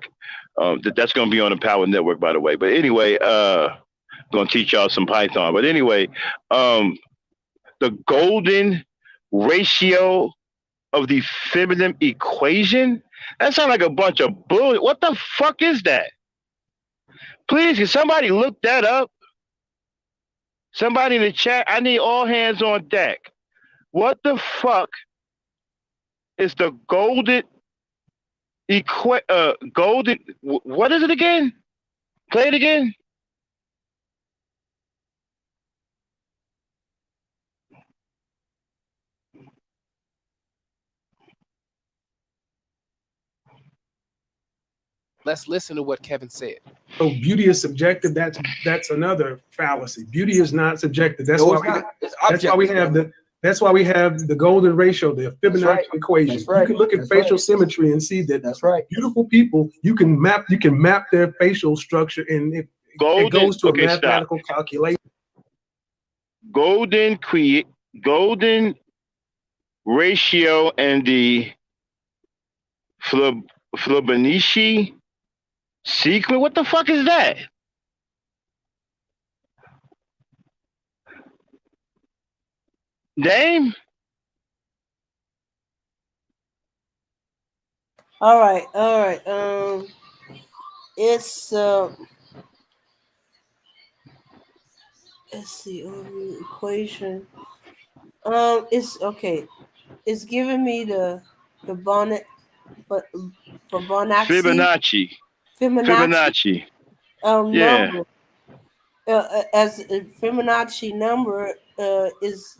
That's going to be on the Power Network, by the way. But anyway, going to teach y'all some Python. But anyway, the golden ratio of the feminine equation? That sounds like a bunch of bull. What the fuck is that? Please, can somebody look that up? Somebody in the chat, I need all hands on deck. What the fuck is the golden what is it again? Play it again. Let's listen to what Kevin said. So beauty is subjective. That's another fallacy. Beauty is not subjective. That's why we have the golden ratio, the Fibonacci equation. You can look at facial symmetry and see that. Beautiful people, you can map their facial structure, and it goes to a mathematical calculation. Golden ratio and the Fibonacci sequence. What the fuck is that? Dame? All right. It's let's see, equation. It's okay. It's giving me the bonnet, but for Fibonacci. Number. As a Fibonacci number is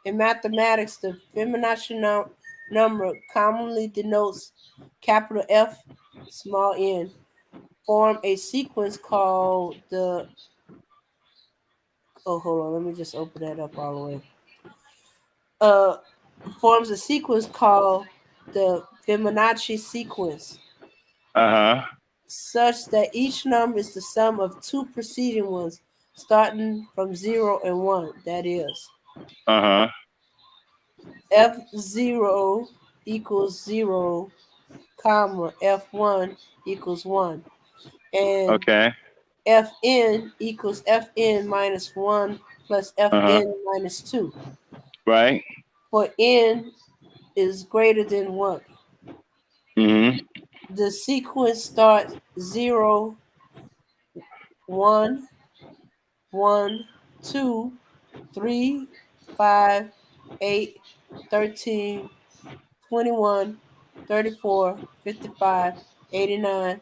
in mathematics, the Fibonacci number commonly denotes capital F, small n, form a sequence called the. Oh, hold on. Let me just open that up all the way. Forms a sequence called the Fibonacci sequence. Such that each number is the sum of two preceding ones, starting from 0 and 1. That is. F0 equals 0, comma, F1 equals 1. And Fn equals Fn minus 1 plus Fn minus 2. Right. For n is greater than 1. The sequence starts 0, 1, 1, 2, 3, 5, 8, 13, 21, 34, 55, 89,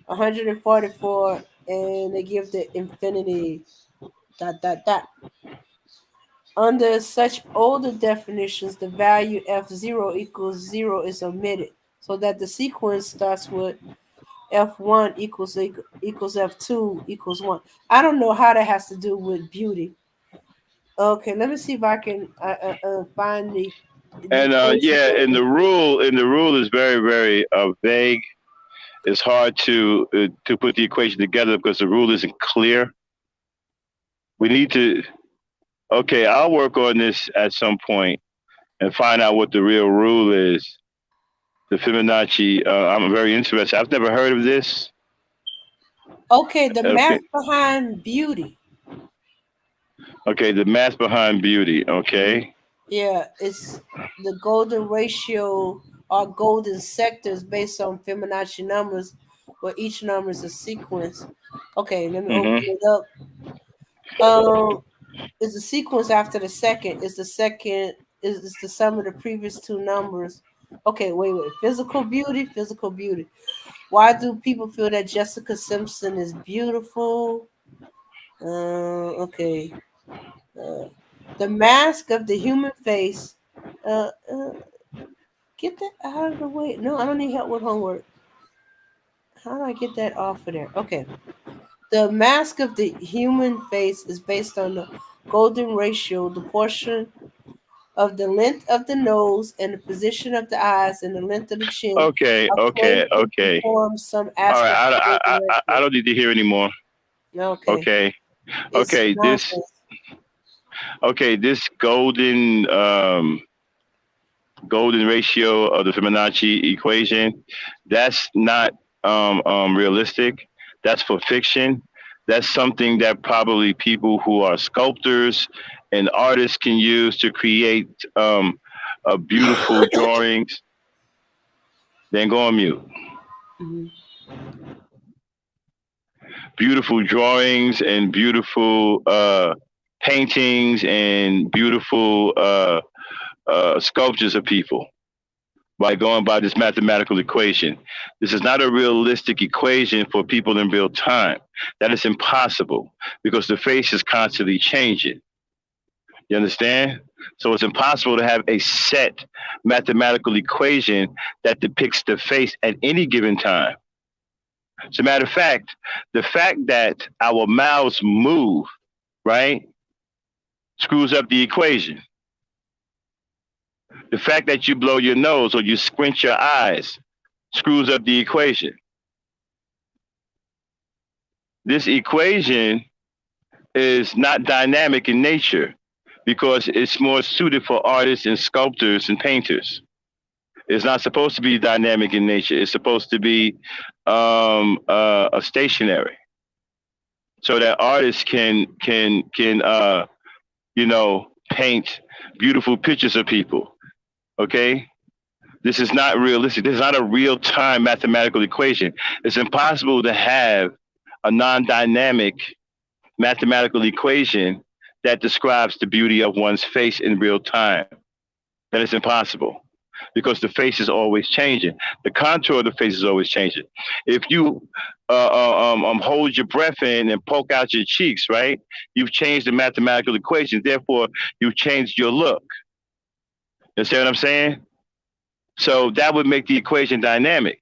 144, and they give the infinity dot dot dot. Under such older definitions, the value f0 equals 0 is omitted, so that the sequence starts with f1 equals f2 equals 1. I don't know how that has to do with beauty. Okay, let me see if I can find the And equation. yeah, and the rule is very, very vague. It's hard to put the equation together because the rule isn't clear. We need to. Okay, I'll work on this at some point and find out what the real rule is. The Fibonacci. I'm very interested. I've never heard of this. Okay, the Okay. math behind beauty. Okay, the math behind beauty. Okay. Yeah, it's the golden ratio or golden sectors based on Fibonacci numbers, where each number is a sequence. Okay, let me open Mhm. it up. Is the sequence after the second? Is the second is the sum of the previous two numbers? Okay, wait. Physical beauty, physical beauty. Why do people feel that Jessica Simpson is beautiful? Okay. Uh, the mask of the human face. Uh, uh, get that out of the way. No, I don't need help with homework. How do I get that off of there? Okay. The mask of the human face is based on the golden ratio, the portion of the length of the nose and the position of the eyes and the length of the chin Okay. are claimed Okay. to Okay. perform some All right. aspect of I golden I I ratio. don't need to hear anymore. Okay. Okay. It's This. nonsense. Okay. This golden ratio of the Fibonacci equation, that's not realistic. That's for fiction. That's something that probably people who are sculptors and artists can use to create beautiful drawings. Then go on mute. Mhm. Beautiful drawings and beautiful paintings and beautiful sculptures of people by going by this mathematical equation. This is not a realistic equation for people in real time. That is impossible because the face is constantly changing. You understand? So it's impossible to have a set mathematical equation that depicts the face at any given time. As a matter of fact, the fact that our mouths move, right, screws up the equation. The fact that you blow your nose or you squint your eyes screws up the equation. This equation is not dynamic in nature because it's more suited for artists and sculptors and painters. It's not supposed to be dynamic in nature. It's supposed to be a stationary, so that artists can paint beautiful pictures of people. Okay, this is not realistic. This is not a real time mathematical equation. It's impossible to have a non-dynamic mathematical equation that describes the beauty of one's face in real time. That is impossible because the face is always changing. The contour of the face is always changing. If you hold your breath in and poke out your cheeks, right? You've changed the mathematical equation. Therefore, you've changed your look. You see what I'm saying? So that would make the equation dynamic.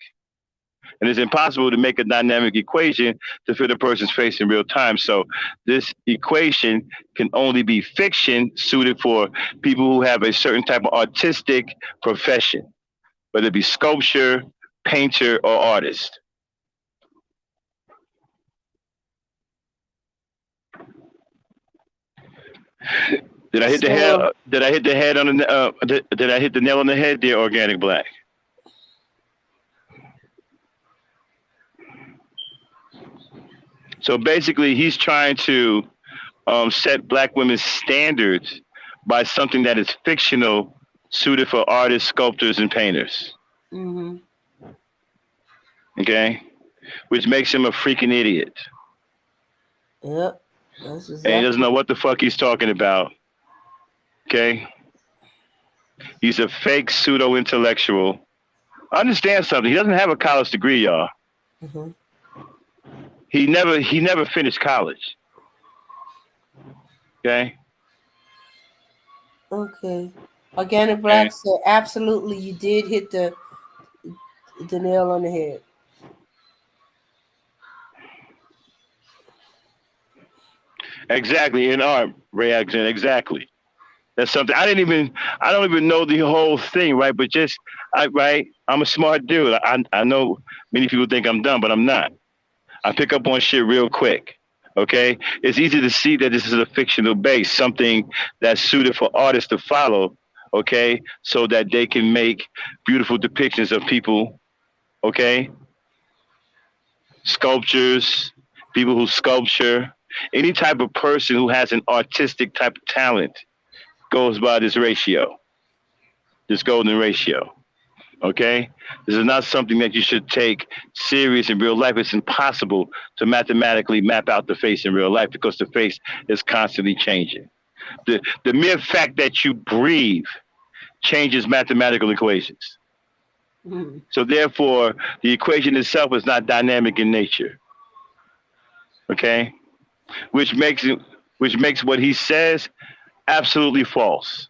And it's impossible to make a dynamic equation to fit a person's face in real time. So this equation can only be fiction suited for people who have a certain type of artistic profession, whether it be sculpture, painter, or artist. Did I hit the head? So Did I hit the head on the? Did I hit the nail on the head there, Organic Black? So basically, he's trying to set black women's standards by something that is fictional, suited for artists, sculptors, and painters. mhm. Okay, which makes him a freaking idiot. Yep. That's And he doesn't exactly. know what the fuck he's talking about. Okay? He's a fake pseudo intellectual. Understand something. He doesn't have a college degree, y'all. Mhm. He never finished college. Okay? Okay. Organic Okay. Black said, absolutely, you did hit the nail on the head. Exactly. In art, reaction. Exactly. That's something I don't even know the whole thing, right? But right, I'm a smart dude. I know many people think I'm dumb, but I'm not. I pick up on shit real quick. Okay? It's easy to see that this is a fictional base, something that's suited for artists to follow, okay? So that they can make beautiful depictions of people, okay? Sculptures, people who sculpture, any type of person who has an artistic type of talent goes by this ratio, this golden ratio. Okay? This is not something that you should take serious in real life. It's impossible to mathematically map out the face in real life because the face is constantly changing. The mere fact that you breathe changes mathematical equations. Mhm. So therefore, the equation itself is not dynamic in nature. Okay? Which makes it, which makes what he says absolutely false.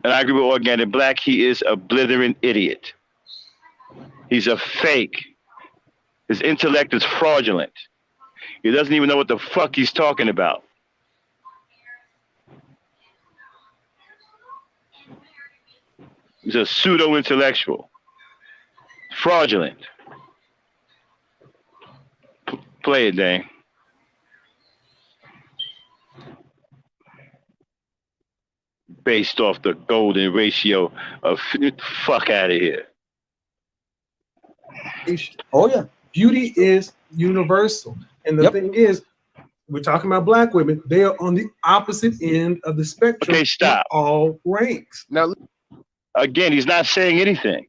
And I agree with Organic Black. He is a blithering idiot. He's a fake. His intellect is fraudulent. He doesn't even know what the fuck he's talking about. He's a pseudo intellectual. Fraudulent. Play it, Dane. Based off the golden ratio of fuck out of here. Oh yeah, beauty is universal, and the thing is, we're talking about black women. They are on the opposite end of the spectrum. Okay, stop. In all ranks. Now, again, he's not saying anything.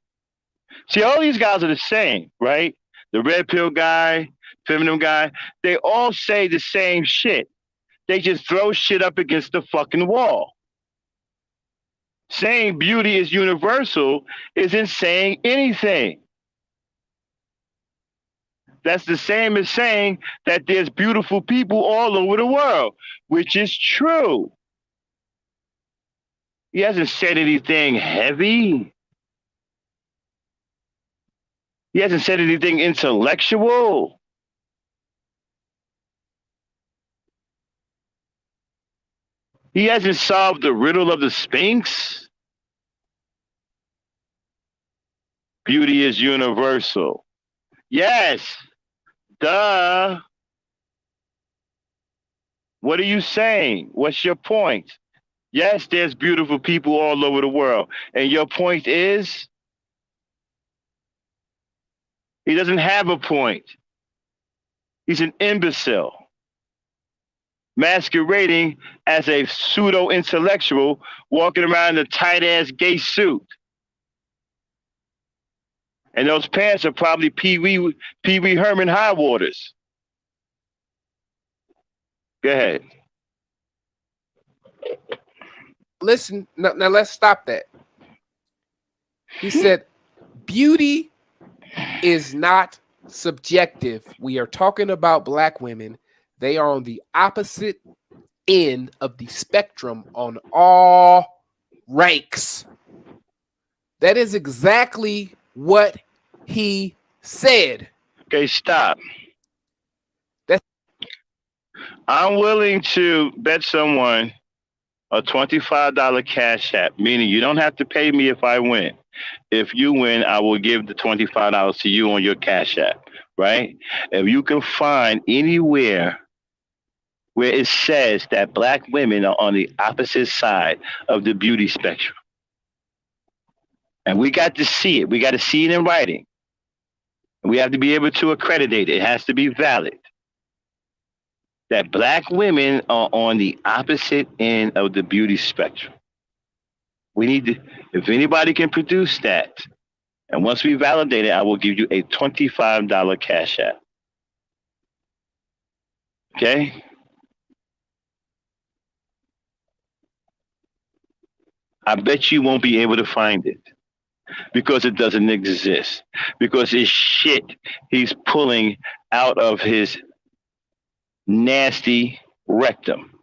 See, all these guys are the same, right? The red pill guy, feminine guy, they all say the same shit. They just throw shit up against the fucking wall. Saying beauty is universal isn't saying anything. That's the same as saying that there's beautiful people all over the world, which is true. He hasn't said anything heavy. He hasn't said anything intellectual. He hasn't solved the riddle of the Sphinx. Beauty is universal. Yes. Duh. What are you saying? What's your point? Yes, there's beautiful people all over the world. And your point is? He doesn't have a point. He's an imbecile. Masquerading as a pseudo intellectual walking around in a tight ass gay suit. And those pants are probably Pee Wee Herman high waters. Go ahead. listen, now let's stop that. He said, beauty is not subjective. We are talking about black women. They are on the opposite end of the spectrum on all ranks. That is exactly what he said. Okay, stop. I'm willing to bet someone a $25 cash app, meaning you don't have to pay me if I win. If you win, I will give the $25 to you on your cash app, right? If you can find anywhere where it says that black women are on the opposite side of the beauty spectrum, and we got to see it. We got to see it in writing. We have to be able to accreditate it. It has to be valid. That black women are on the opposite end of the beauty spectrum. We need to, if anybody can produce that, and once we validate it, I will give you a $25 cash app. Okay? I bet you won't be able to find it because it doesn't exist. Because it's shit he's pulling out of his nasty rectum.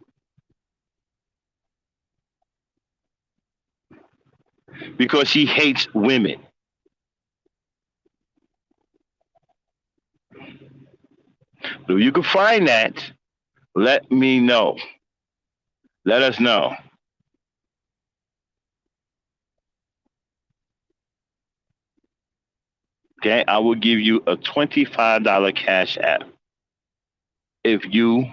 Because he hates women. If you can find that, let me know. Let us know. Okay, I will give you a $25 cash app if you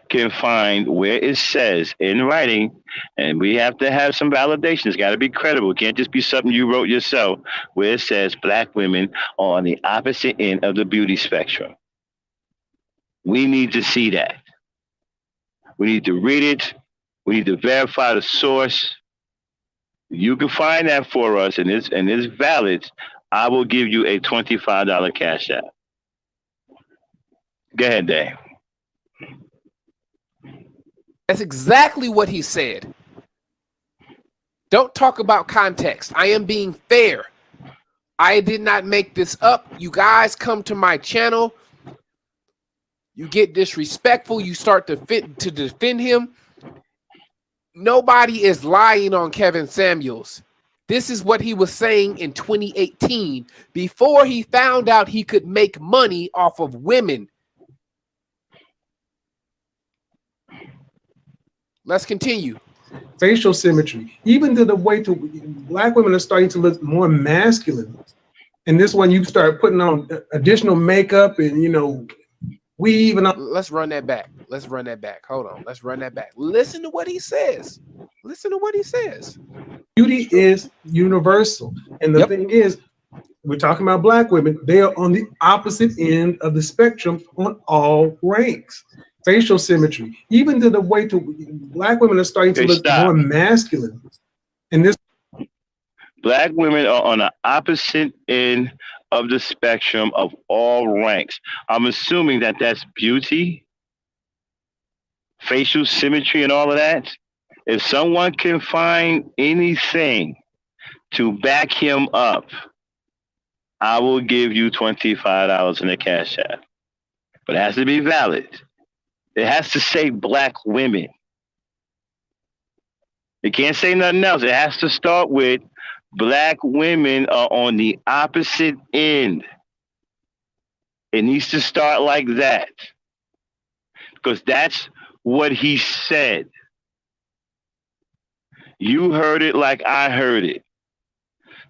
can find where it says in writing, and we have to have some validation. It's got to be credible. It can't just be something you wrote yourself, where it says black women are on the opposite end of the beauty spectrum. We need to see that. We need to read it. We need to verify the source. You can find that for us, and it's valid. I will give you a $25 cash app. Go ahead, Dave. That's exactly what he said. Don't talk about context. I am being fair. I did not make this up. You guys come to my channel. You get disrespectful. You start to defend him. Nobody is lying on Kevin Samuels. This is what he was saying in 2018 before he found out he could make money off of women. Let's continue. Facial symmetry, even to the way to black women are starting to look more masculine. And this one, you start putting on additional makeup and, you know, weave and all. Let's run that back. Let's run that back. Hold on. Let's run that back. Listen to what he says. Listen to what he says. Beauty is universal. And the thing is, we're talking about black women. They are on the opposite end of the spectrum on all ranks. Facial symmetry, even to the way to black women are starting to look more masculine. And this black women are on the opposite end of the spectrum of all ranks. I'm assuming that that's beauty, facial symmetry, and all of that. If someone can find anything to back him up, I will give you $25 in the cash app. But it has to be valid. It has to say black women. It can't say nothing else. It has to start with black women are on the opposite end. It needs to start like that. Because that's what he said. You heard it like I heard it.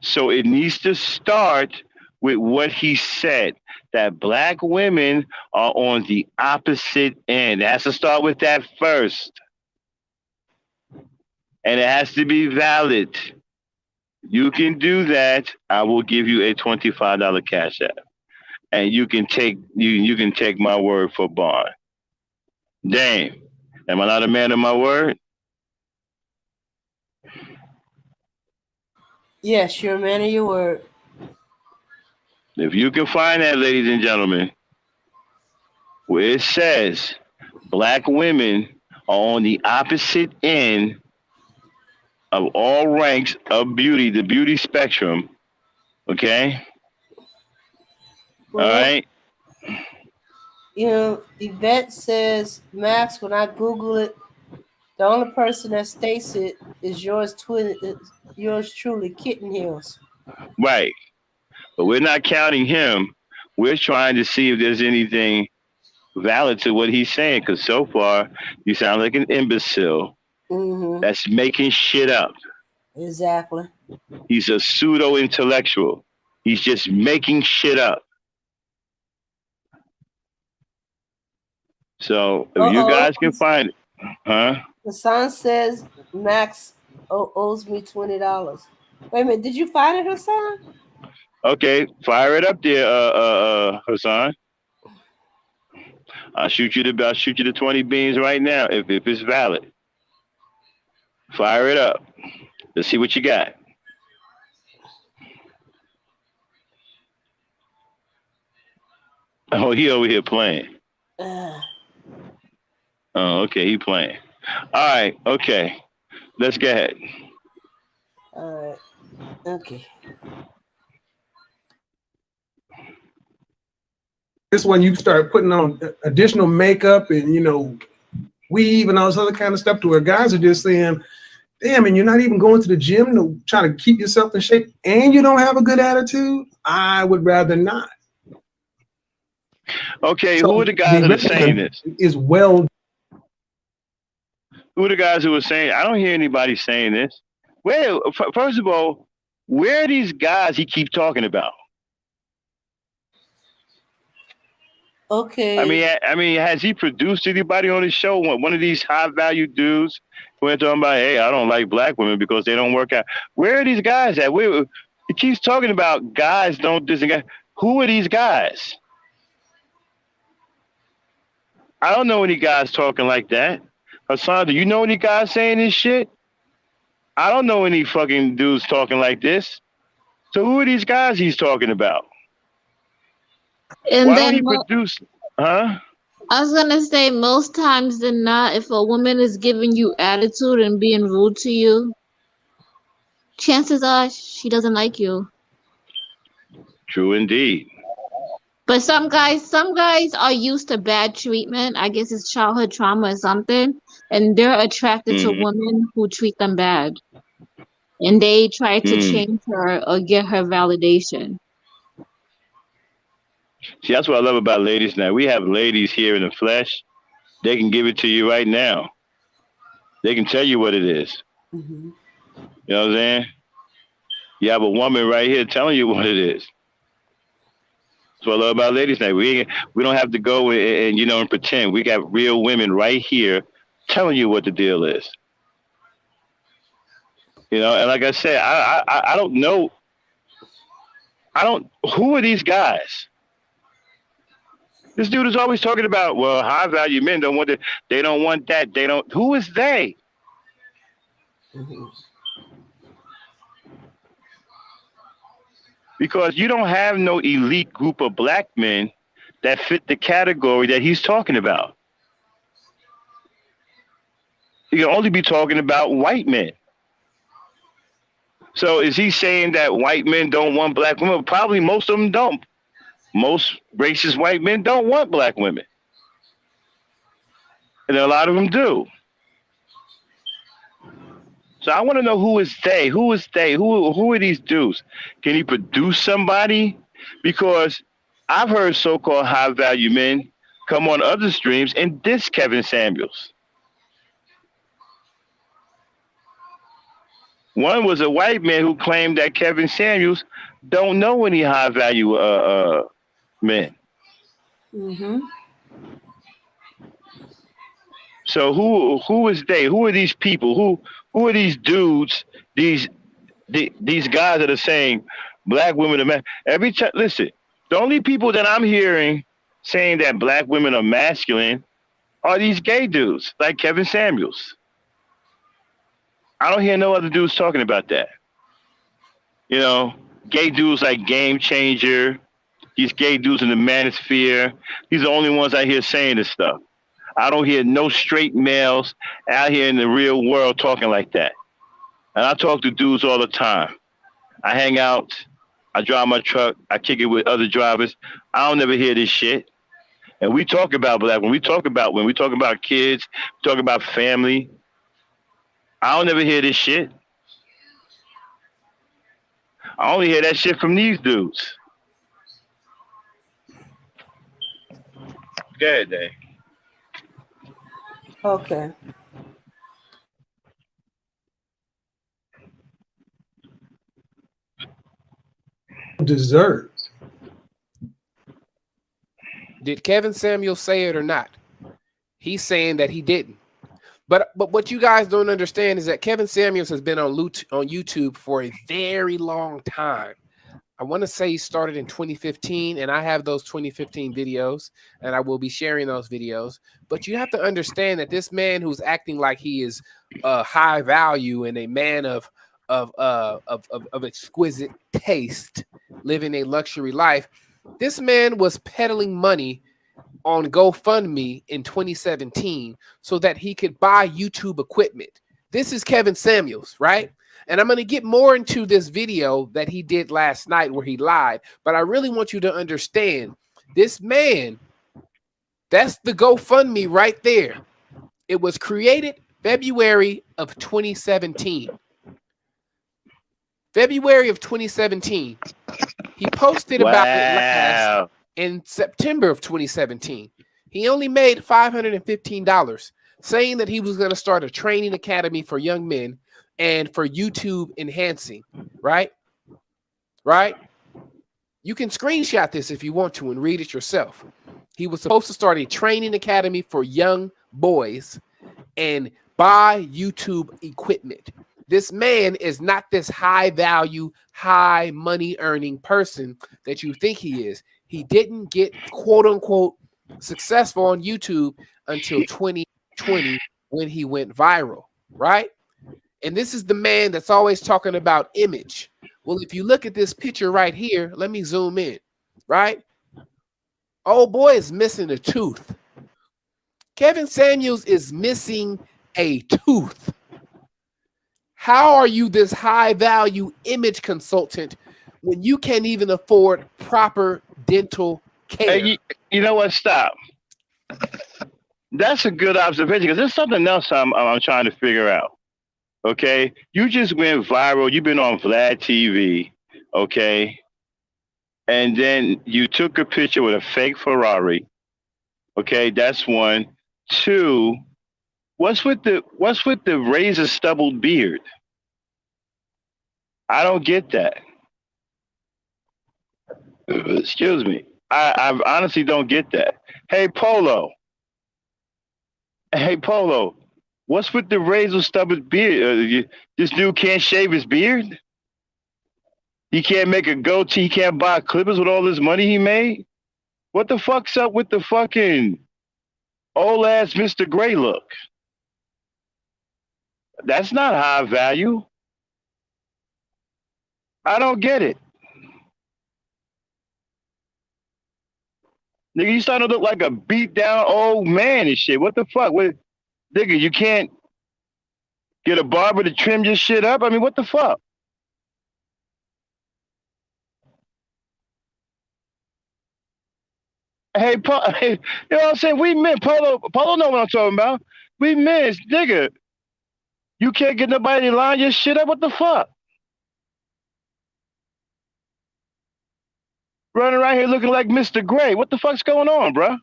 So it needs to start with what he said, that black women are on the opposite end. It has to start with that first. And it has to be valid. You can do that. I will give you a $25 cash app. And you can take my word for bond. Dame, am I not a man of my word? Yes, you're a man of your word. If you can find that, ladies and gentlemen, where it says black women are on the opposite end of all ranks of beauty, the beauty spectrum, okay? Well, all right? You know, Yvette says, Max, when I Google it, the only person that states it is yours truly, Kitten Hills. Right. But we're not counting him. We're trying to see if there's anything valid to what he's saying, because so far you sound like an imbecile that's making shit up. Exactly. He's a pseudo-intellectual. He's just making shit up. So if you guys can find it, huh? The son says Max owes me $20. Wait a minute, did you find it, Hassan? Okay, fire it up there, Hassan. I'll shoot you the 20 beans right now if it's valid. Fire it up. Let's see what you got. Oh, he over here playing. Oh, okay, he playing. All right, okay. Let's go ahead. All right. Okay. This one you start putting on additional makeup and weave and all this other kind of stuff to where guys are just saying, damn, and you're not even going to the gym to try to keep yourself in shape and you don't have a good attitude. I would rather not. Okay, So who are the guys that are saying this? Is well. Who are the guys who are saying? I don't hear anybody saying this. Well, first of all, where are these guys he keeps talking about? Okay. I mean, has he produced anybody on his show? One of these high value dudes who are talking about, hey, I don't like black women because they don't work out. Where are these guys at? He keeps talking about guys don't this and that. Who are these guys? I don't know any guys talking like that. Hassan, do you know any guys saying this shit? I don't know any fucking dudes talking like this. So who are these guys he's talking about? And Why then don't he produce? Huh? I was gonna say most times than not, if a woman is giving you attitude and being rude to you, chances are she doesn't like you. True indeed. But some guys are used to bad treatment. I guess it's childhood trauma or something, and they're attracted to women who treat them bad, and they try to change her or get her validation. See, that's what I love about ladies now. We have ladies here in the flesh. They can give it to you right now. They can tell you what it is. Mm-hmm. You know what I'm saying? You have a woman right here telling you what it is. That's what I love about ladies now. We don't have to go and pretend. We got real women right here telling you what the deal is. And like I said, I don't know. Who are these guys? This dude is always talking about, well, high value men don't want it. They don't want that. Who is they? Mm-hmm. Because you don't have no elite group of black men that fit the category that he's talking about. He can only be talking about white men. So is he saying that white men don't want black women? Probably most of them don't. Most racist white men don't want black women. And a lot of them do. So I want to know who is they? Who is they? Who are these dudes? Can he produce somebody? Because I've heard so-called high-value men come on other streams and diss Kevin Samuels. One was a white man who claimed that Kevin Samuels don't know any high-value men. Mm-hmm. So who is they? Who are these people? Who are these dudes? These guys that are saying black women are men. Every time, listen, the only people that I'm hearing saying that black women are masculine are these gay dudes like Kevin Samuels. I don't hear no other dudes talking about that. Gay dudes like Game Changer, these gay dudes in the Manosphere. These are the only ones I hear saying this stuff. I don't hear no straight males out here in the real world talking like that. And I talk to dudes all the time. I hang out, I drive my truck, I kick it with other drivers. I don't never hear this shit. And we talk about black when we talk about kids, we talk about family. I don't never hear this shit. I only hear that shit from these dudes. Go ahead, Dave. Okay. Dessert. Did Kevin Samuels say it or not? He's saying that he didn't. But what you guys don't understand is that Kevin Samuels has been on YouTube for a very long time. I want to say he started in 2015, and I have those 2015 videos, and I will be sharing those videos. But you have to understand that this man who's acting like he is high value and a man of exquisite taste, living a luxury life, this man was peddling money on GoFundMe in 2017 so that he could buy YouTube equipment. This is Kevin Samuels, right? And I'm going to get more into this video that he did last night where he lied, but I really want you to understand this man, that's the GoFundMe right there. It was created February of 2017. February of 2017. He posted about it last in September of 2017. He only made $515, saying that he was going to start a training academy for young men and for YouTube enhancing, right? Right? You can screenshot this if you want to and read it yourself. He was supposed to start a training academy for young boys and buy YouTube equipment. This man is not this high value, high money earning person that you think he is. He didn't get quote unquote successful on YouTube until 2020 when he went viral, right? And this is the man that's always talking about image. Well, if you look at this picture right here, let me zoom in, right? Old boy is missing a tooth. Kevin Samuels is missing a tooth. How are you this high value image consultant when you can't even afford proper dental care? Hey, you know what? Stop. That's a good observation because there's something else I'm trying to figure out. Okay, you just went viral. You've been on Vlad TV. Okay, and then you took a picture with a fake Ferrari. Okay, that's one. Two, what's with the razor stubbled beard? I don't get that. Excuse me. I honestly don't get that. Hey Polo. Hey Polo. What's with the razor stubbled beard? This dude can't shave his beard? He can't make a goatee. He can't buy clippers with all this money he made? What the fuck's up with the fucking old ass Mr. Gray look? That's not high value. I don't get it. Nigga, you starting to look like a beat down old man and shit. What the fuck? Nigga, you can't get a barber to trim your shit up? I mean, what the fuck? Hey, you know what I'm saying? We men, Polo know what I'm talking about. We men, nigga. You can't get nobody to line your shit up? What the fuck? Running around here looking like Mr. Gray. What the fuck's going on, bro?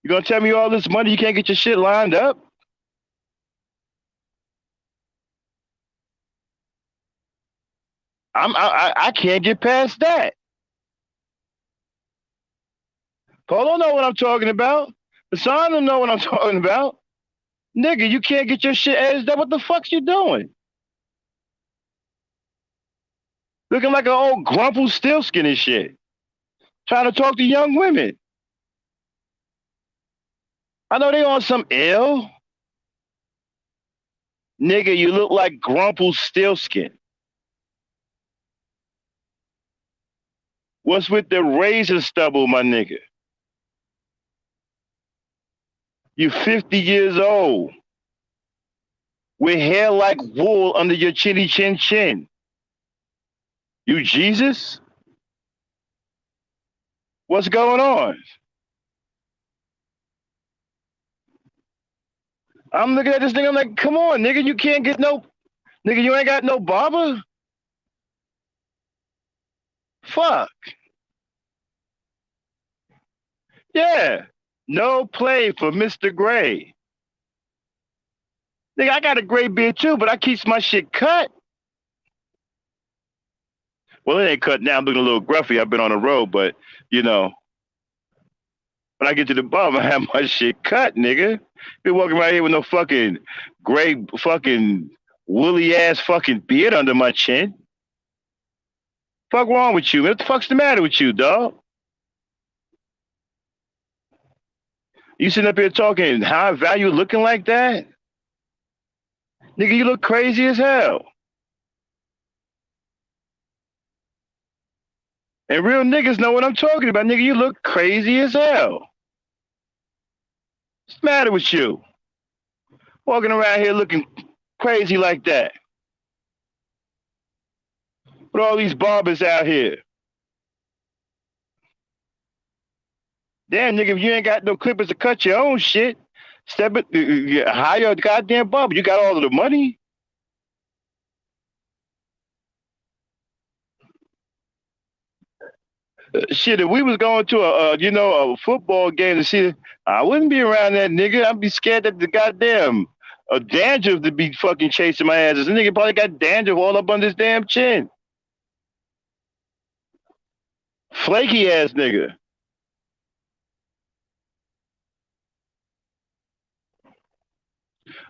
You gonna tell me all this money you can't get your shit lined up? I can't get past that. Paul don't know what I'm talking about. Hassan don't know what I'm talking about. Nigga, you can't get your shit edged up. What the fuck's you doing? Looking like an old grumple stillskin and shit. Trying to talk to young women. I know they on some ill. Nigga, you look like grumple stillskin. What's with the razor stubble, my nigga? You 50 years old. With hair like wool under your chinny chin chin. You Jesus? What's going on? I'm looking at this thing, I'm like, come on, nigga, you can't get no, nigga, you ain't got no barber? Fuck. Yeah. No play for Mr. Gray. Nigga, I got a gray beard too, but I keeps my shit cut. Well, it ain't cut now. I'm looking a little gruffy. I've been on the road, but, you know, when I get to the bottom, I have my shit cut, nigga. Been walking around here with no fucking gray fucking woolly ass fucking beard under my chin. Fuck wrong with you? What the fuck's the matter with you, dog? You sitting up here talking high value looking like that? Nigga, you look crazy as hell. And real niggas know what I'm talking about. Nigga, you look crazy as hell. What's the matter with you? Walking around here looking crazy like that. With all these barbers out here. Damn, nigga, if you ain't got no clippers to cut your own shit, hire a goddamn barber. You got all of the money? Shit, if we was going to a football game to see, I wouldn't be around that nigga. I'd be scared that the goddamn dandruff to be fucking chasing my ass. This nigga probably got dandruff all up on his damn chin. Flaky ass nigga.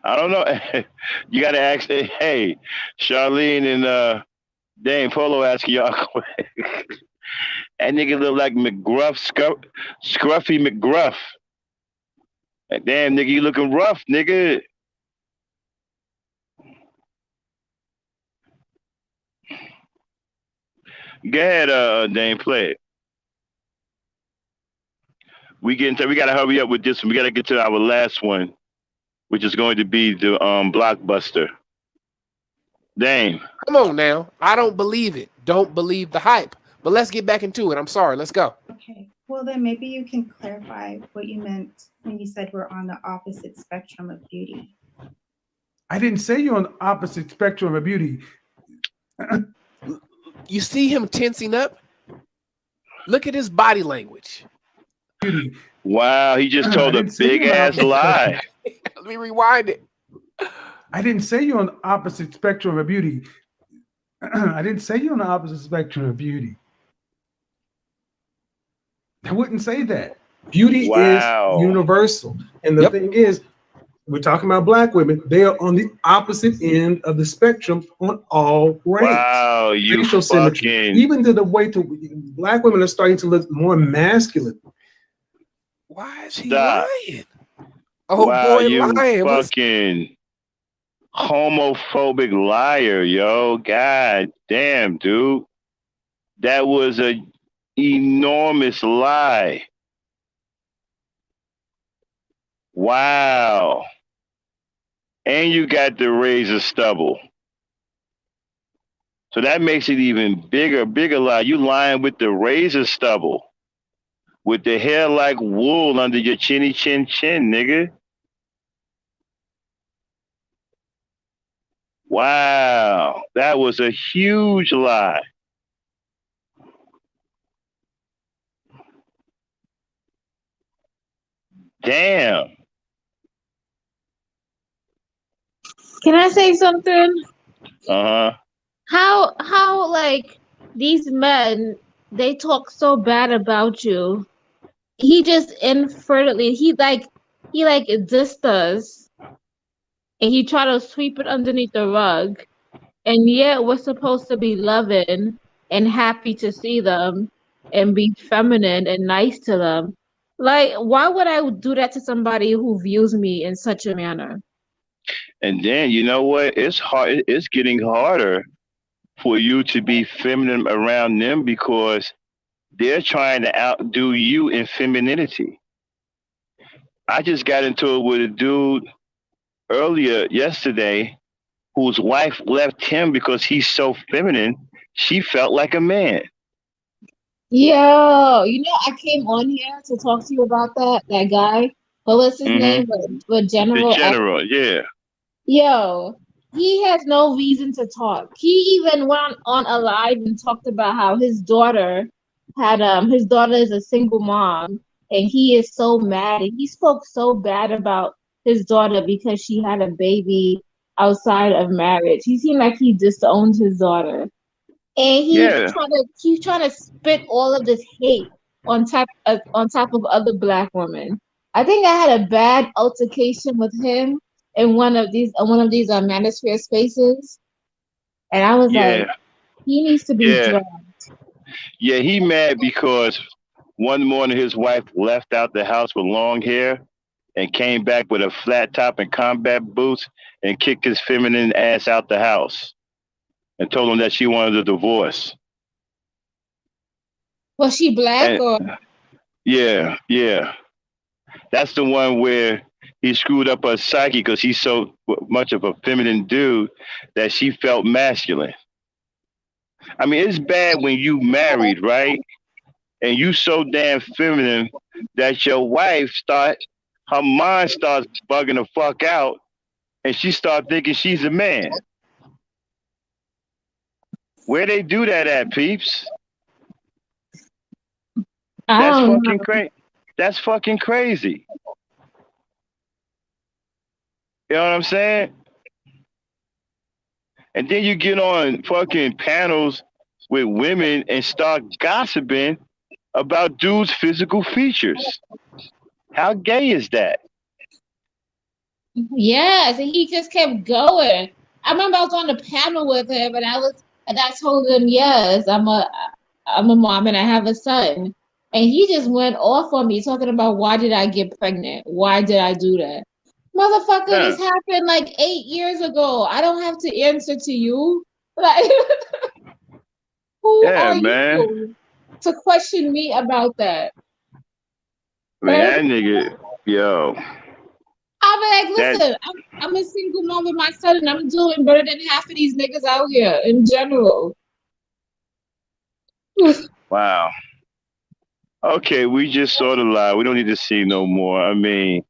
I don't know. You gotta ask. Hey, Charlene and Dame Polo asking y'all. That nigga look like McGruff, Scruffy McGruff. Like, damn, nigga, you looking rough, nigga. Go ahead, Dame, play it. We gotta hurry up with this one. We gotta get to our last one, which is going to be the blockbuster. Dame. Come on now. I don't believe it. Don't believe the hype. But let's get back into it. I'm sorry. Let's go. Okay. Well, then maybe you can clarify what you meant when you said we're on the opposite spectrum of beauty. I didn't say you're on the opposite spectrum of beauty. You see him tensing up? Look at his body language. Beauty. Wow, he just told a big ass lie. Let me rewind it. I didn't say you're on the opposite spectrum of beauty. I didn't say you're on the opposite spectrum of beauty. I wouldn't say that. Beauty is universal. And the thing is, we're talking about black women. They are on the opposite end of the spectrum on all ranks. Wow, you facial symmetry. Even to the way black women are starting to look more masculine. Why is he lying? Oh, wow, boy, you lying. Fucking homophobic liar, yo. God damn, dude. That was a enormous lie. Wow. And you got the razor stubble. So that makes it even bigger lie. You lying with the razor stubble. With the hair like wool under your chinny chin, nigga. Wow. That was a huge lie. Damn. Can I say something? Uh-huh. How like these men, they talk so bad about you. He just infertly he dissed us, and he tried to sweep it underneath the rug, and yet we're supposed to be loving and happy to see them and be feminine and nice to them. Like, why would I do that to somebody who views me in such a manner? And then, you know what? It's hard. It's getting harder for you to be feminine around them because they're trying to outdo you in femininity. I just got into it with a dude earlier yesterday whose wife left him because he's so feminine. She felt like a man. Yo, I came on here to talk to you about that guy. What was his name? But General. The General, yeah. Yo, he has no reason to talk. He even went on a live and talked about how his daughter is a single mom, and he is so mad, and he spoke so bad about his daughter because she had a baby outside of marriage. He seemed like he disowned his daughter. And he's trying to spit all of this hate on top of other black women. I think I had a bad altercation with him in one of these Manosphere spaces, and I was like, he needs to be dragged. Yeah, he mad because one morning his wife left out the house with long hair and came back with a flat top and combat boots and kicked his feminine ass out the house and told him that she wanted a divorce. Was she black And or? yeah, yeah, that's the one where he screwed up her psyche because he's so much of a feminine dude that she felt masculine. I mean, it's bad when you married, right? And you so damn feminine that your wife her mind starts bugging the fuck out, and she start thinking she's a man. Where they do that at, peeps? I That's don't fucking know. crazy. That's fucking crazy. You know what I'm saying? And then you get on fucking panels with women and start gossiping about dudes' physical features. How gay is that? Yes, and he just kept going. I remember I was on the panel with him, and I told him, yes, I'm a mom and I have a son, and he just went off on me talking about why did I get pregnant? Why did I do that? Motherfucker, Huh. this happened like 8 years ago. I don't have to answer to you. Like, who Yeah, are man. you to question me about that? I mean, Like, that nigga, yo, I'll be like, that, listen, I'm a single mom with my son, and I'm doing better than half of these niggas out here in general. wow. Okay, we just saw the lie. We don't need to see no more. I mean,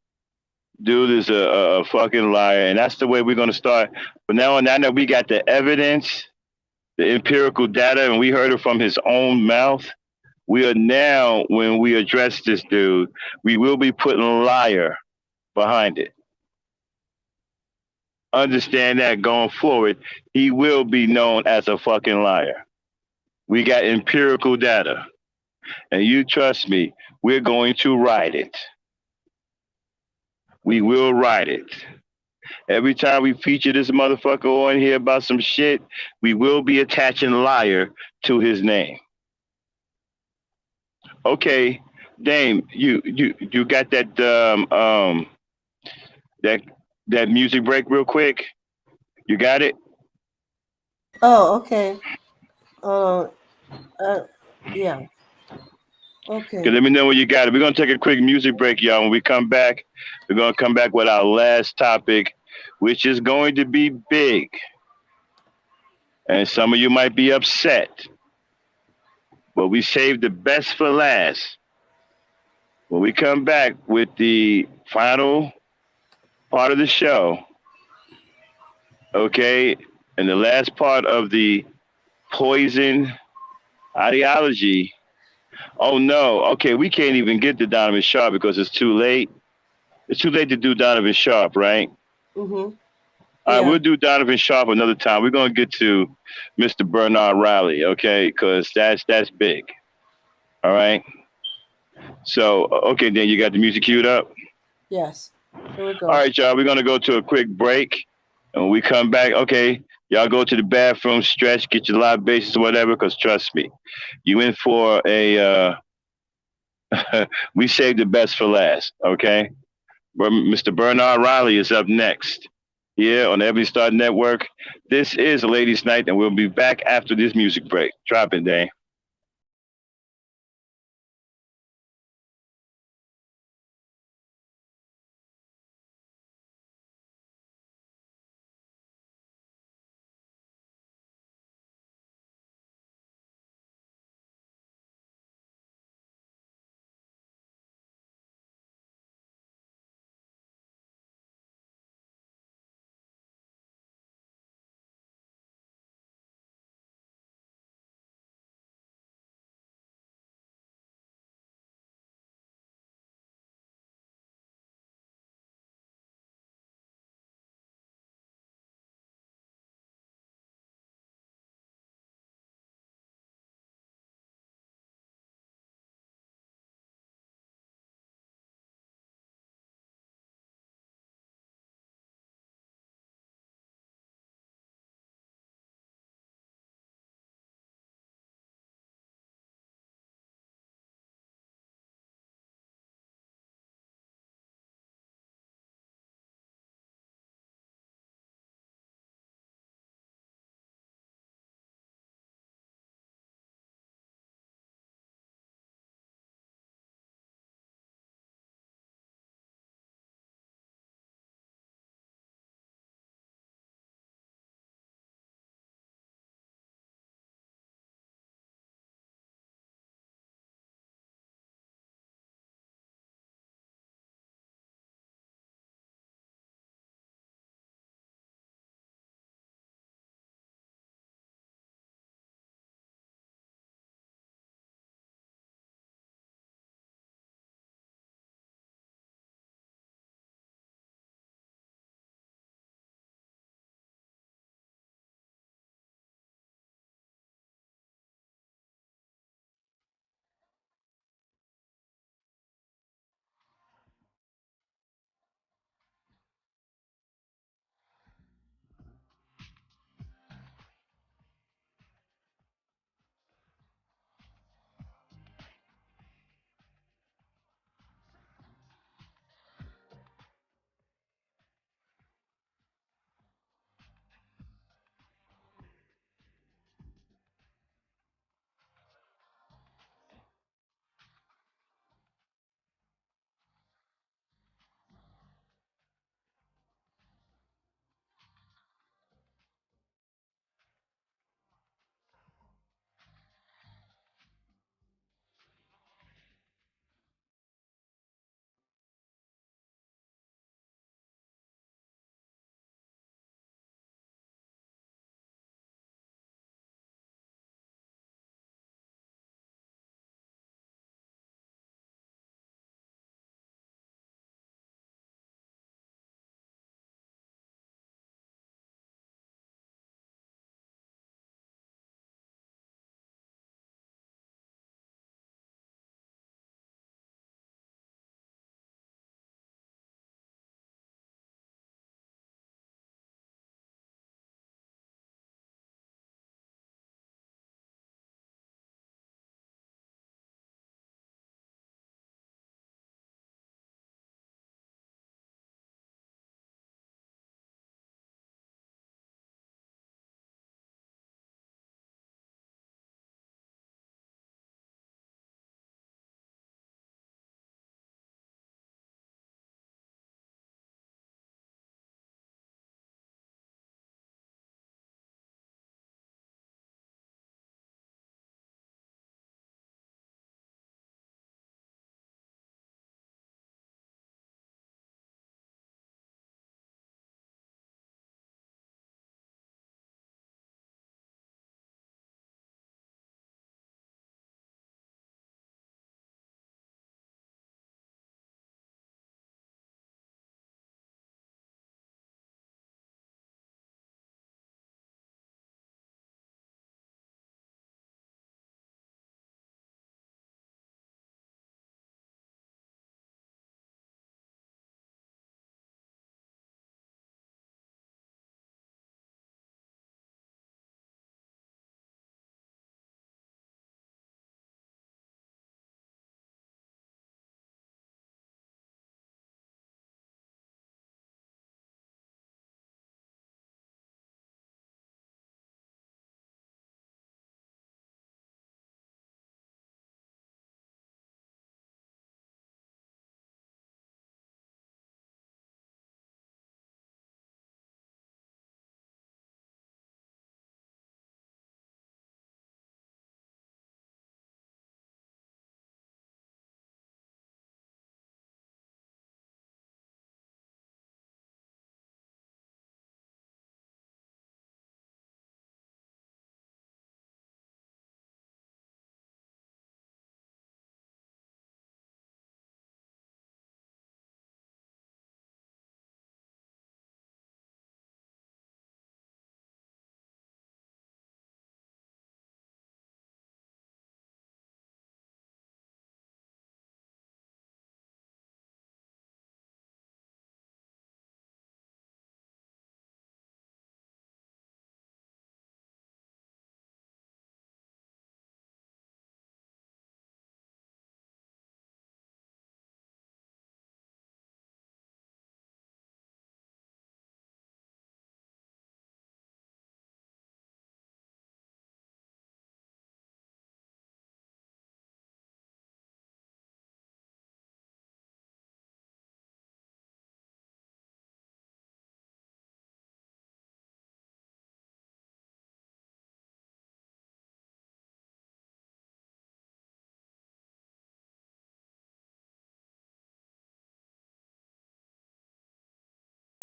dude is a fucking liar, and that's the way we're gonna start. But now that we got the evidence, the empirical data, and we heard it from his own mouth, we are now, when we address this dude, we will be putting liar behind it. Understand that going forward, he will be known as a fucking liar. We got empirical data, and you trust me, we're going to ride it. We will ride it. Every time we feature this motherfucker on here about some shit, we will be attaching liar to his name. Okay, Dame, you got that that music break real quick? You got it? Oh, okay. Uh, yeah. Okay, Okay. let me know when you got it. We're gonna take a quick music break, y'all. When we come back, we're gonna come back with our last topic, which is going to be big. And some of you might be upset, but we saved the best for last. When we come back with the final part of the show, okay, and the last part of the poison ideology. Oh no, okay, we can't even get to Donovan Sharpe because it's too late. It's too late to do Donovan Sharpe, right? Mhm. All right, Yeah. we'll do Donovan Sharpe another time. We're gonna get to Mr. Bernard Riley, okay? Because that's big. All right. So okay, then you got the music queued up. Yes. Here we All go. right, y'all. We're gonna go to a quick break, and when we come back, okay, y'all go to the bathroom, stretch, get your libations or whatever. Because trust me, you in for a. We saved the best for last, okay? Mr. Bernard Riley is up next here on the Every Star Network. This is a ladies' night, and we'll be back after this music break. Drop it, Dane.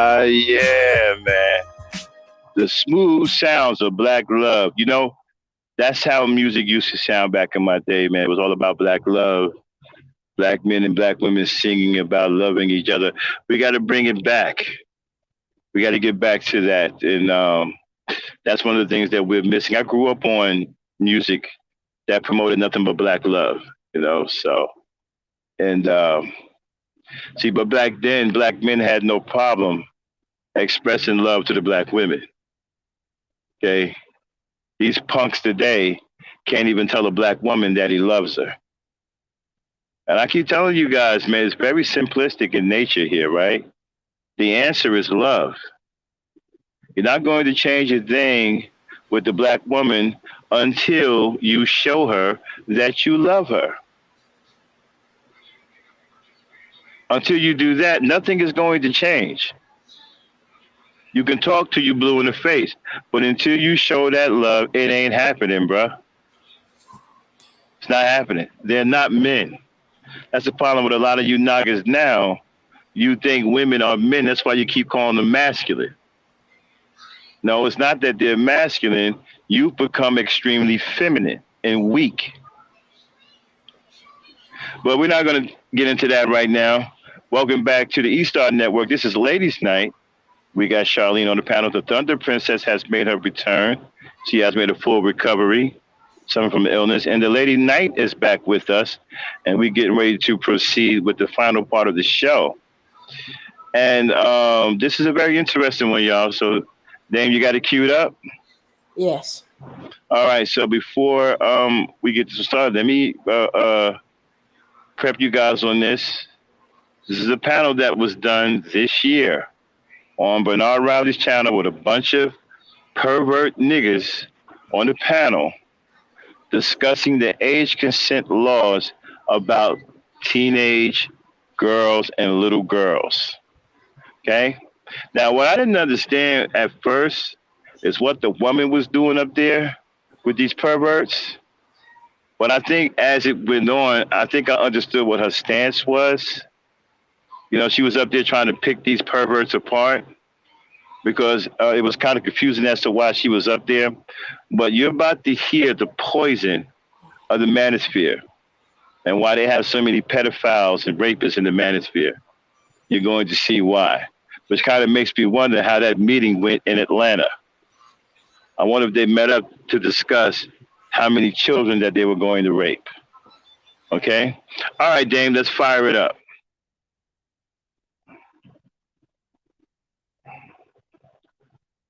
Yeah, man. The smooth sounds of black love. You know, that's how music used to sound back in my day, man. It was all about black love, black men and black women singing about loving each other. We got to bring it back. We got to get back to that. And that's one of the things that we're missing. I grew up on music that promoted nothing but black love, you know, so. And see, but back then, black men had no problem expressing love to the black women. Okay. These punks today can't even tell a black woman that he loves her. And I keep telling you guys, man, it's very simplistic in nature here, right? The answer is love. You're not going to change a thing with the black woman until you show her that you love her. Until you do that, nothing is going to change. You can talk to you blue in the face, but until you show that love, it ain't happening, bruh. It's not happening. They're not men. That's the problem with a lot of you niggas now. You think women are men. That's why you keep calling them masculine. No, it's not that they're masculine. You've become extremely feminine and weak. But we're not going to get into that right now. Welcome back to the E-Star Network. This is Ladies' Night. We got Charlene on the panel. The Thunder Princess has made her return. She has made a full recovery, suffering from illness. And the Lady Knight is back with us. And we're getting ready to proceed with the final part of the show. And this is a very interesting one, y'all. So, Dame, you got it queued up? Yes. All right. So before we get to start, let me prep you guys on this. This is a panel that was done this year on Bernard Rowley's channel with a bunch of pervert niggas on the panel discussing the age consent laws about teenage girls and little girls. Okay? Now, what I didn't understand at first is what the woman was doing up there with these perverts. But I think as it went on, I think I understood what her stance was. You know, she was up there trying to pick these perverts apart because it was kind of confusing as to why she was up there. But you're about to hear the poison of the Manosphere and why they have so many pedophiles and rapists in the Manosphere. You're going to see why, which kind of makes me wonder how that meeting went in Atlanta. I wonder if they met up to discuss how many children that they were going to rape. Okay? All right, Dame, let's fire it up.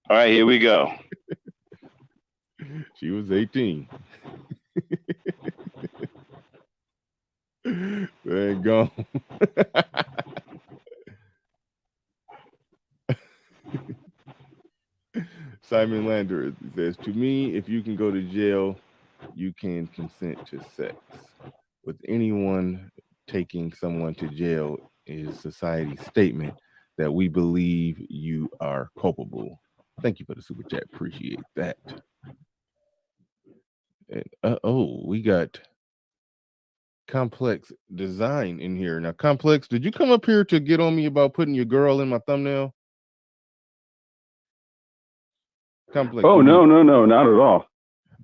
All right, here we go. She was 18. There you go. Simon Lander says, to me, if you can go to jail, you can consent to sex. With anyone taking someone to jail is society's statement that we believe you are culpable. Thank you for the super chat. Appreciate that. And we got Complex Design in here. Now, Complex, did you come up here to get on me about putting your girl in my thumbnail? Complex. Oh, no, not at all.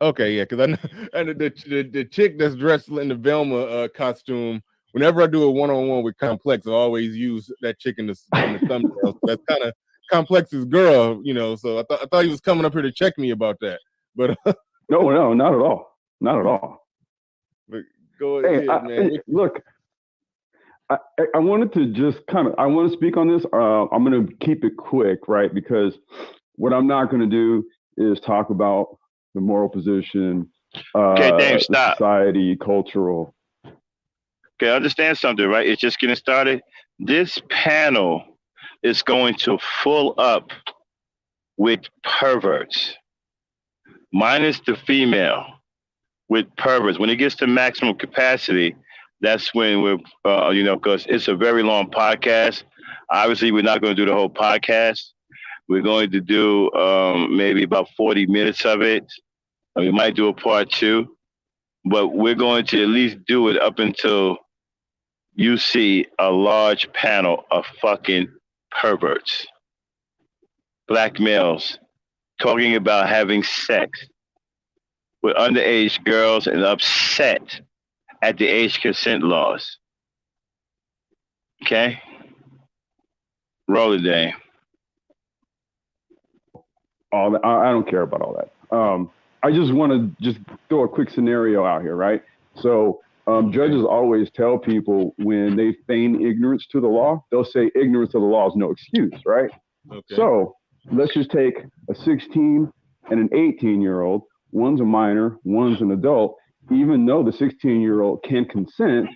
Okay, yeah, because I know and the chick that's dressed in the Velma costume, whenever I do a one-on-one with Complex, I always use that chick in the thumbnail. So that's kind of Complex's girl, you know. So I thought he was coming up here to check me about that, but no, not at all, not at all. But go ahead, man. Look, I wanted to just I want to speak on this. I'm going to keep it quick, right? Because what I'm not going to do is talk about the moral position, Okay, Dave, stop. society, cultural. Okay, understand something, right? It's just getting started. This panel is going to full up with perverts, minus the female, with perverts. When it gets to maximum capacity, that's when we're, because it's a very long podcast. Obviously, we're not going to do the whole podcast. We're going to do maybe about 40 minutes of it. We might do a part 2, but we're going to at least do it up until you see a large panel of fucking perverts. black males talking about having sex with underage girls and upset at the age consent laws. Okay? Roll it, Dave. All that, I don't care about all that. I just want to just throw a quick scenario out here, right? So judges always tell people when they feign ignorance to the law, they'll say ignorance of the law is no excuse, right? Okay. So let's just take a 16 and an 18-year-old. One's a minor, one's an adult. Even though the 16-year-old can consent,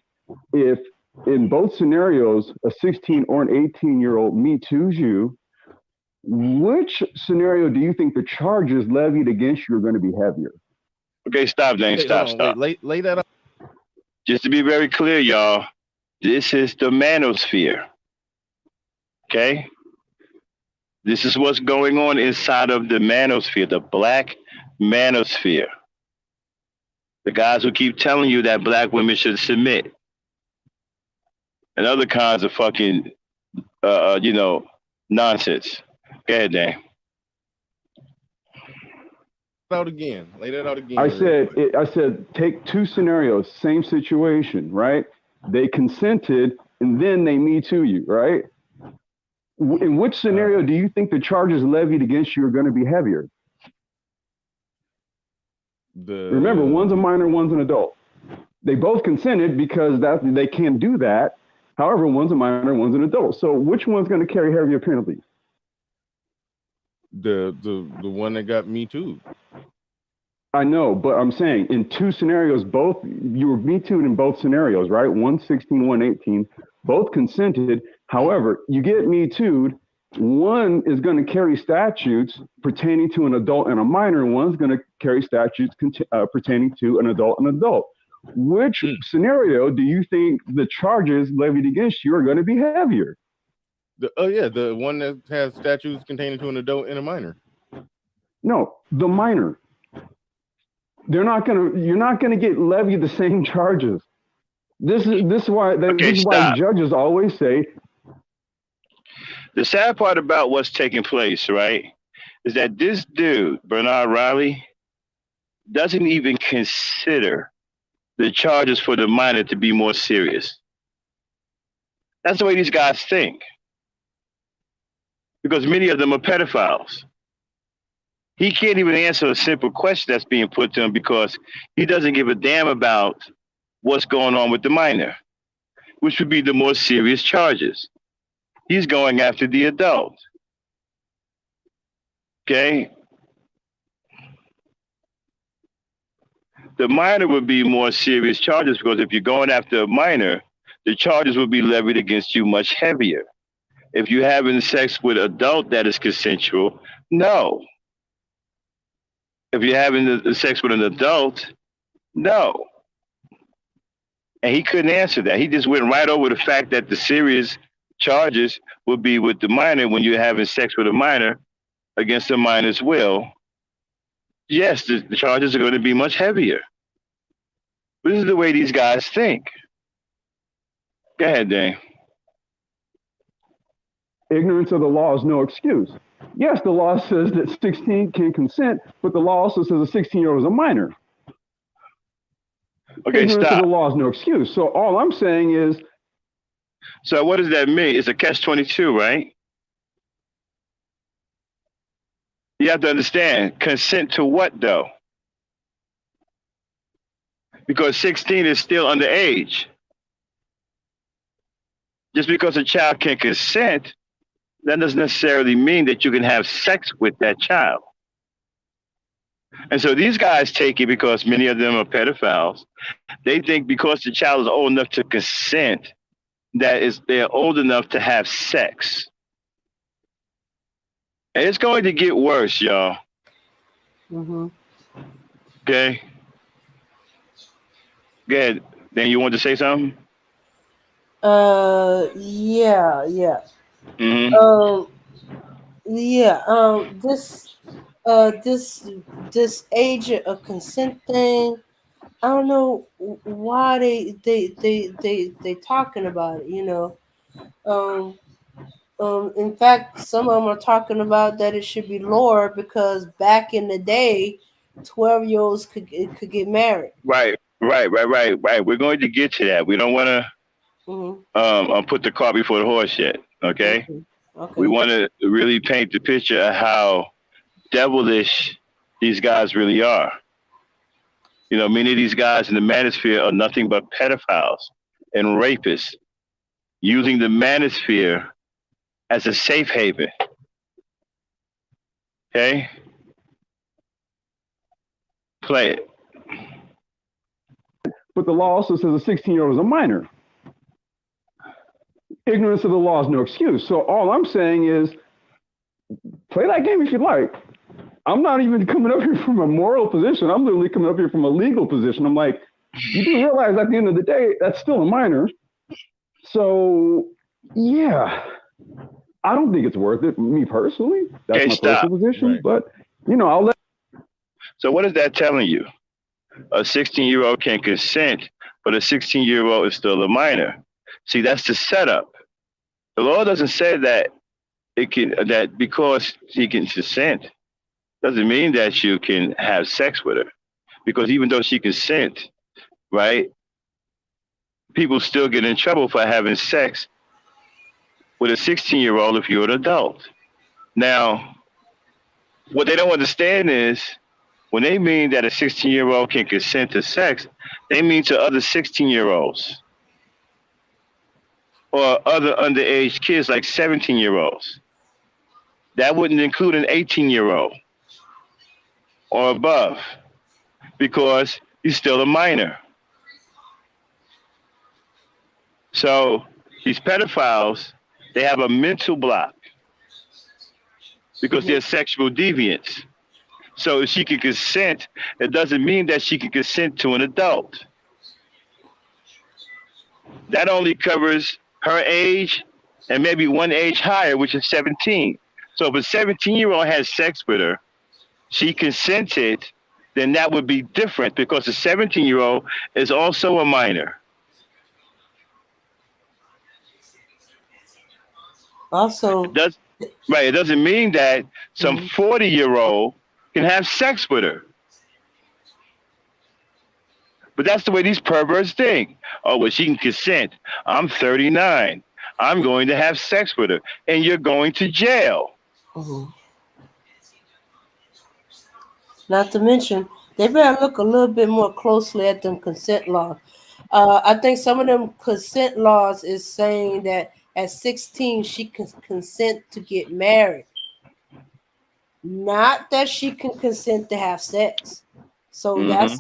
if in both scenarios a 16 or an 18-year-old Me Too's you, which scenario do you think the charges levied against you are going to be heavier? Okay, stop, Dane. Wait, Stop, hold on, stop. wait, lay that up. Just to be very clear, y'all, this is the manosphere. Okay? This is what's going on inside of the manosphere, the black manosphere. The guys who keep telling you that black women should submit. And other kinds of fucking, nonsense. Go ahead, Dan. Out again. Lay that out again. I said, take two scenarios, same situation, right? They consented and then they Me Too you, right? In which scenario do you think the charges levied against you are going to be heavier? Remember, one's a minor, one's an adult. They both consented because they can't do that. However, one's a minor, one's an adult. So which one's going to carry heavier penalties? The one that got Me Too. I know, but I'm saying in two scenarios, both you were Me Too'd in both scenarios, right? 116, 118, both consented. However, you get Me Too'd, one is going to carry statutes pertaining to an adult and a minor, and one's going to carry statutes pertaining to an adult and adult. Which scenario do you think the charges levied against you are going to be heavier? The one that has statutes containing to an adult and a minor. No, the minor. You're not gonna get levied the same charges. This is why judges always say. The sad part about what's taking place, right, is that this dude, Bernard Riley, doesn't even consider the charges for the minor to be more serious. That's the way these guys think. Because many of them are pedophiles. He can't even answer a simple question that's being put to him because he doesn't give a damn about what's going on with the minor, which would be the more serious charges. He's going after the adult. Okay? The minor would be more serious charges because if you're going after a minor, the charges will be levied against you much heavier. If you're having sex with an adult that is consensual, no. If you're having the sex with an adult, no. And he couldn't answer that. He just went right over the fact that the serious charges would be with the minor when you're having sex with a minor against a minor's will. Yes, the charges are going to be much heavier. This is the way these guys think. Go ahead, Dane. Ignorance of the law is no excuse. Yes, the law says that 16 can consent, but the law also says a 16-year-old is a minor. Okay, Ignorance stop. of the law is no excuse. So all I'm saying is. So what does that mean? It's a catch-22, right? You have to understand, consent to what, though? Because 16 is still underage. Just because a child can consent, that doesn't necessarily mean that you can have sex with that child. And so these guys take it because many of them are pedophiles. They think because the child is old enough to consent, they're old enough to have sex. And it's going to get worse, y'all. Mm-hmm. Okay? Go ahead. Then you want to say something? Yeah. Mm-hmm. This agent of consent thing. I don't know why they talking about it. In fact, some of them are talking about that it should be lower because back in the day, 12-year-olds could get married. Right. We're going to get to that. We don't want to put the cart before the horse yet. Okay. Okay. We want to really paint the picture of how devilish these guys really are. You know, many of these guys in the Manosphere are nothing but pedophiles and rapists, using the Manosphere as a safe haven. Okay? Play it. But the law also says a 16-year-old is a minor. Ignorance of the law is no excuse. So all I'm saying is, play that game if you like. I'm not even coming up here from a moral position. I'm literally coming up here from a legal position. I'm like, you do realize at the end of the day, that's still a minor. So, yeah, I don't think it's worth it, me personally. That's my personal position. Right. But, you know, I'll let. So what is that telling you? A 16-year-old can consent, but a 16-year-old is still a minor. See, that's the setup. The law doesn't say that that because he can consent doesn't mean that you can have sex with her. Because even though she consent, right, people still get in trouble for having sex with a 16-year-old if you're an adult. Now, what they don't understand is when they mean that a 16-year-old can consent to sex, they mean to other 16-year-olds or other underage kids like 17-year-olds. That wouldn't include an 18-year-old or above because he's still a minor. So these pedophiles, they have a mental block because they're sexual deviants. So if she can consent, it doesn't mean that she can consent to an adult. That only covers her age and maybe one age higher, which is 17. So if a 17-year-old has sex with her, she consented, then that would be different because a 17-year-old is also a minor. Also, it doesn't mean that some 40-year-old can have sex with her. But that's the way these perverts think. Oh, well, she can consent. I'm 39. I'm going to have sex with her. And you're going to jail. Not to mention, they better look a little bit more closely at them consent laws. I think some of them consent laws is saying that at 16 she can consent to get married, not that she can consent to have sex. So that's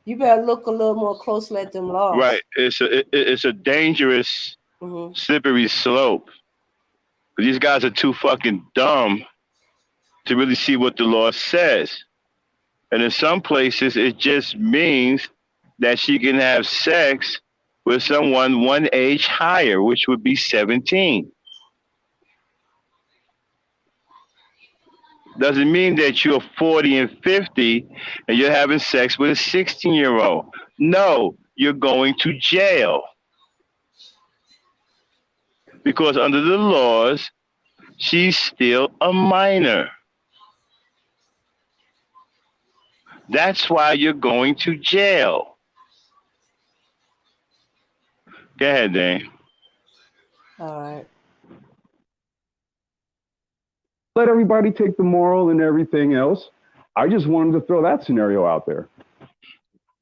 you better look a little more closely at them laws. Right. It's a dangerous, slippery slope. These guys are too fucking dumb to really see what the law says. And in some places, it just means that she can have sex with someone one age higher, which would be 17. Doesn't mean that you're 40 and 50 and you're having sex with a 16-year-old. No, you're going to jail. Because under the laws, she's still a minor. That's why you're going to jail. Go ahead, Dane. All right. Let everybody take the moral and everything else. I just wanted to throw that scenario out there.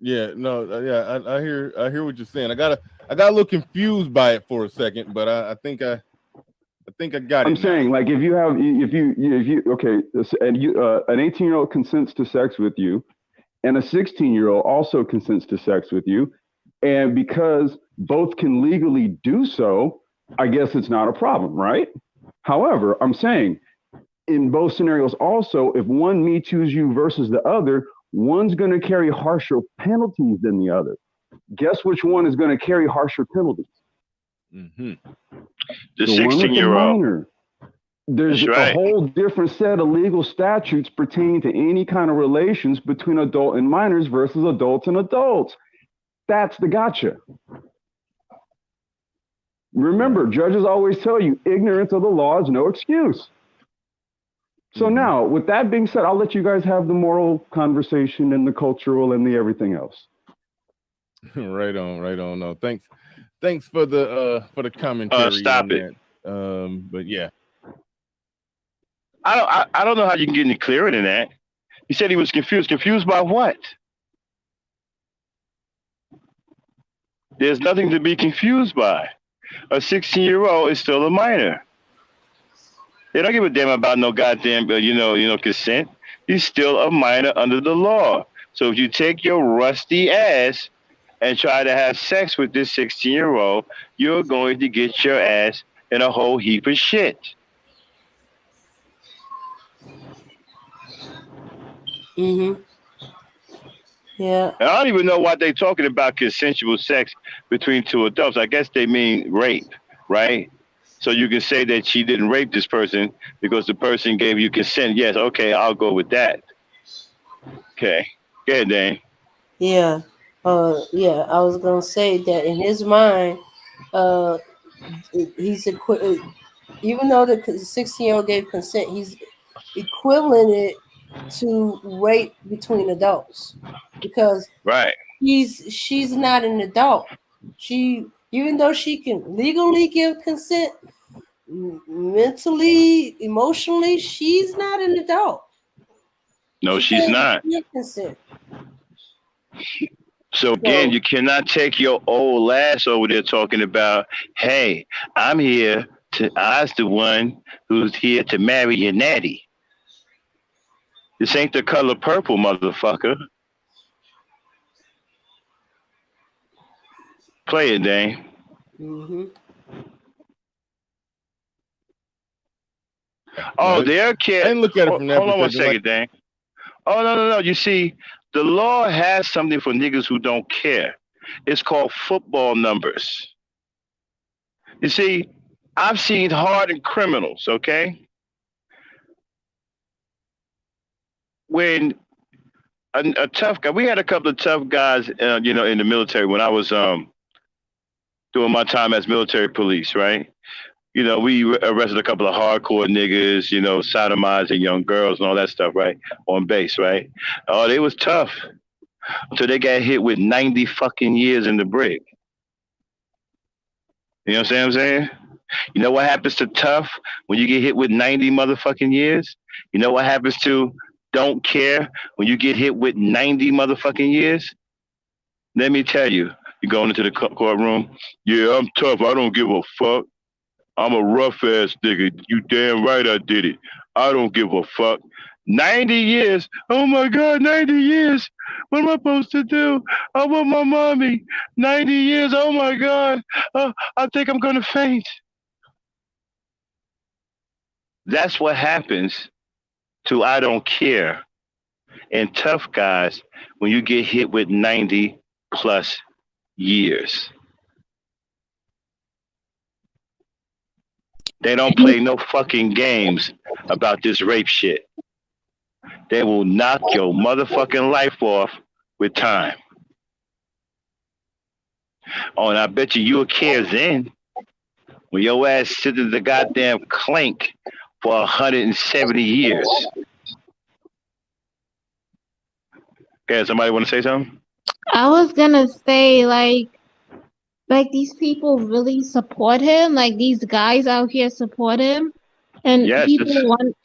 Yeah, no, yeah, I hear what you're saying. I got a little confused by it for a second, but I think I got it. I'm saying, like, if you okay, and an 18-year-old consents to sex with you, and a 16-year-old also consents to sex with you, and because both can legally do so, I guess it's not a problem, right? However, I'm saying in both scenarios also, if one Me Too's you versus the other, one's going to carry harsher penalties than the other. Guess which one is going to carry harsher penalties? The one with the 16-year-old. minor. There's a whole different set of legal statutes pertaining to any kind of relations between adult and minors versus adults and adults. That's the gotcha. Remember, judges always tell you ignorance of the law is no excuse. So now, with that being said, I'll let you guys have the moral conversation and the cultural and the everything else. Right on. No, thanks for the commentary. Stop it. But yeah, I don't know how you can get any clearer than that. He said he was confused. Confused by what? There's nothing to be confused by. A 16-year-old is still a minor. They don't give a damn about no goddamn, consent. He's still a minor under the law. So if you take your rusty ass and try to have sex with this 16-year-old, you're going to get your ass in a whole heap of shit. Mm-hmm. Yeah. And I don't even know why they're talking about consensual sex between two adults. I guess they mean rape, right? So you can say that she didn't rape this person because the person gave you consent. Yes, okay, I'll go with that. Okay. Go ahead, Dane. Yeah. Yeah, I was gonna say that in his mind, he's even though the 16-year-old gave consent, he's equivalent it to rape between adults because right, she's not an adult. She, even though she can legally give consent, mentally, emotionally, she's not an adult. No, she's not. Give consent. So again, you cannot take your old ass over there talking about, hey, I'm here to, I's the one who's here to marry your natty. This ain't the color purple, motherfucker. Play it, Dane. Mm-hmm. Oh, they're kids. I didn't look at it from that Hold on one perspective. second, Dane. Oh, no. You see, the law has something for niggas who don't care. It's called football numbers. You see, I've seen hardened criminals, okay? When a tough guy, we had a couple of tough guys, in the military when I was doing my time as military police, right? We arrested a couple of hardcore niggas, sodomizing young girls and all that stuff, right? On base, right? Oh, they was tough. So they got hit with 90 fucking years in the brig. You know what I'm saying? You know what happens to tough when you get hit with 90 motherfucking years? You know what happens to don't care when you get hit with 90 motherfucking years? Let me tell you, you're going into the courtroom. Yeah, I'm tough. I don't give a fuck. I'm a rough ass nigga. You damn right I did it. I don't give a fuck. 90 years. Oh my God, 90 years. What am I supposed to do? I want my mommy. 90 years. Oh my God. I think I'm going to faint. That's what happens to I don't care. And tough guys when you get hit with 90 plus years. They don't play no fucking games about this rape shit. They will knock your motherfucking life off with time. Oh, and I bet you cares in when your ass sits in the goddamn clink for 170 years. Okay, somebody want to say something? I was gonna say like these people really support him. Like these guys out here support him, and yes, people want.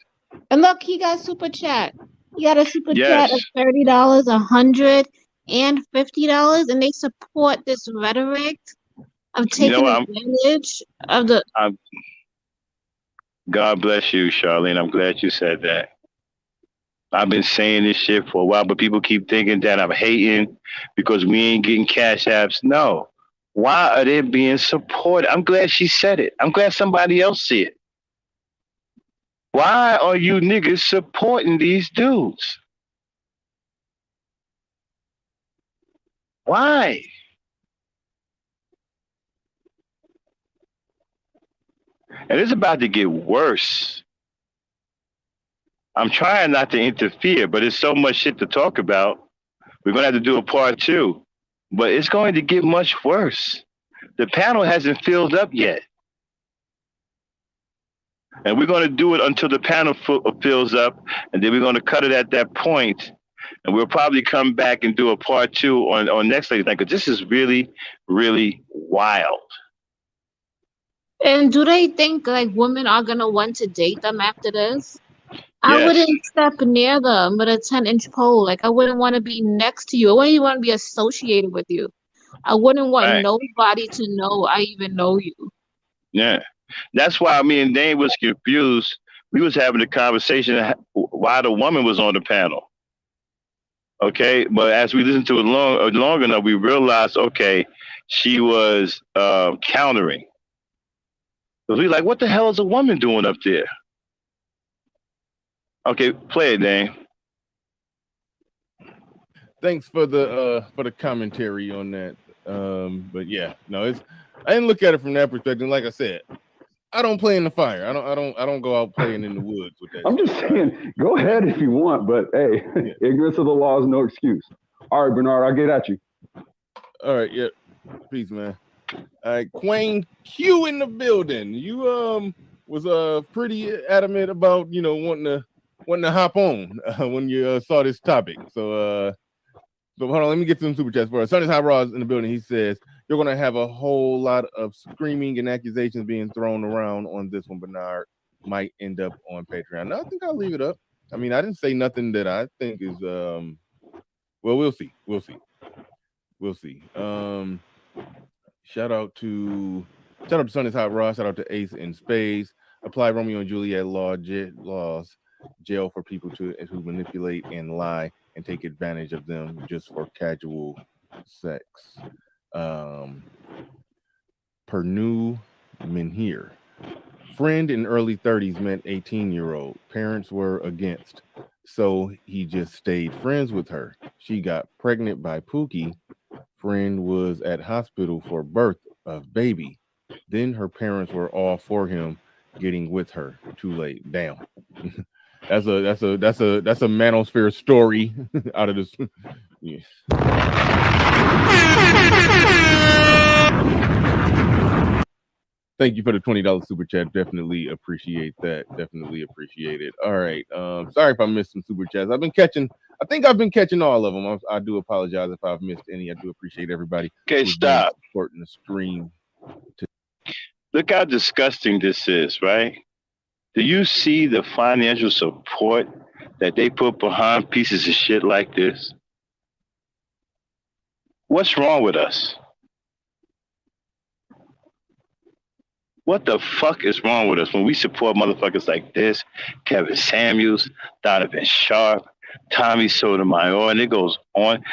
And look, he got super chat. He got a super yes. chat of $30, $100, and $50, and they support this rhetoric of taking advantage of the. God bless you, Charlene. I'm glad you said that. I've been saying this shit for a while, but people keep thinking that I'm hating because we ain't getting cash apps. No. Why are they being supported? I'm glad she said it. I'm glad somebody else see it. Why are you niggas supporting these dudes? Why? And it's about to get worse. I'm trying not to interfere, but it's so much shit to talk about. We're going to have to do a part 2. But it's going to get much worse. The panel hasn't filled up yet. And we're going to do it until the panel fills up, and then we're going to cut it at that point, and we'll probably come back and do a part 2 on next lady night, because this is really, really wild. And do they think like women are gonna want to date them after this? I Yes. wouldn't step near them with a 10-inch pole. Like I wouldn't want to be next to you. I wouldn't even want to be associated with you. I wouldn't want Right. nobody to know I even know you. Yeah. That's why me and Dane was confused. We was having a conversation why the woman was on the panel. Okay, but as we listened to it long enough, we realized, okay, she was countering. So we like, what the hell is a woman doing up there? Okay, play it, Dane. Thanks for the commentary on that. But yeah, no, I didn't look at it from that perspective. Like I said, I don't play in the fire. I don't go out playing in the woods with that. I'm just saying, go ahead if you want, but hey, ignorance of the law is no excuse. All right, Bernard, I'll get at you. All right, yeah. Peace, man. All right, Quayne Q in the building. You was pretty adamant about wanting to hop on when you saw this topic. So but hold on, let me get some super chats for us. Sonny's Hot Rods in the building. He says you're gonna have a whole lot of screaming and accusations being thrown around on this one. Bernard might end up on Patreon. No, I think I'll leave it up. I mean, I didn't say nothing that I think is well, we'll see. Shout out to Sonny's Hot Rods. Shout out to Ace in Spades. Apply Romeo and Juliet laws. Jail for people who manipulate and lie and take advantage of them just for casual sex. Pernu Minhir. Friend in early 30s met 18-year-old. Parents were against, so he just stayed friends with her. She got pregnant by Pookie. Friend was at hospital for birth of baby. Then her parents were all for him getting with her. Too late. Damn. That's a Manosphere story out of this. Yeah. Thank you for the $20 super chat. Definitely appreciate that. Definitely appreciate it. All right. Sorry if I missed some super chats. I think I've been catching all of them. I do apologize if I've missed any. I do appreciate everybody. Okay, stop. Supporting the stream. Look how disgusting this is, right? Do you see the financial support that they put behind pieces of shit like this? What's wrong with us? What the fuck is wrong with us when we support motherfuckers like this? Kevin Samuels, Donavon Sharpe, Tommy Sotomayor, and it goes on.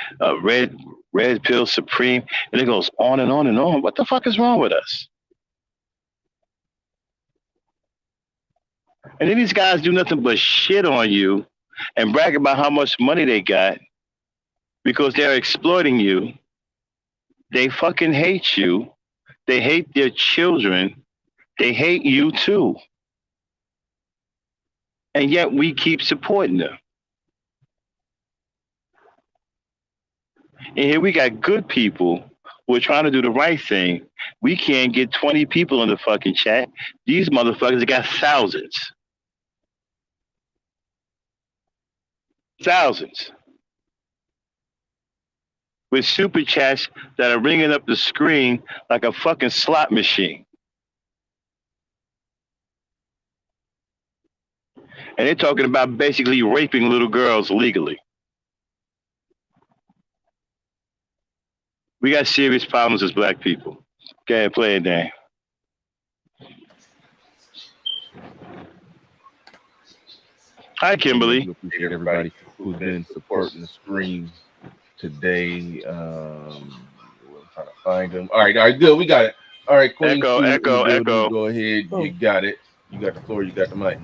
Red Pill Supreme, and it goes on and on and on. What the fuck is wrong with us? And then these guys do nothing but shit on you and brag about how much money they got because they're exploiting you. They fucking hate you. They hate their children. They hate you too. And yet we keep supporting them. And here we got good people who are trying to do the right thing. We can't get 20 people in the fucking chat. These motherfuckers got thousands. Thousands. With super chats that are ringing up the screen like a fucking slot machine. And they're talking about basically raping little girls legally. We got serious problems as black people. Go ahead, play it, Dan. Hi, Kimberly. We appreciate everybody who's been supporting the stream today. We'll try to find them. All right, good. We got it. All right, Queen. Echo. Go ahead. You got it. You got the floor. You got the mic.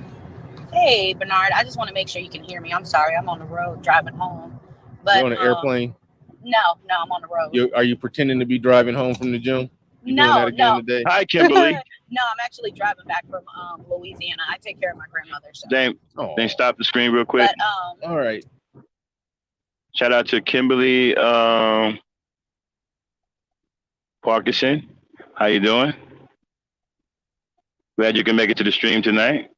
Hey, Bernard. I just want to make sure you can hear me. I'm sorry. I'm on the road driving home. But you're on an airplane? No, I'm on the road. Are you pretending to be driving home from the gym? You no, doing that again today? Hi, Kimberly. No, I'm actually driving back from Louisiana. I take care of my grandmother. So. Then stop the screen real quick. But, all right. Shout out to Kimberly Parkinson. How you doing? Glad you can make it to the stream tonight.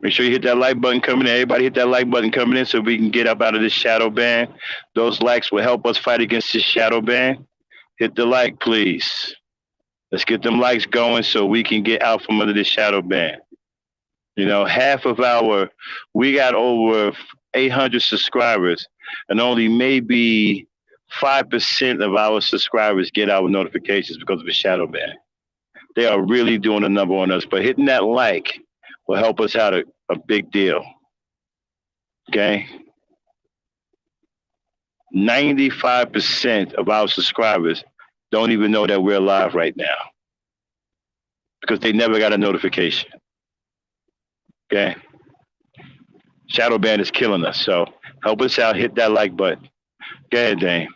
Make sure you hit that like button coming in. Everybody hit that like button coming in so we can get up out of this shadow ban. Those likes will help us fight against this shadow ban. Hit the like, please. Let's get them likes going so we can get out from under this shadow ban. You know, we got over 800 subscribers, and only maybe 5% of our subscribers get our notifications because of the shadow ban. They are really doing a number on us, but hitting that like will help us out a big deal. Okay? 95% of our subscribers don't even know that we're live right now because they never got a notification. Okay? Shadow ban is killing us, so help us out. Hit that like button. Go ahead, Dane.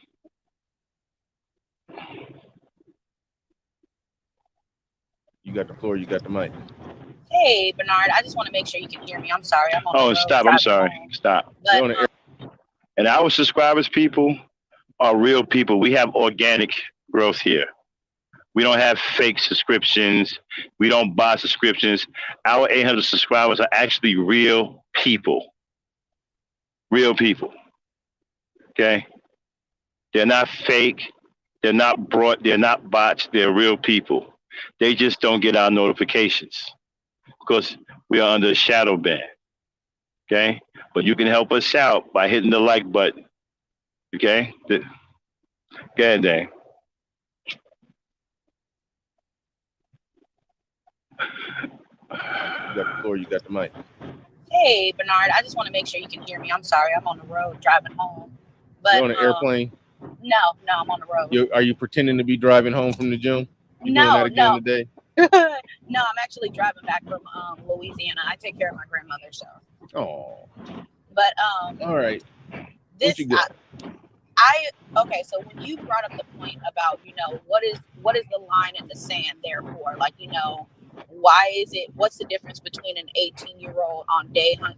You got the floor. You got the mic. Hey, Bernard, I just want to make sure you can hear me. I'm sorry. I'm on the road. Stop. I'm sorry. Stop. But, and our subscribers, people, are real people. We have organic growth here. We don't have fake subscriptions. We don't buy subscriptions. Our 800 subscribers are actually real people. Real people. Okay? They're not fake. They're not they're not bots. They're real people. They just don't get our notifications because we are under a shadow ban. Okay? But you can help us out by hitting the like button. Okay? Go ahead, Dave. You got the floor. You got the mic. hey, Bernard, I just want to make sure you can hear me. I'm sorry. I'm on the road driving home. But, you on an airplane? No, I'm on the road. Are you pretending to be driving home from the gym? You doing that again today? No, I'm actually driving back from Louisiana. I take care of my grandmother, so. Oh. But all right. This okay. So when you brought up the point about what is the line in the sand there for? Like why is it? What's the difference between an 18-year-old on day not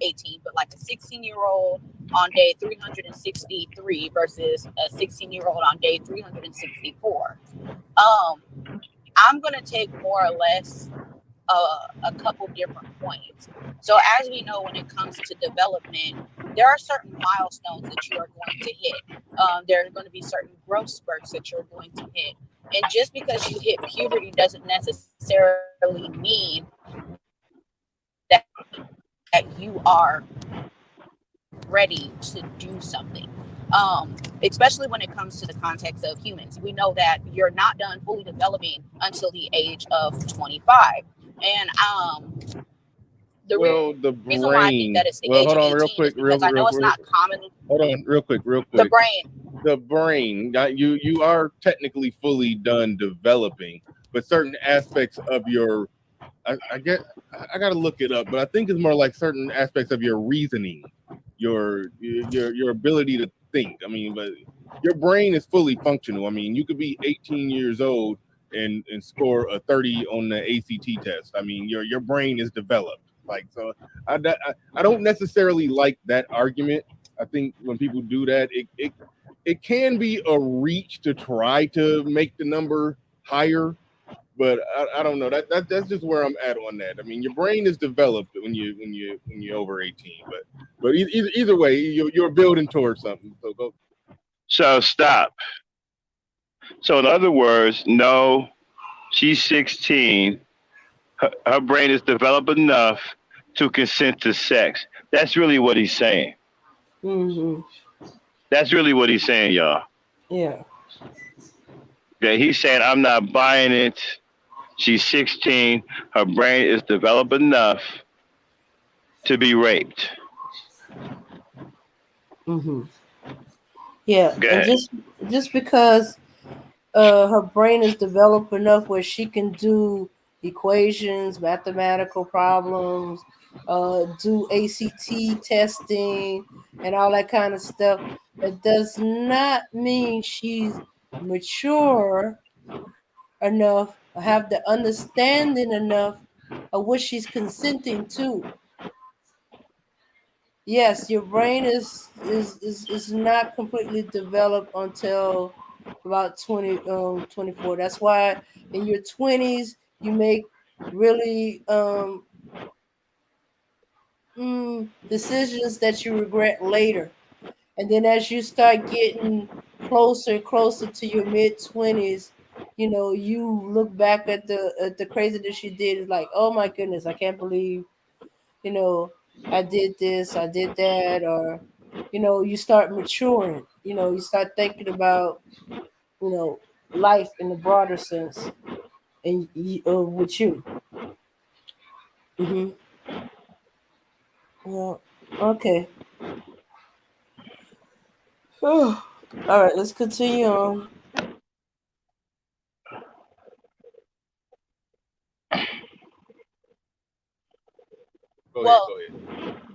18, but like a 16-year-old on day 363 versus a 16-year-old on day 364? I'm gonna take more or less a couple different points. So as we know, when it comes to development, there are certain milestones that you are going to hit. There are going to be certain growth spurts that you're going to hit. And just because you hit puberty doesn't necessarily mean that you are ready to do something. Especially when it comes to the context of humans. We know that you're not done fully developing until the age of 25. And the reason why I think that it's the age of 18 is because I know it's not common. Hold on, real quick. The brain. You are technically fully done developing, but certain aspects of your, I got to look it up, but I think it's more like certain aspects of your reasoning, your ability to think. I mean, but your brain is fully functional. I mean, you could be 18 years old and score a 30 on the ACT test. I mean, your brain is developed. Like, so I don't necessarily like that argument. I think when people do that, it can be a reach to try to make the number higher, but I don't know. That's just where I'm at on that. I mean, your brain is developed when you're over 18, but either way, you're building towards something. So go. So stop. So in other words, no, she's 16. Her brain is developed enough to consent to sex. That's really what he's saying. Mm-hmm. That's really what he's saying, y'all. Yeah. Okay, he's saying, I'm not buying it. She's 16. Her brain is developed enough to be raped. Mm-hmm. Yeah, and just because her brain is developed enough where she can do equations, mathematical problems, do ACT testing, and all that kind of stuff, it does not mean she's mature enough or have the understanding enough of what she's consenting to. Yes, your brain is not completely developed until about 24. That's why in your 20s you make really decisions that you regret later. And then as you start getting closer and closer to your mid-20s, you look back at the craziness you did. It's like, oh my goodness, I can't believe, you know, I did this, I did that, or you start maturing. You start thinking about, life in the broader sense, and with you. Mm-hmm. Well, okay. All right, let's continue on. Well,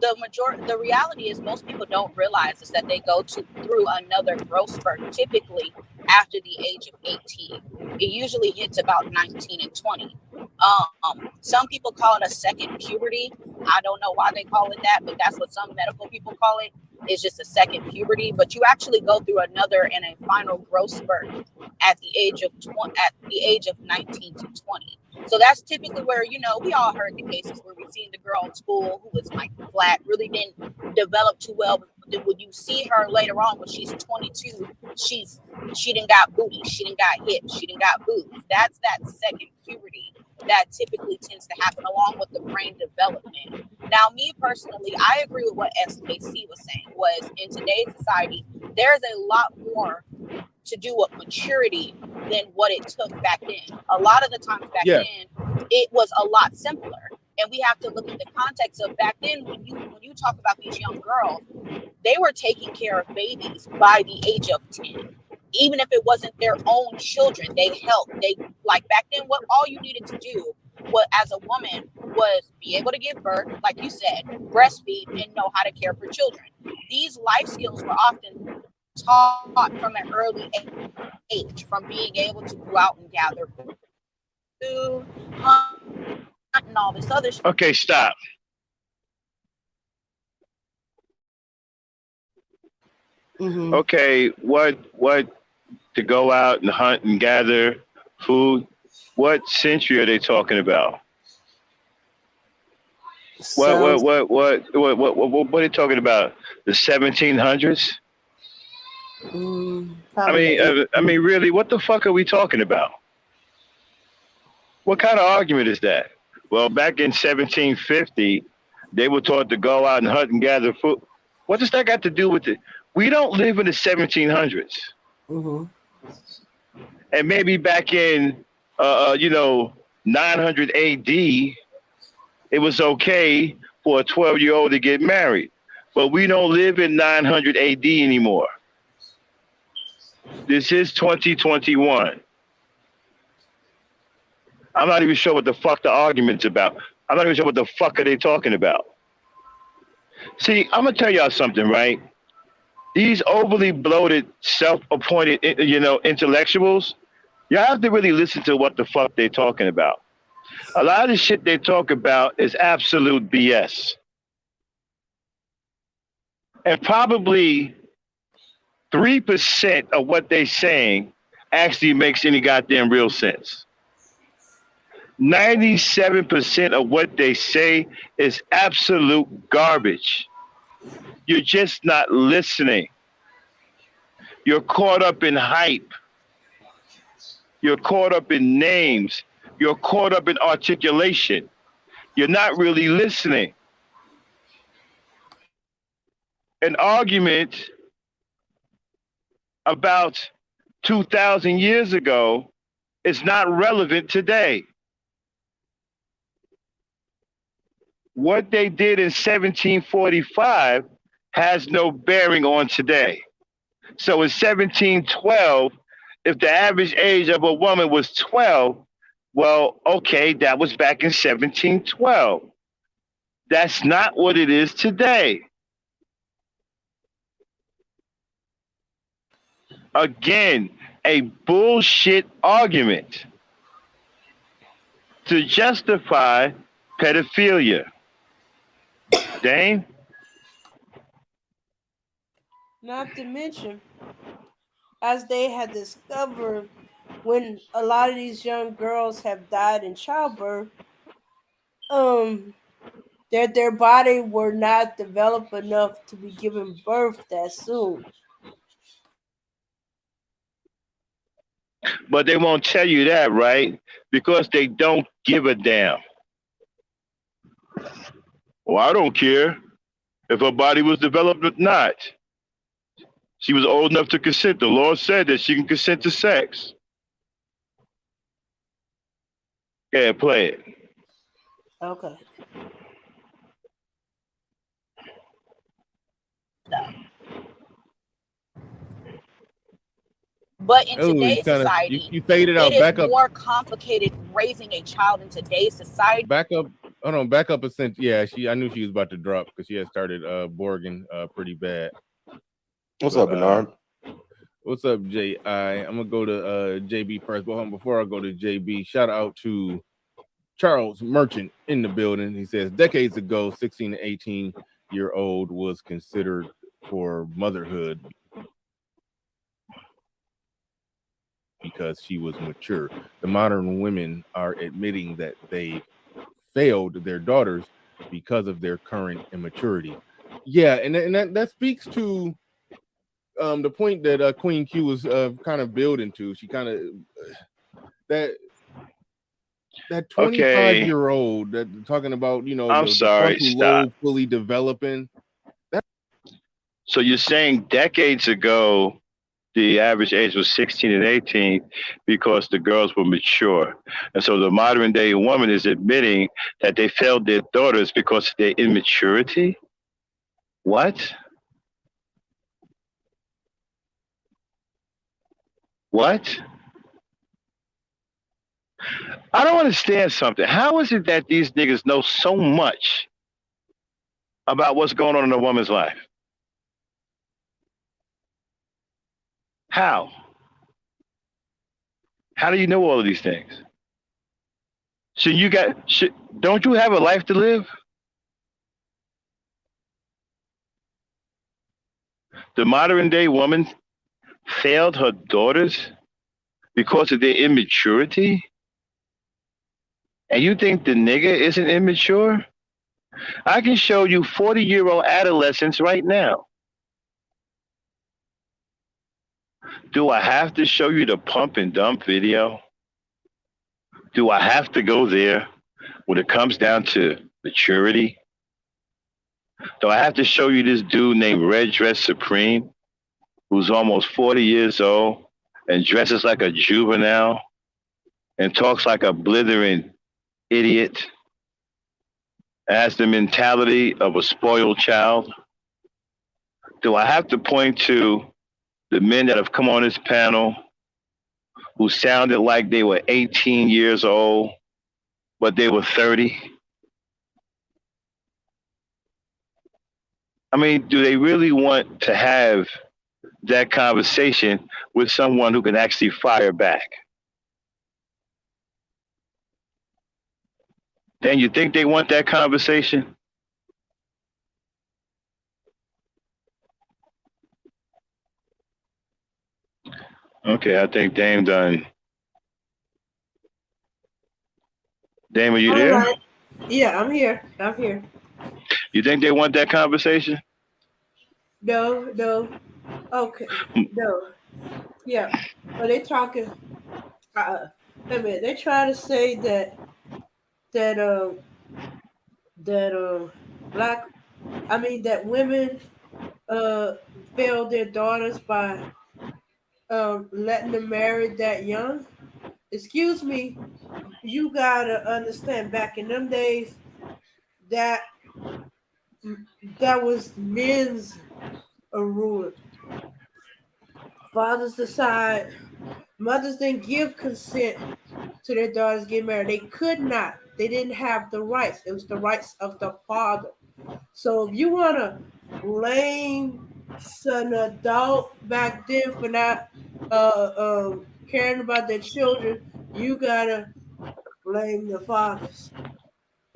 the reality is most people don't realize is that they go through another growth spurt typically after the age of 18. It usually hits about 19 and 20. Some people call it a second puberty. I don't know why they call it that, but that's what some medical people call it. It's just a second puberty, but you actually go through another and a final growth spurt at the age of 19 to 20. So that's typically where, we all heard the cases where we've seen the girl in school who was like flat, really didn't develop too well. But then when you see her later on when she's 22, she done got booty, she done got hips, she done got boobs. That's that second puberty that typically tends to happen along with the brain development. Now, me personally, I agree with what SKC was saying, was in today's society, there's a lot more to do with maturity than what it took back then. A lot of the times back then, it was a lot simpler. And we have to look at the context of back then when you talk about these young girls, they were taking care of babies by the age of 10. Even if it wasn't their own children, they helped. They like back then, what all you needed to do as a woman was be able to give birth, like you said, breastfeed, and know how to care for children. These life skills were often taught from an early age, from being able to go out and gather food, hunt, and all this other stuff. Okay, stop. Mm-hmm. Okay, what to go out and hunt and gather food? What century are they talking about? What are they talking about? The 1700s? I mean, really, what the fuck are we talking about? What kind of argument is that? Well, back in 1750, they were taught to go out and hunt and gather food. What does that got to do with it? We don't live in the 1700s. Mm-hmm. And maybe back in, 900 AD, it was okay for a 12-year-old to get married. But we don't live in 900 AD anymore. This is 2021. I'm not even sure what the fuck the argument's about. I'm not even sure what the fuck are they talking about. See, I'm gonna tell y'all something, right? These overly bloated, self-appointed, intellectuals, y'all have to really listen to what the fuck they're talking about. A lot of the shit they talk about is absolute BS. And probably 3% of what they're saying actually makes any goddamn real sense. 97% of what they say is absolute garbage. You're just not listening. You're caught up in hype. You're caught up in names. You're caught up in articulation. You're not really listening. An argument about 2,000 years ago is not relevant today. What they did in 1745 has no bearing on today. So in 1712, if the average age of a woman was 12, well, okay, that was back in 1712. That's not what it is today. Again, a bullshit argument to justify pedophilia. Dane? Not to mention, as they had discovered when a lot of these young girls have died in childbirth, um, their body were not developed enough to be given birth that soon. But they won't tell you that, right? Because they don't give a damn. Well, I don't care if her body was developed or not. She was old enough to consent. The law said that she can consent to sex. Yeah, play it. Okay. But in Oh, you today's kind of society, you faded it out. is Back up. more complicated raising a child in today's society. Back up. Hold on. Back up a cent. Yeah, I knew she was about to drop because she had started borging pretty bad. What's up, Bernard? What's up, J.I.? I'm gonna go to JB first, but hold on, before I go to JB, shout out to Charles Merchant in the building. He says decades ago, 16 to 18-year-old was considered for motherhood because she was mature. The modern women are admitting that they failed their daughters because of their current immaturity. Yeah, and that speaks to the point that Queen Q was kind of building to. She kind of that 25-year-old that talking about, I'm the sorry, frontal stop. lobe fully developing. So you're saying decades ago, the average age was 16 and 18 because the girls were mature. And so the modern day woman is admitting that they failed their daughters because of their immaturity? What? What? I don't understand something. How is it that these niggas know so much about what's going on in a woman's life? How? How do you know all of these things? So don't you have a life to live? The modern day woman failed her daughters because of their immaturity? And you think the nigga isn't immature? I can show you 40-year-old adolescents right now. Do I have to show you the pump and dump video? Do I have to go there when it comes down to maturity? Do I have to show you this dude named Red Dress Supreme, who's almost 40 years old and dresses like a juvenile and talks like a blithering idiot, has the mentality of a spoiled child? Do I have to point to the men that have come on this panel who sounded like they were 18 years old, but they were 30? I mean, do they really want to have that conversation with someone who can actually fire back? Dan, you think they want that conversation? Okay, I think Dame done. Dame, are you All there? right. Yeah, I'm here. I'm here. You think they want that conversation? No, no. Okay. No. Yeah. But they talking. Wait a minute. They try to say that that black. I mean that women uh failed their daughters by letting them marry that young. Excuse me. You gotta understand. Back in them days, that that was men's rule. Fathers decide. Mothers didn't give consent to their daughters getting married. They could not. They didn't have the rights. It was the rights of the father. So if you want to blame an adult back then for not caring about their children, you gotta blame the fathers.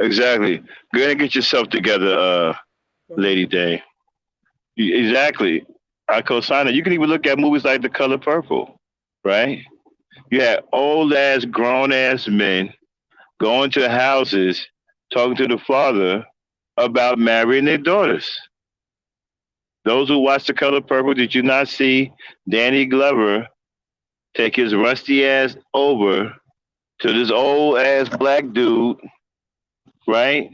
Exactly. Go ahead and get yourself together, Lady Day. Exactly. I co-sign it. You can even look at movies like The Color Purple, right? You had old ass, grown ass men going to houses, talking to the father about marrying their daughters. Those who watched The Color Purple, did you not see Danny Glover take his rusty ass over to this old ass black dude, right?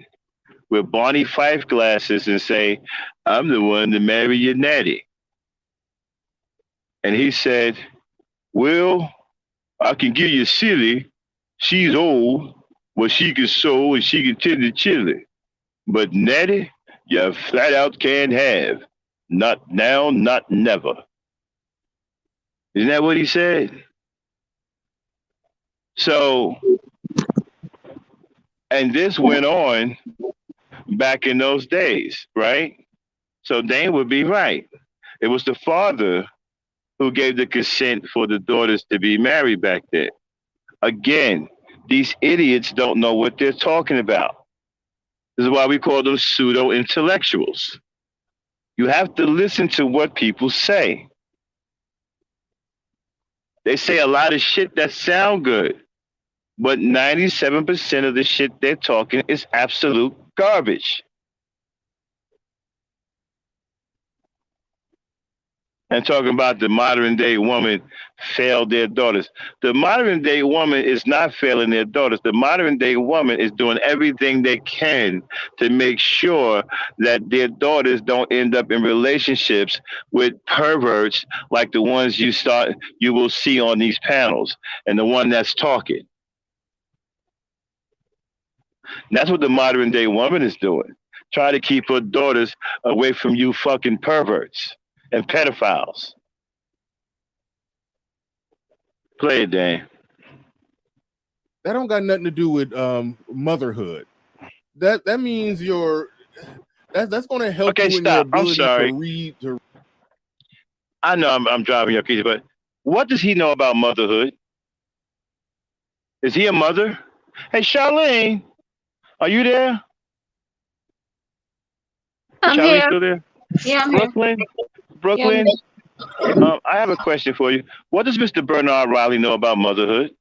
With Barney Fife glasses and say, I'm the one to marry your natty. And he said, well, I can give you silly. She's old, but she can sew and she can tend the chili. But natty, you flat out can't have. Not now, not never. Isn't that what he said? So, and this went on back in those days, right? So Dane would be right. It was the father who gave the consent for the daughters to be married back then. Again, these idiots don't know what they're talking about. This is why we call them pseudo intellectuals. You have to listen to what people say. They say a lot of shit that sound good, but 97% of the shit they're talking is absolute garbage. And talking about the modern day woman failed their daughters. The modern day woman is not failing their daughters. The modern day woman is doing everything they can to make sure that their daughters don't end up in relationships with perverts like the ones you will see on these panels and the one that's talking. That's what the modern day woman is doing. Try to keep her daughters away from you fucking perverts and pedophiles. Play it, Dan. That don't got nothing to do with motherhood. That means that's going to help Okay, you in your stop. I'm ability sorry. to read. I know I'm driving you crazy, but what does he know about motherhood? Is he a mother? Hey, Charlene, are you there? I'm Charlene here. still there? Yeah, I'm here. Brooklyn. I have a question for you. What does Mr. Bernard Riley know about motherhood?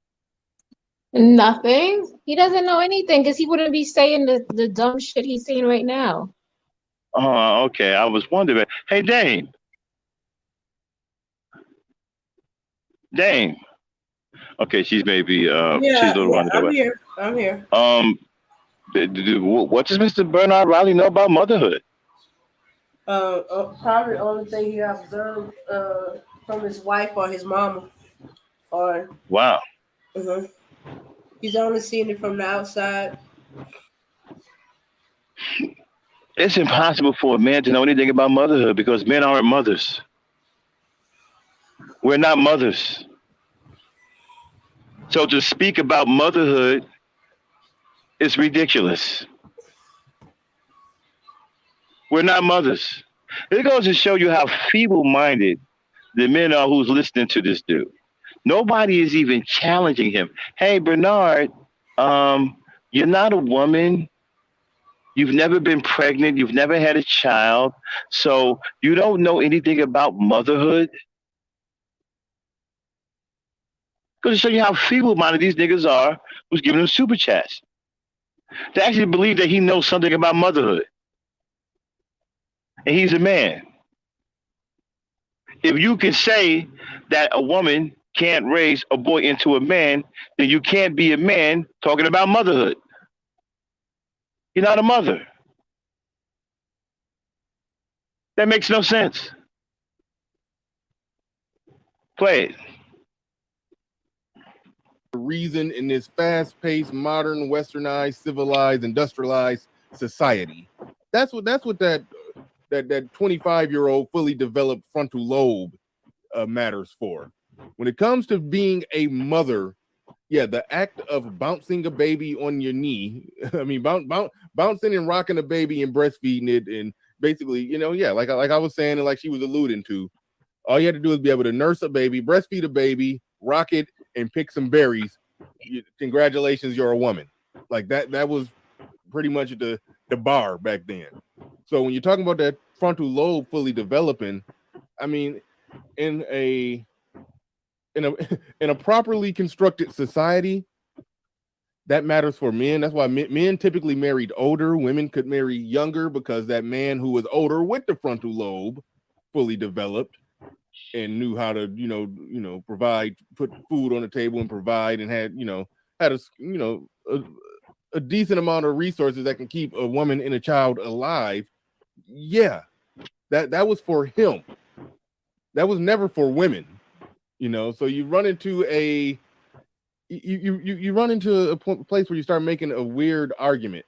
Nothing. He doesn't know anything because he wouldn't be saying the dumb shit he's saying right now. Oh, okay. I was wondering. Hey, Dame. Okay, she's maybe she's a little Yeah, running away. I'm here. What does Mr. Bernard Riley know about motherhood? Probably the only thing he observed from his wife or his mama. Or Wow. He's only seen it from the outside. It's impossible for a man to know anything about motherhood because men aren't mothers. We're not mothers. So to speak about motherhood is ridiculous. We're not mothers. It goes to show you how feeble-minded the men are who's listening to this dude. Nobody is even challenging him. Hey, Bernard, you're not a woman. You've never been pregnant. You've never had a child. So you don't know anything about motherhood. Goes to show you how feeble-minded these niggas are who's giving him super chats. To actually believe that he knows something about motherhood. And he's a man. If you can say that a woman can't raise a boy into a man, then you can't be a man talking about motherhood. You're not a mother. That makes no sense. Play it. Reason in this fast-paced, modern, westernized, civilized, industrialized society. That's what that 25-year-old fully developed frontal lobe matters for. When it comes to being a mother, yeah, the act of bouncing a baby on your knee, I mean, bouncing and rocking a baby and breastfeeding it, and basically, like I was saying, and like she was alluding to, all you had to do is be able to nurse a baby, breastfeed a baby, rock it, and pick some berries. Congratulations, you're a woman. Like that was pretty much the bar back then. So when you're talking about that frontal lobe fully developing, I mean, in a in a properly constructed society, that matters for men. That's why men typically married older. Women could marry younger because that man who was older with the frontal lobe fully developed and knew how to, provide, put food on the table and provide, and had a decent amount of resources that can keep a woman and a child alive. Yeah, that was for him. That was never for women. So you run into a place where you start making a weird argument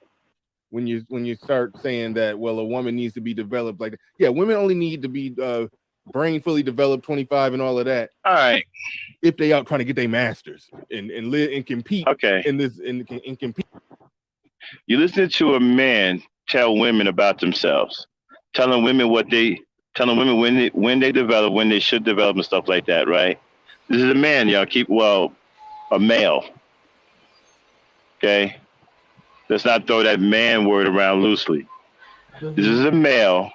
when you start saying that, well, a woman needs to be developed like that. Yeah, women only need to be brain fully developed, 25 and all of that. All right. If they out trying to get their masters and live and compete in this and compete. You listen to a man tell women about themselves, telling women when they develop, when they should develop and stuff like that, right? This is a man, y'all. A male. Okay? Let's not throw that man word around loosely. This is a male,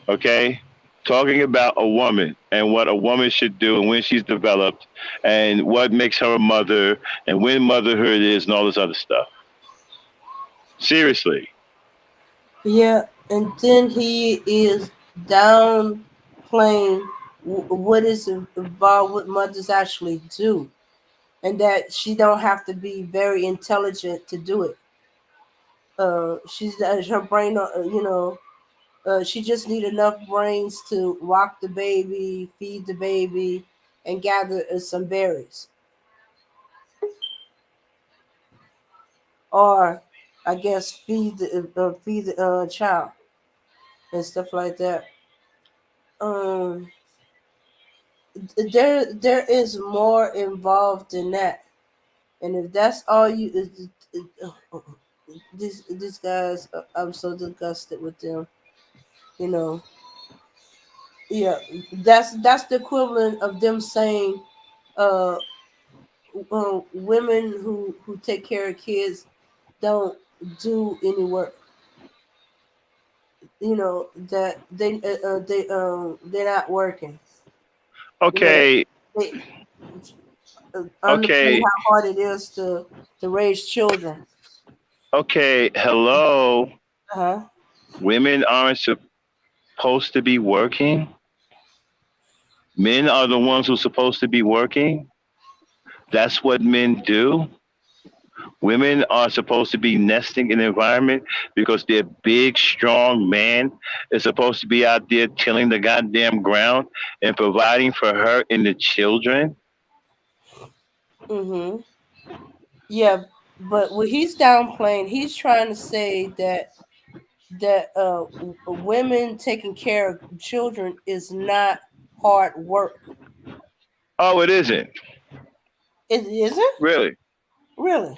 okay, talking about a woman and what a woman should do and when she's developed and what makes her a mother and when motherhood is and all this other stuff. Seriously. Yeah, and then he is downplaying what is involved, what mothers actually do, and that she don't have to be very intelligent to do it. She's her brain, she just need enough brains to rock the baby, feed the baby, and gather some berries, or I guess feed the child and stuff like that. There is more involved in that, and if that's all you, these guys, I'm so disgusted with them. Yeah, that's the equivalent of them saying, uh, women who take care of kids don't do any work. That they're not working. Okay. They understand Okay. how hard it is to raise children. Okay. Hello. Uh-huh. Women aren't supposed to be working. Men are the ones who are supposed to be working. That's what men do. Women are supposed to be nesting in the environment because their big, strong man is supposed to be out there tilling the goddamn ground and providing for her and the children. Mm-hmm. Yeah, but what he's downplaying, he's trying to say that women taking care of children is not hard work. Oh, it isn't. It isn't? Really? Really?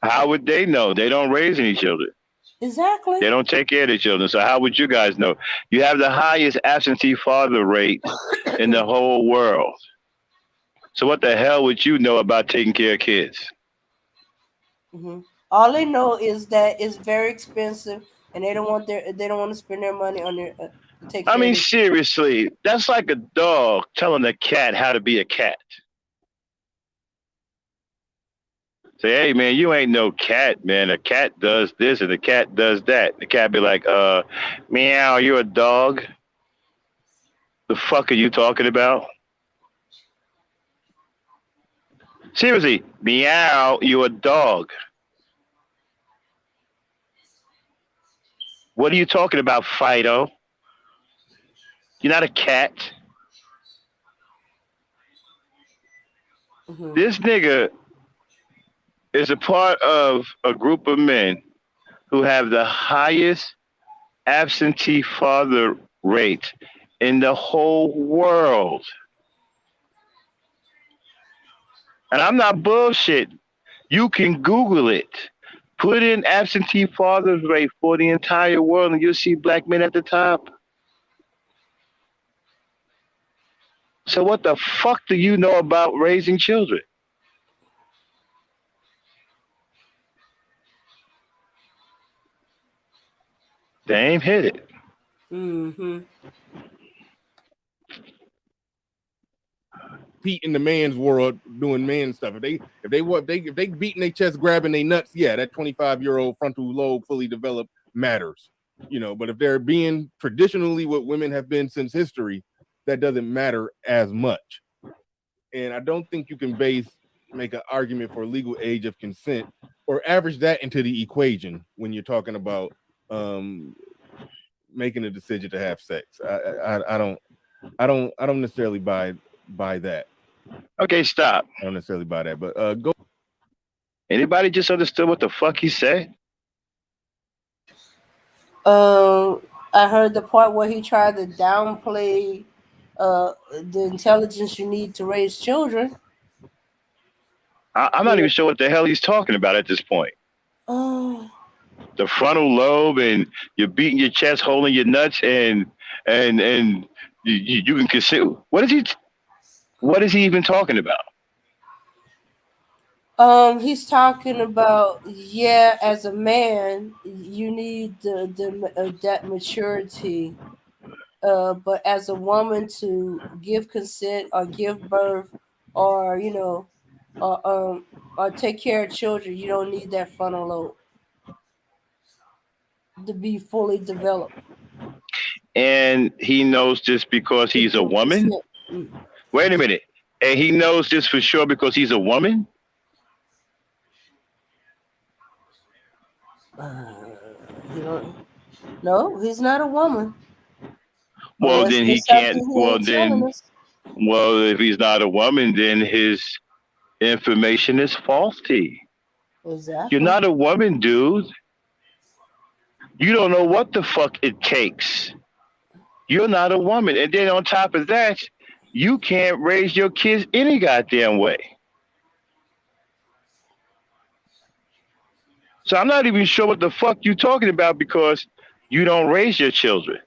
How would they know? They don't raise any children. Exactly. They don't take care of their children. So how would you guys know? You have the highest absentee father rate in the whole world. So what the hell would you know about taking care of kids? Mm-hmm. All they know is that it's very expensive, and they don't want to spend their money on their to take care I mean, of seriously, that's like a dog telling a cat how to be a cat. Say, hey man, you ain't no cat, man. A cat does this and a cat does that. The cat be like, meow, you're a dog. The fuck are you talking about? Seriously, meow, you a dog. What are you talking about, Fido? You're not a cat. Mm-hmm. This nigga is a part of a group of men who have the highest absentee father rate in the whole world. And I'm not bullshit. You can Google it. Put in absentee fathers rate for the entire world and you'll see black men at the top. So what the fuck do you know about raising children? They ain't hit it. Mm-hmm. compete in the man's world doing man stuff. If they beating their chest, grabbing their nuts, yeah, that 25-year-old frontal lobe fully developed matters. But if they're being traditionally what women have been since history, that doesn't matter as much. And I don't think you can make an argument for legal age of consent or average that into the equation when you're talking about making a decision to have sex. I don't necessarily buy that. Okay, stop. I don't necessarily buy that, but go. Anybody just understood what the fuck he said? I heard the part where he tried to downplay the intelligence you need to raise children. I'm not even sure what the hell he's talking about at this point. The frontal lobe, and you're beating your chest, holding your nuts, and you can consider. What is he even talking about? He's talking about, as a man, you need that maturity. But as a woman, to give consent or give birth, or or take care of children, you don't need that frontal lobe to be fully developed. And he knows this because he's a woman? Wait a minute. And he knows this for sure because he's a woman? No, he's not a woman. Well, then he can't. Well, if he's not a woman, then his information is faulty. Exactly. You're not a woman, dude. You don't know what the fuck it takes. You're not a woman. And then on top of that, you can't raise your kids any goddamn way. So I'm not even sure what the fuck you're talking about because you don't raise your children.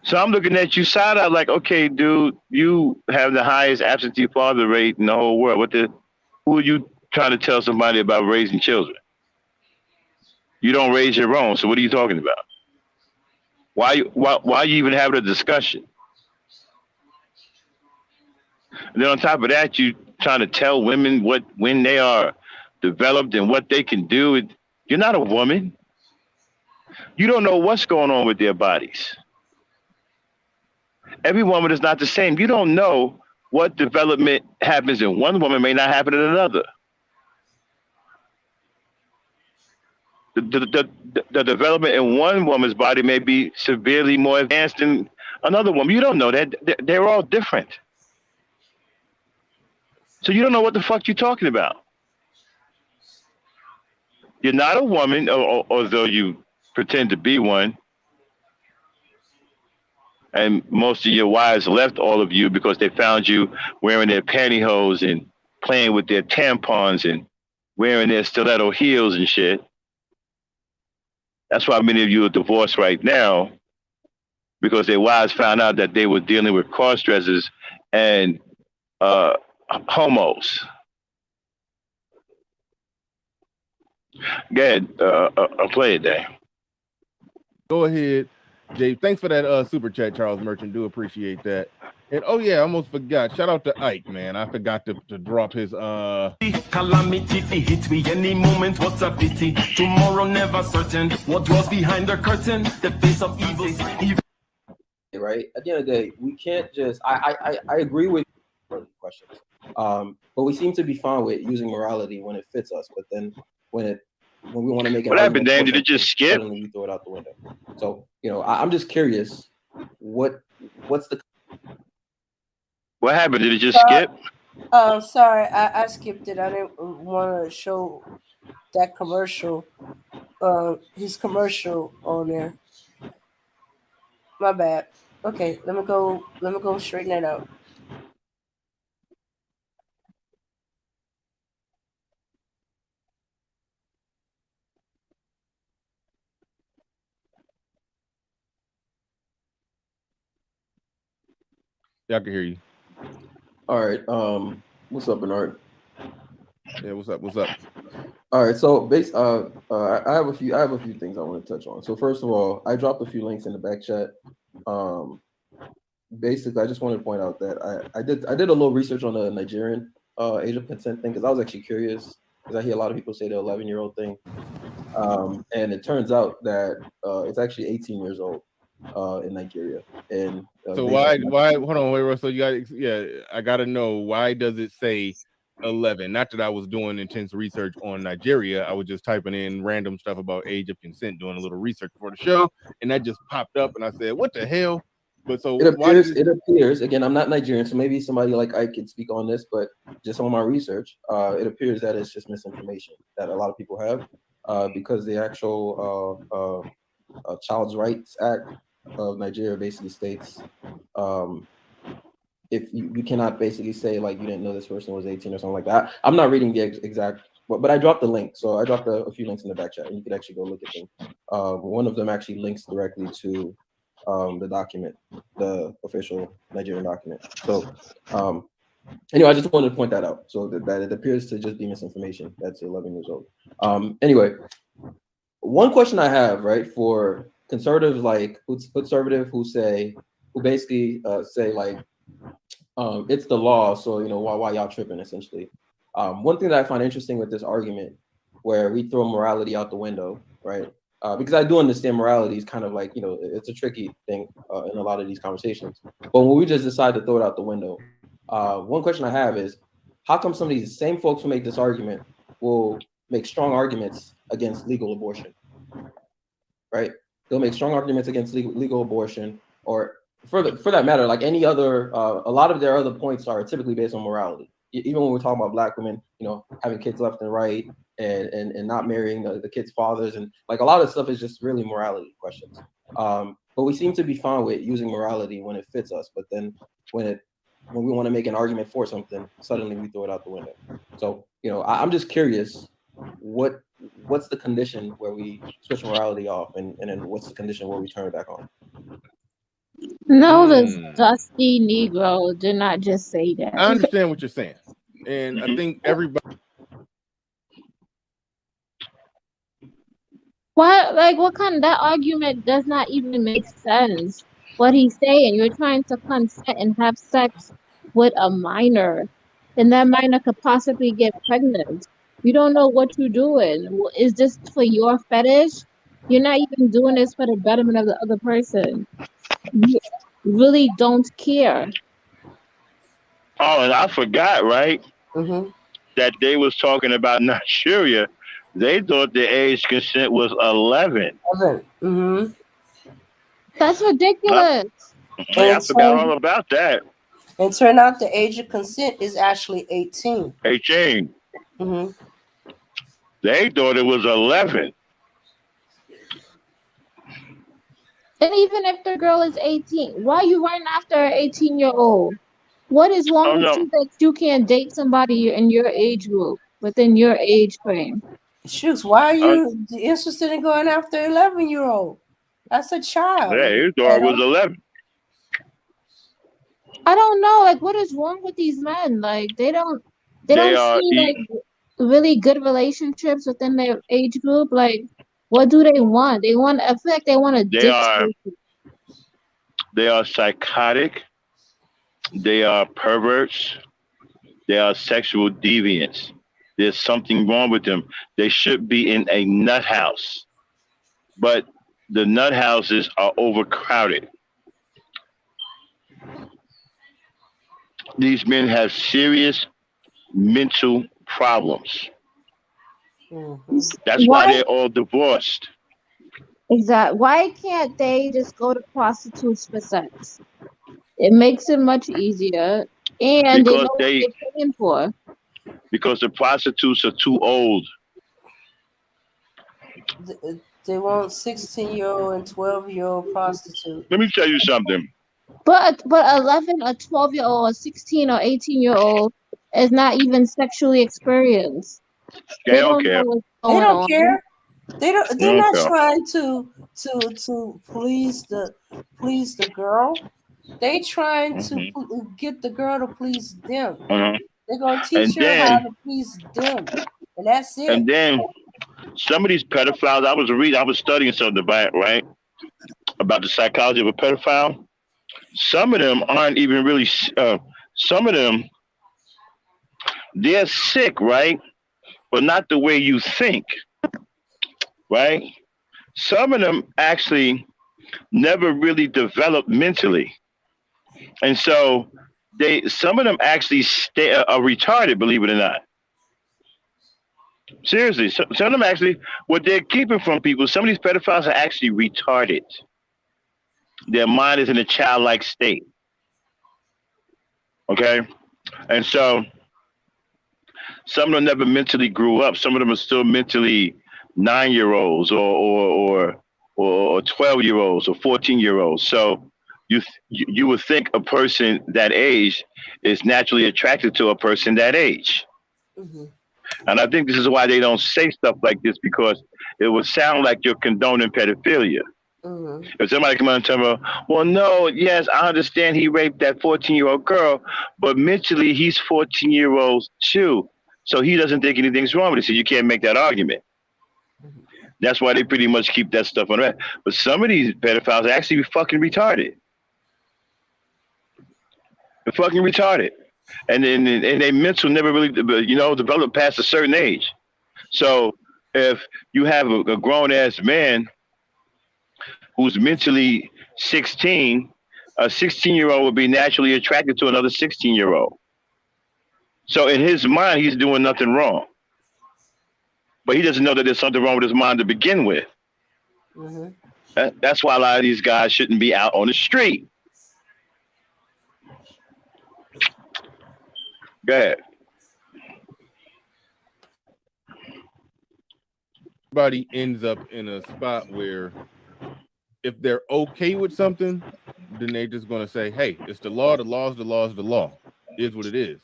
So I'm looking at you side eye like, okay, dude, you have the highest absentee father rate in the whole world. Who are you trying to tell somebody about raising children? You don't raise your own, so what are you talking about? Why are you even having a discussion? And then on top of that, you trying to tell women when they are developed and what they can do. You're not a woman. You don't know what's going on with their bodies. Every woman is not the same. You don't know what development happens in one woman may not happen in another. The development in one woman's body may be severely more advanced than another woman. You don't know that. They're all different. So you don't know what the fuck you're talking about. You're not a woman, although you pretend to be one. And most of your wives left all of you because they found you wearing their pantyhose and playing with their tampons and wearing their stiletto heels and shit. That's why many of you are divorced right now, because their wives found out that they were dealing with cross-dressers and homos. Go ahead, I'll play it there. Go ahead, Jay. Thanks for that super chat, Charles Merchant. Do appreciate that. And oh yeah, I almost forgot. Shout out to Ike, man. I forgot to drop his calamity hit me any moment. What's a pity? Tomorrow never certain. What was behind the curtain? The face of evil. Right. At the end of the day, we can't just. I agree with questions. But we seem to be fine with using morality when it fits us. But then when we want to make it. What happened, Dan? Did it just skip? We throw it out the window. So I'm just curious. What's the What happened? Did it just skip? Sorry, I skipped it. I didn't want to show that commercial. His commercial on there. My bad. Okay, let me go straighten that out. Yeah, I can hear you. All right. What's up, Bernard? Yeah, what's up? All right. So I have a few things I want to touch on. So first of all, I dropped a few links in the back chat. basically, I just wanted to point out that I did a little research on the Nigerian age of consent thing because I was actually curious because I hear a lot of people say the 11-year-old thing, and it turns out that it's actually 18 years old in Nigeria. And so why hold on, wait, so you got I gotta know, why does it say 11? Not that I was doing intense research on Nigeria, I was just typing in random stuff about age of consent, doing a little research for the show, and that just popped up, and I said, what the hell? But so it appears again, I'm not Nigerian, so maybe somebody like I could speak on this, but just on my research, it appears that it's just misinformation that a lot of people have, because the actual Child's Rights Act of Nigeria basically states if you cannot basically say like you didn't know this person was 18 or something like that. I'm not reading the exact, but I dropped the link. So I dropped a few links in the back chat, and you could actually go look at them. One of them actually links directly to the document, the official Nigerian document. So anyway, I just wanted to point that out. So that it appears to just be misinformation. That's 11 years old. Anyway, one question I have, right, for conservatives like who basically say like it's the law, so why y'all tripping essentially. One thing that I find interesting with this argument where we throw morality out the window, right? Because I do understand morality is kind of like, it's a tricky thing in a lot of these conversations. But when we just decide to throw it out the window, one question I have is, how come some of these same folks who make this argument will make strong arguments against legal abortion, right? They'll make strong arguments against legal abortion, or for that matter, like any other, a lot of their other points are typically based on morality. Even when we're talking about Black women, having kids left and right, and not marrying the kids' fathers, and like a lot of stuff is just really morality questions. But we seem to be fine with using morality when it fits us, but then when we want to make an argument for something, suddenly we throw it out the window. So I'm just curious, what's the condition where we switch morality off, and then what's the condition where we turn it back on? No, this dusty Negro did not just say that. I understand what you're saying, and I think everybody. What kind of, that argument does not even make sense. What he's saying, you're trying to consent and have sex with a minor, and that minor could possibly get pregnant. You don't know what you're doing. Is this for your fetish? You're not even doing this for the betterment of the other person. You really don't care. Oh, and I forgot, right? That they was talking about Nigeria. They thought the age consent was 11. That's ridiculous. I forgot all about that. And turned out the age of consent is actually 18. 18. They thought it was 11. And even if the girl is 18, why are you running after an 18-year-old? What is wrong with you that you can't date somebody in your age group, within your age frame? Shoot, why are you interested in going after 11-year-old? That's a child. Yeah, he thought it was 11. I don't know. Like, what is wrong with these men? Like, they don't see like really good relationships within their age group. Like, what do they want? They want. I feel like they want to dictate. They are psychotic. They are perverts. They are sexual deviants. There's something wrong with them. They should be in a nut house, but the nut houses are overcrowded. These men have serious mental problems. That's why they're all divorced. Exactly. Why can't they just go to prostitutes for sex? It makes it much easier, and they know what they're paying for. Because the prostitutes are too old. They want 16-year-old and 12-year-old prostitutes. Let me tell you something. But 11, a 12-year-old, a 16 or 18-year-old is not even sexually experienced. They don't care. They don't care. They're not trying to please the girl. They trying to get the girl to please them. They're gonna teach her how to please them, and that's it. And then some of these pedophiles, I was studying something about, right, about the psychology of a pedophile. some of them aren't even really. Some of them they're sick, right? But not the way you think, right? Some of them actually never really developed mentally, and so some of them actually are retarded. Believe it or not, seriously, some of them actually what they're keeping from people. Some of these pedophiles are actually retarded. Their mind is in a childlike state. Okay, and so some of them never mentally grew up. Some of them are still mentally 9-year olds or 12-year olds or 14-year olds. So you would think a person that age is naturally attracted to a person that age. Mm-hmm. And I think this is why they don't say stuff like this, because it would sound like you're condoning pedophilia. Mm-hmm. If somebody come out and tell me, well, no, yes, I understand he raped that 14-year-old girl, but mentally he's 14-year-old too. So he doesn't think anything's wrong with it. So you can't make that argument. That's why they pretty much keep that stuff on that. But some of these pedophiles are actually fucking retarded. They're fucking retarded. And their mental never really, developed past a certain age. So if you have a grown-ass man who's mentally 16, a 16-year-old would be naturally attracted to another 16-year-old. So in his mind, he's doing nothing wrong. But he doesn't know that there's something wrong with his mind to begin with. Mm-hmm. That's why a lot of these guys shouldn't be out on the street. Go ahead. Everybody ends up in a spot where if they're okay with something, then they're just going to say, hey, it's the law, the law is the law is the law. It is what it is.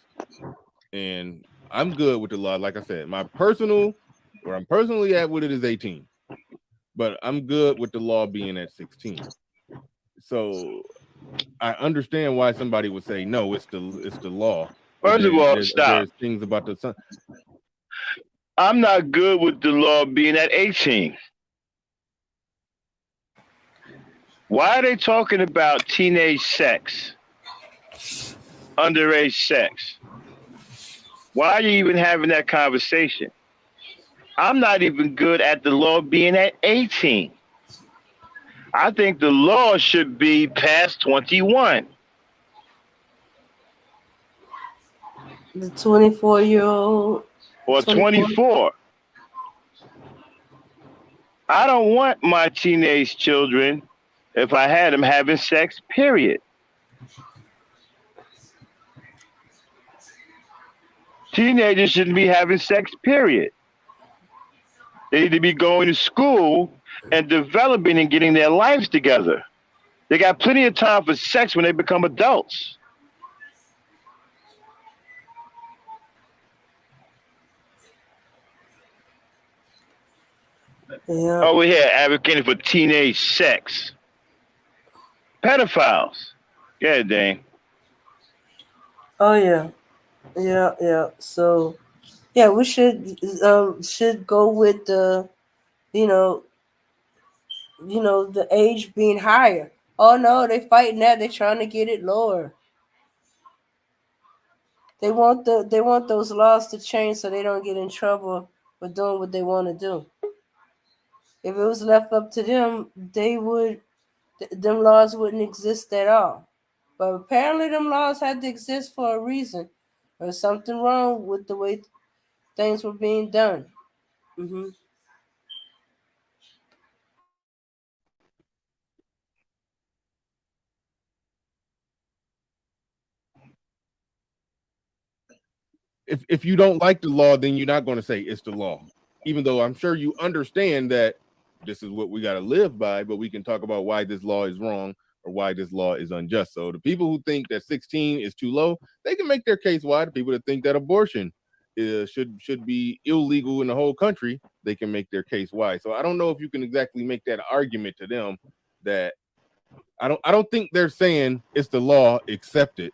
And I'm good with the law. Like I said, where I'm personally at with it is 18. But I'm good with the law being at 16. So I understand why somebody would say, no, it's the law. First of all, stop. There's things about the son. I'm not good with the law being at 18. Why are they talking about teenage sex, underage sex? Why are you even having that conversation? I'm not even good at the law being at 18. I think the law should be past 21. The 24-year-old. Or 24. I don't want my teenage children, if I had them, having sex, period. Teenagers shouldn't be having sex, period. They need to be going to school and developing and getting their lives together. They got plenty of time for sex when they become adults. Yeah. Over here advocating for teenage sex. Pedophiles. Go ahead, Dane. Oh yeah. Yeah. So yeah, we should go with the the age being higher. Oh no, they fighting that. They're trying to get it lower. They want those laws to change so they don't get in trouble for doing what they want to do. If it was left up to them, them laws wouldn't exist at all. But apparently them laws had to exist for a reason. There's something wrong with the way things were being done. Mm-hmm. If you don't like the law, then you're not going to say it's the law, even though I'm sure you understand that this is what we got to live by, but we can talk about why this law is wrong or why this law is unjust. So the people who think that 16 is too low, they can make their case why. The people that think that abortion should be illegal in the whole country, they can make their case why. So I don't know if you can exactly make that argument to them. That I don't think they're saying it's the law, accept it.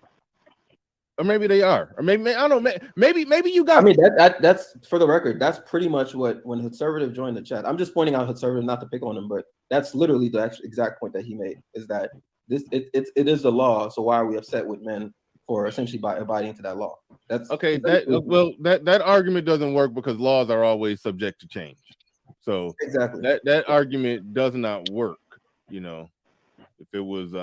Or maybe they are, or maybe I don't know. Maybe you got. I mean, that's for the record. That's pretty much what when Conservative joined the chat. I'm just pointing out Conservative, not to pick on him, but that's literally the exact point that he made. Is that it is the law. So why are we upset with men for essentially abiding to that law? That's okay. That argument doesn't work because laws are always subject to change. So exactly that argument does not work. If it was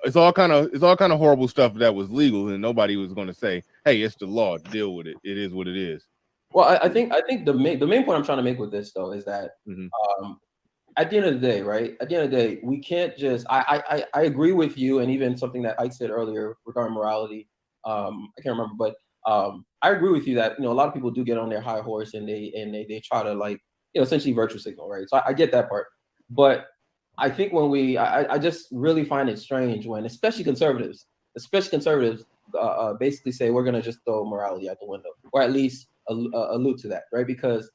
it's all kind of horrible stuff that was legal, and nobody was going to say, "Hey, it's the law. Deal with it. It is what it is." Well, I think the main point I'm trying to make with this though is that at the end of the day, right? At the end of the day, we can't just. I agree with you, and even something that Ike said earlier regarding morality. I can't remember, but I agree with you that a lot of people do get on their high horse and they try to essentially virtue signal, right? So I get that part, but I think when I just really find it strange when, especially conservatives, basically say we're gonna just throw morality out the window, or at least allude to that, right? Because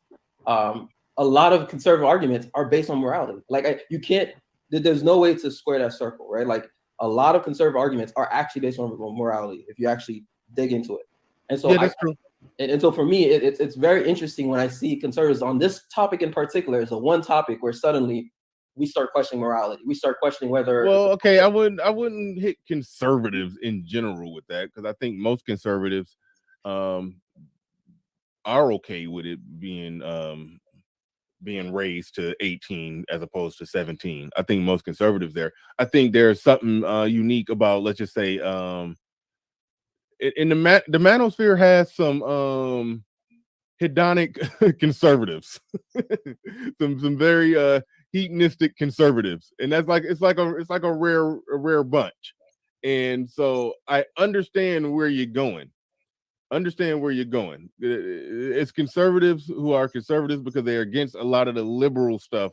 a lot of conservative arguments are based on morality. You can't. There's no way to square that circle, right? Like a lot of conservative arguments are actually based on morality if you actually dig into it. And so that's true. And so for me, it's very interesting when I see conservatives on this topic in particular. Is the one topic where suddenly we start questioning morality. We start questioning whether. Well, okay, I wouldn't hit conservatives in general with that, because I think most conservatives are okay with it being raised to 18 as opposed to 17. I think most conservatives there. I think there's something unique about, let's just say, in the Manosphere has some hedonic conservatives, some very hedonistic conservatives, and that's it's like a rare bunch. And so I understand where you're going. It's conservatives who are conservatives because they're against a lot of the liberal stuff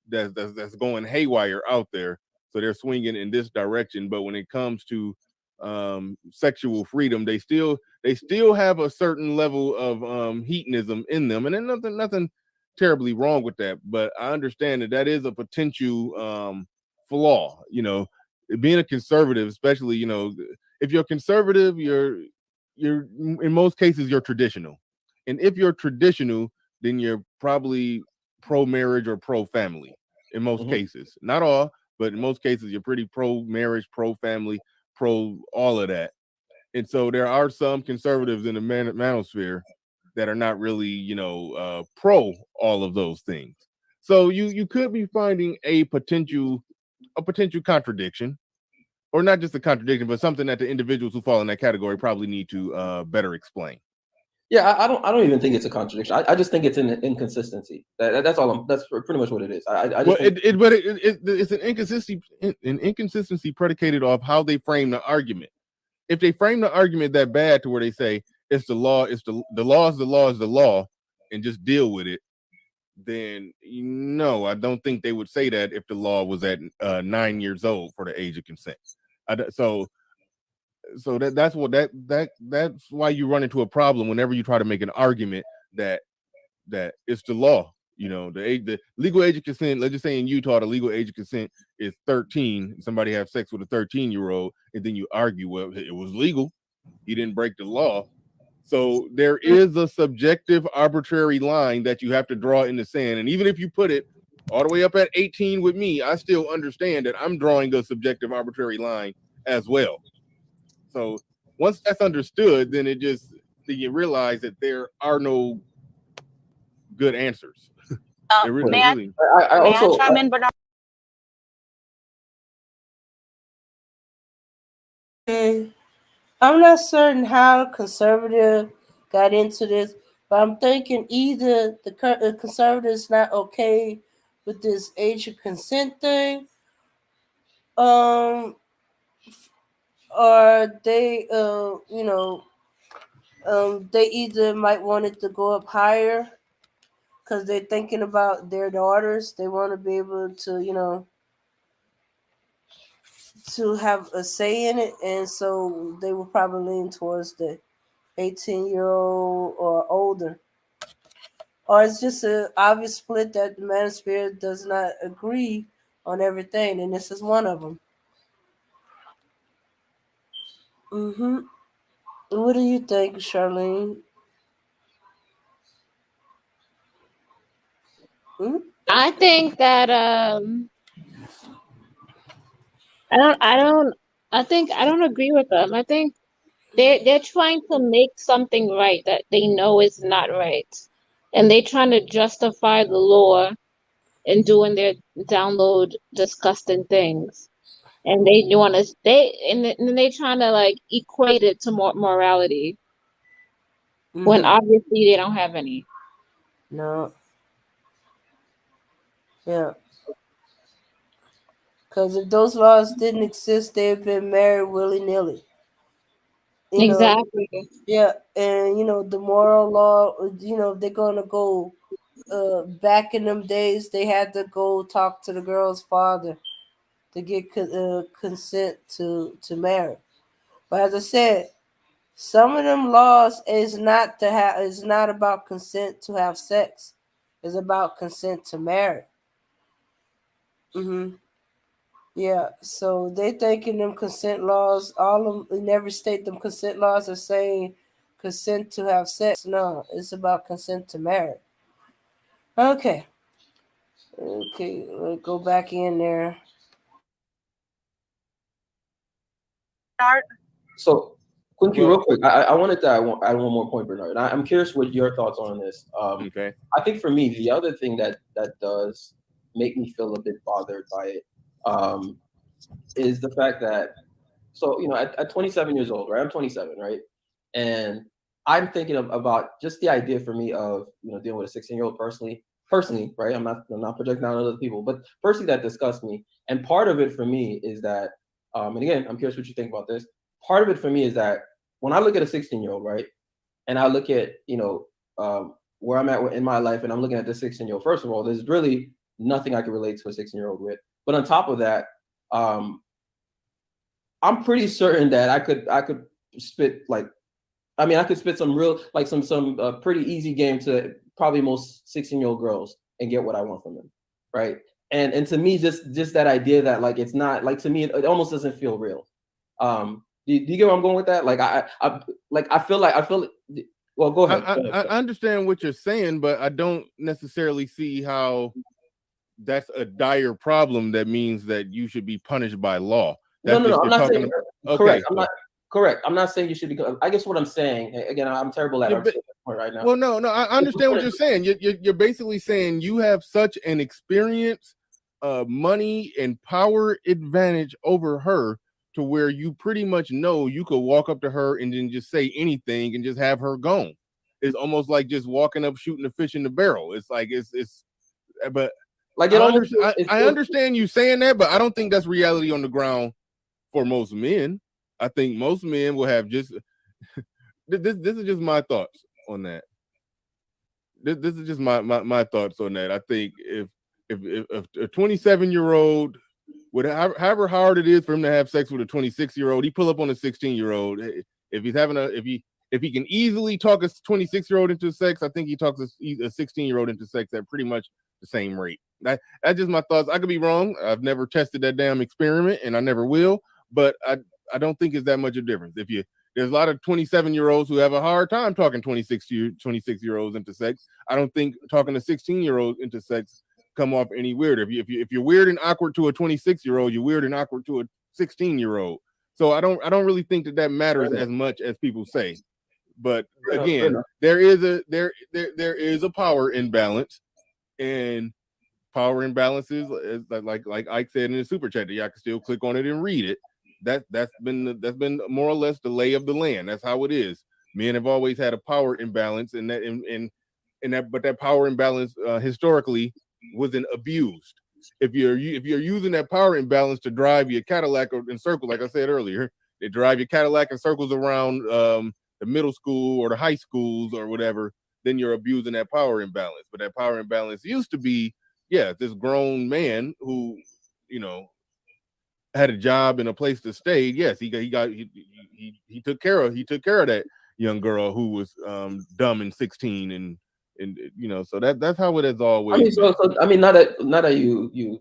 that's going haywire out there. So they're swinging in this direction. But when it comes to sexual freedom, they still have a certain level of hedonism in them, and there's nothing terribly wrong with that. But I understand that is a potential flaw. Being a conservative, especially if you're conservative, you're in most cases you're traditional, and if you're traditional, then you're probably pro-marriage or pro-family. In most cases, not all, but in most cases, you're pretty pro-marriage, pro-family, pro all of that. And so there are some conservatives in the manosphere that are not really, pro all of those things. So you could be finding a potential contradiction, or not just a contradiction, but something that the individuals who fall in that category probably need to better explain. Yeah, I don't even think it's a contradiction. I just think it's an inconsistency. That's all. That's pretty much what it is. It's an inconsistency predicated off how they frame the argument. If they frame the argument that bad to where they say it's the law, it's the law is the law is the law, and just deal with it, then no, I don't think they would say that if the law was at 9 years old for the age of consent. So that's why you run into a problem whenever you try to make an argument that it's the law. The legal age of consent, let's just say in Utah, the legal age of consent is 13. Somebody have sex with a 13-year-old, and then you argue, well, it was legal. He didn't break the law. So there is a subjective, arbitrary line that you have to draw in the sand. And even if you put it all the way up at 18 with me, I still understand that I'm drawing a subjective, arbitrary line as well. So once that's understood, then you realize that there are no good answers. May I chime in, Bernard? I'm not certain how conservative got into this, but I'm thinking either the conservatives not okay with this age of consent thing, or they they either might want it to go up higher because they're thinking about their daughters. They want to be able to to have a say in it, and so they will probably lean towards the 18-year-old or older. Or it's just an obvious split that the Manosphere does not agree on everything, and this is one of them. What do you think, Charlene? I think that I don't agree with them. I think they're trying to make something right that they know is not right. And they trying to justify the law and doing their download disgusting things. And they want to and they trying to like equate it to morality when obviously they don't have any. No. Yeah. Because if those laws didn't exist, they'd been married willy nilly. Exactly. Yeah, and the moral law. If they're gonna go back in them days, they had to go talk to the girl's father to get consent to marry. But as I said, some of them laws is not about consent to have sex. It's about consent to marry. Yeah, so they thinking them consent laws, all of them, in every state, them consent laws are saying consent to have sex. No, it's about consent to marry. Okay, let's go back in there. So, Quincy, real quick, I wanted to add one more point, Bernard. I'm curious what your thoughts are on this. Okay. I think for me, the other thing that does make me feel a bit bothered by it is the fact that, so, at 27 years old, right? I'm 27, right? And I'm thinking about just the idea for me of, dealing with a 16-year-old personally, right? I'm not projecting out on other people, but personally that disgusts me. And part of it for me is that, and again, I'm curious what you think about this. Part of it for me is that when I look at a 16-year-old, right, and I look at, where I'm at in my life, and I'm looking at this 16-year-old, first of all, there's really nothing I can relate to a 16-year-old with. But on top of that, I'm pretty certain that I could spit I could spit some real some pretty easy game to probably most 16-year-old girls and get what I want from them, right? And to me, just that idea that it's not to me it almost doesn't feel real. Do you get where I'm going with that? I feel. Well, go ahead. I understand what you're saying, but I don't necessarily see how that's a dire problem that means that you should be punished by law. No, I'm not saying correct. Okay. Correct. I'm not saying you should be. I guess what I'm saying, again, I'm terrible at articulating point right now. Well, no, I understand what you're saying. You're basically saying you have such an experience, money, and power advantage over her to where you pretty much know you could walk up to her and then just say anything and just have her gone. It's almost like just walking up, shooting a fish in the barrel. It's like but I understand you saying that, but I don't think that's reality on the ground for most men. I think most men will have just this is just my thoughts on that. This is just my thoughts on that. I think if a 27-year-old would however hard it is for him to have sex with a 26-year-old, he pull up on a 16-year-old. If he's having if he can easily talk a 26-year-old into sex, I think he talks a 16-year-old into sex at pretty much the same rate. That's just my thoughts. I could be wrong. I've never tested that damn experiment, and I never will. But I don't think it's that much of a difference. There's a lot of 27-year-olds who have a hard time talking 26-year-olds into sex. I don't think talking a 16-year-old into sex come off any weirder. If you're weird and awkward to a 26-year-old, you're weird and awkward to a 16-year-old. So I don't really think that matters as much as people say. But again, there is a power imbalance, and power imbalances, like Ike said in the super chat, y'all can still click on it and read it. That's been more or less the lay of the land. That's how it is. Men have always had a power imbalance, and that power imbalance historically wasn't abused. If you're using that power imbalance to drive your Cadillac in circles, like I said earlier, they drive your Cadillac in circles around the middle school or the high schools or whatever, then you're abusing that power imbalance. But that power imbalance used to be, this grown man who, had a job and a place to stay. Yes, he took care of that young girl who was dumb and 16 and so that's how it has always been. Not that you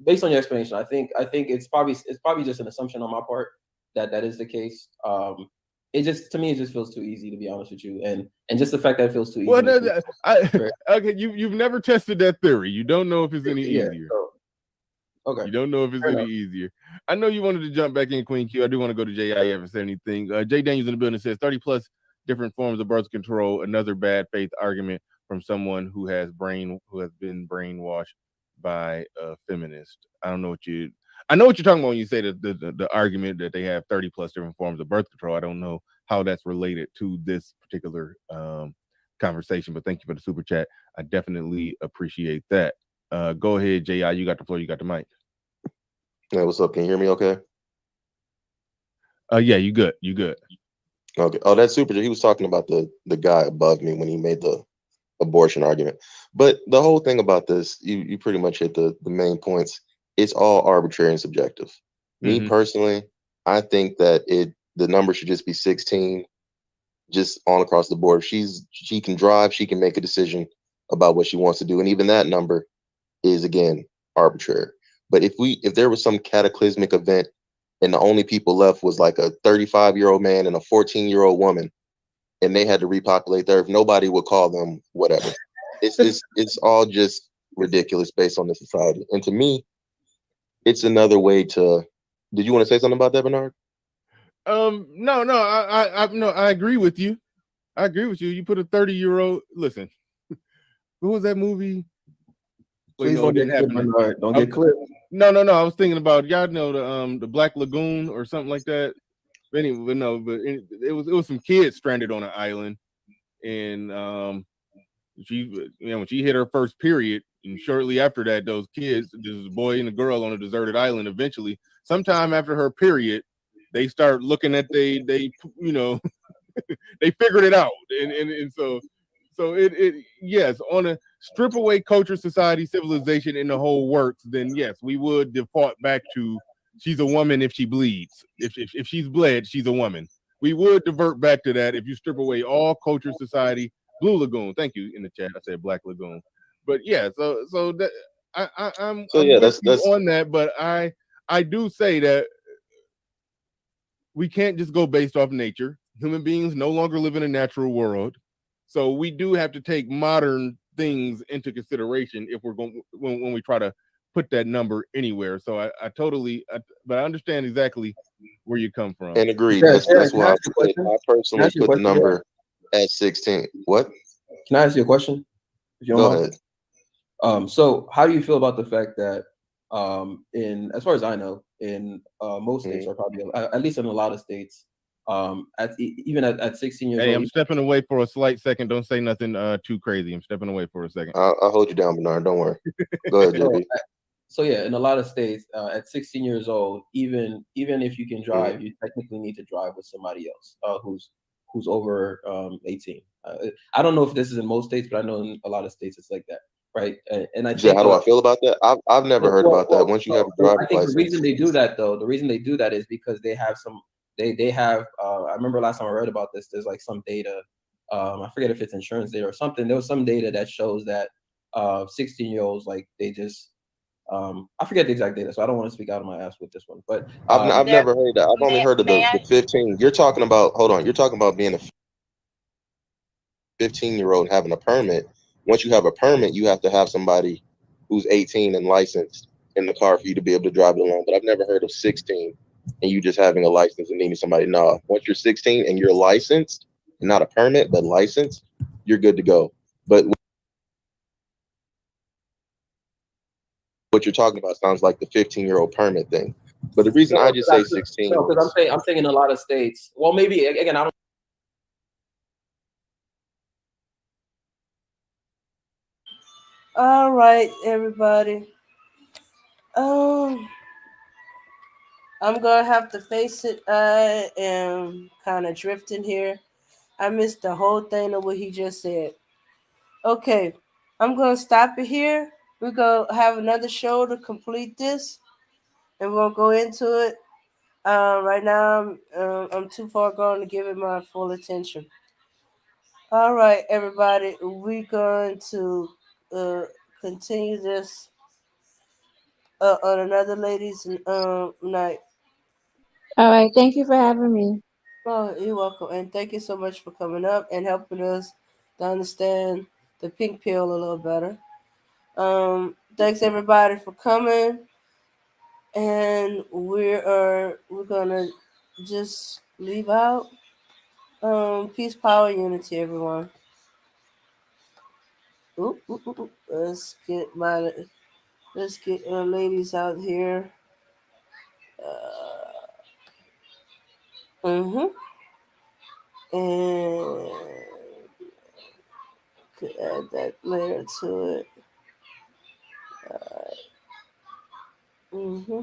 based on your explanation, I think it's probably just an assumption on my part that is the case. It just, to me, it just feels too easy, to be honest with you, and just the fact that it feels too easy. Well, okay, you've never tested that theory. You don't know if it's any easier. Okay. You don't know if it's Fair any enough. easier. I know you wanted to jump back in, Queen Q. I do want to go to JIF and say anything. Jay Daniels in the building says 30 plus different forms of birth control. Another bad faith argument from someone who has been brainwashed by a feminist. I know what you're talking about when you say the argument that they have 30 plus different forms of birth control. I don't know how that's related to this particular conversation, but thank you for the super chat. I definitely appreciate that. Go ahead, JI. You got the floor. You got the mic. Hey, what's up? Can you hear me okay? Yeah, you good. You good. Okay. Oh, that's super. He was talking about the guy above me when he made the abortion argument. But the whole thing about this, you pretty much hit the main points. It's all arbitrary and subjective. Me personally, I think that the number should just be 16, just all across the board. She can drive, she can make a decision about what she wants to do. And even that number is again arbitrary. But if there was some cataclysmic event and the only people left was like a 35-year-old man and a 14-year-old woman, and they had to repopulate the earth, nobody would call them whatever. It's all just ridiculous based on the society. And to me, it's another way to. Did you want to say something about that, Bernard? No, I agree with you. I agree with you. You put a 30-year-old. Listen, what was that movie? Please don't get clipped, Bernard. Don't get clipped. No. I was thinking about y'all know the Black Lagoon or something like that. But anyway, no, but it was some kids stranded on an island, and when she hit her first period, and shortly after that, those kids, there's a boy and a girl on a deserted island. Eventually, sometime after her period, they start looking at they they figured it out, and so it yes, on a strip away culture, society, civilization, and the whole works, then yes, we would default back to she's a woman if she bleeds. If she's bled, she's a woman. We would divert back to that if you strip away all culture, society. Blue Lagoon, thank you in the chat. I said Black Lagoon, but yeah, so that I'm yeah, with you on that, but I do say that we can't just go based off nature. Human beings no longer live in a natural world. So we do have to take modern things into consideration if we're going when we try to put that number anywhere. So I totally, but I understand exactly where you come from. And agreed. That's why I personally put the number at 16. What? Can I ask you a question? If you don't Go mind? ahead. So how do you feel about the fact that in as far as I know, in most states, or probably at least in a lot of states, even at 16 years Hey, old. I'm stepping away for a slight second. Don't say nothing too crazy. I'm stepping away for a second. I'll hold you down, Bernard. Don't worry. Go ahead, JB. So yeah, in a lot of states, at 16 years old, even if you can drive, you technically need to drive with somebody else who's over 18. I don't know if this is in most states, but I know in a lot of states it's like that, right? And I think, how do I feel about that? I've never heard about that. Once you have a driver's I think license, the reason they do that, though, is because they have some. They have. I remember last time I read about this. There's like some data. I forget if it's insurance data or something. There was some data that shows that 16-year-olds, like they just. I forget the exact data, so I don't want to speak out of my ass with this one. But I've never heard that. I've only heard of the 15. You're talking about. Hold on. You're talking about being a 15-year-old having a permit. Once you have a permit, you have to have somebody who's 18 and licensed in the car for you to be able to drive it along. But I've never heard of 16 and you just having a license and needing somebody. No, once you're 16 and you're licensed, not a permit, but licensed, you're good to go. But what you're talking about sounds like the 15-year-old permit thing. But the reason I just say 16 because I'm saying in a lot of states. Well, maybe again, I don't. All right, everybody. I'm gonna have to face it. I am kind of drifting here. I missed the whole thing of what he just said. Okay, I'm gonna stop it here. We're gonna have another show to complete this, and we'll go into it. Right now, I'm too far gone to give it my full attention. All right, everybody, we're going to continue this on another ladies' night. All right. Thank you for having me. Oh, you're welcome, and thank you so much for coming up and helping us to understand the pink pill a little better. Thanks everybody for coming. and we're gonna just leave out peace, power, unity, everyone. Oop, oop, oop, oop. Let's get ladies out here. Mm-hmm. And could add that later to it. Mm-hmm.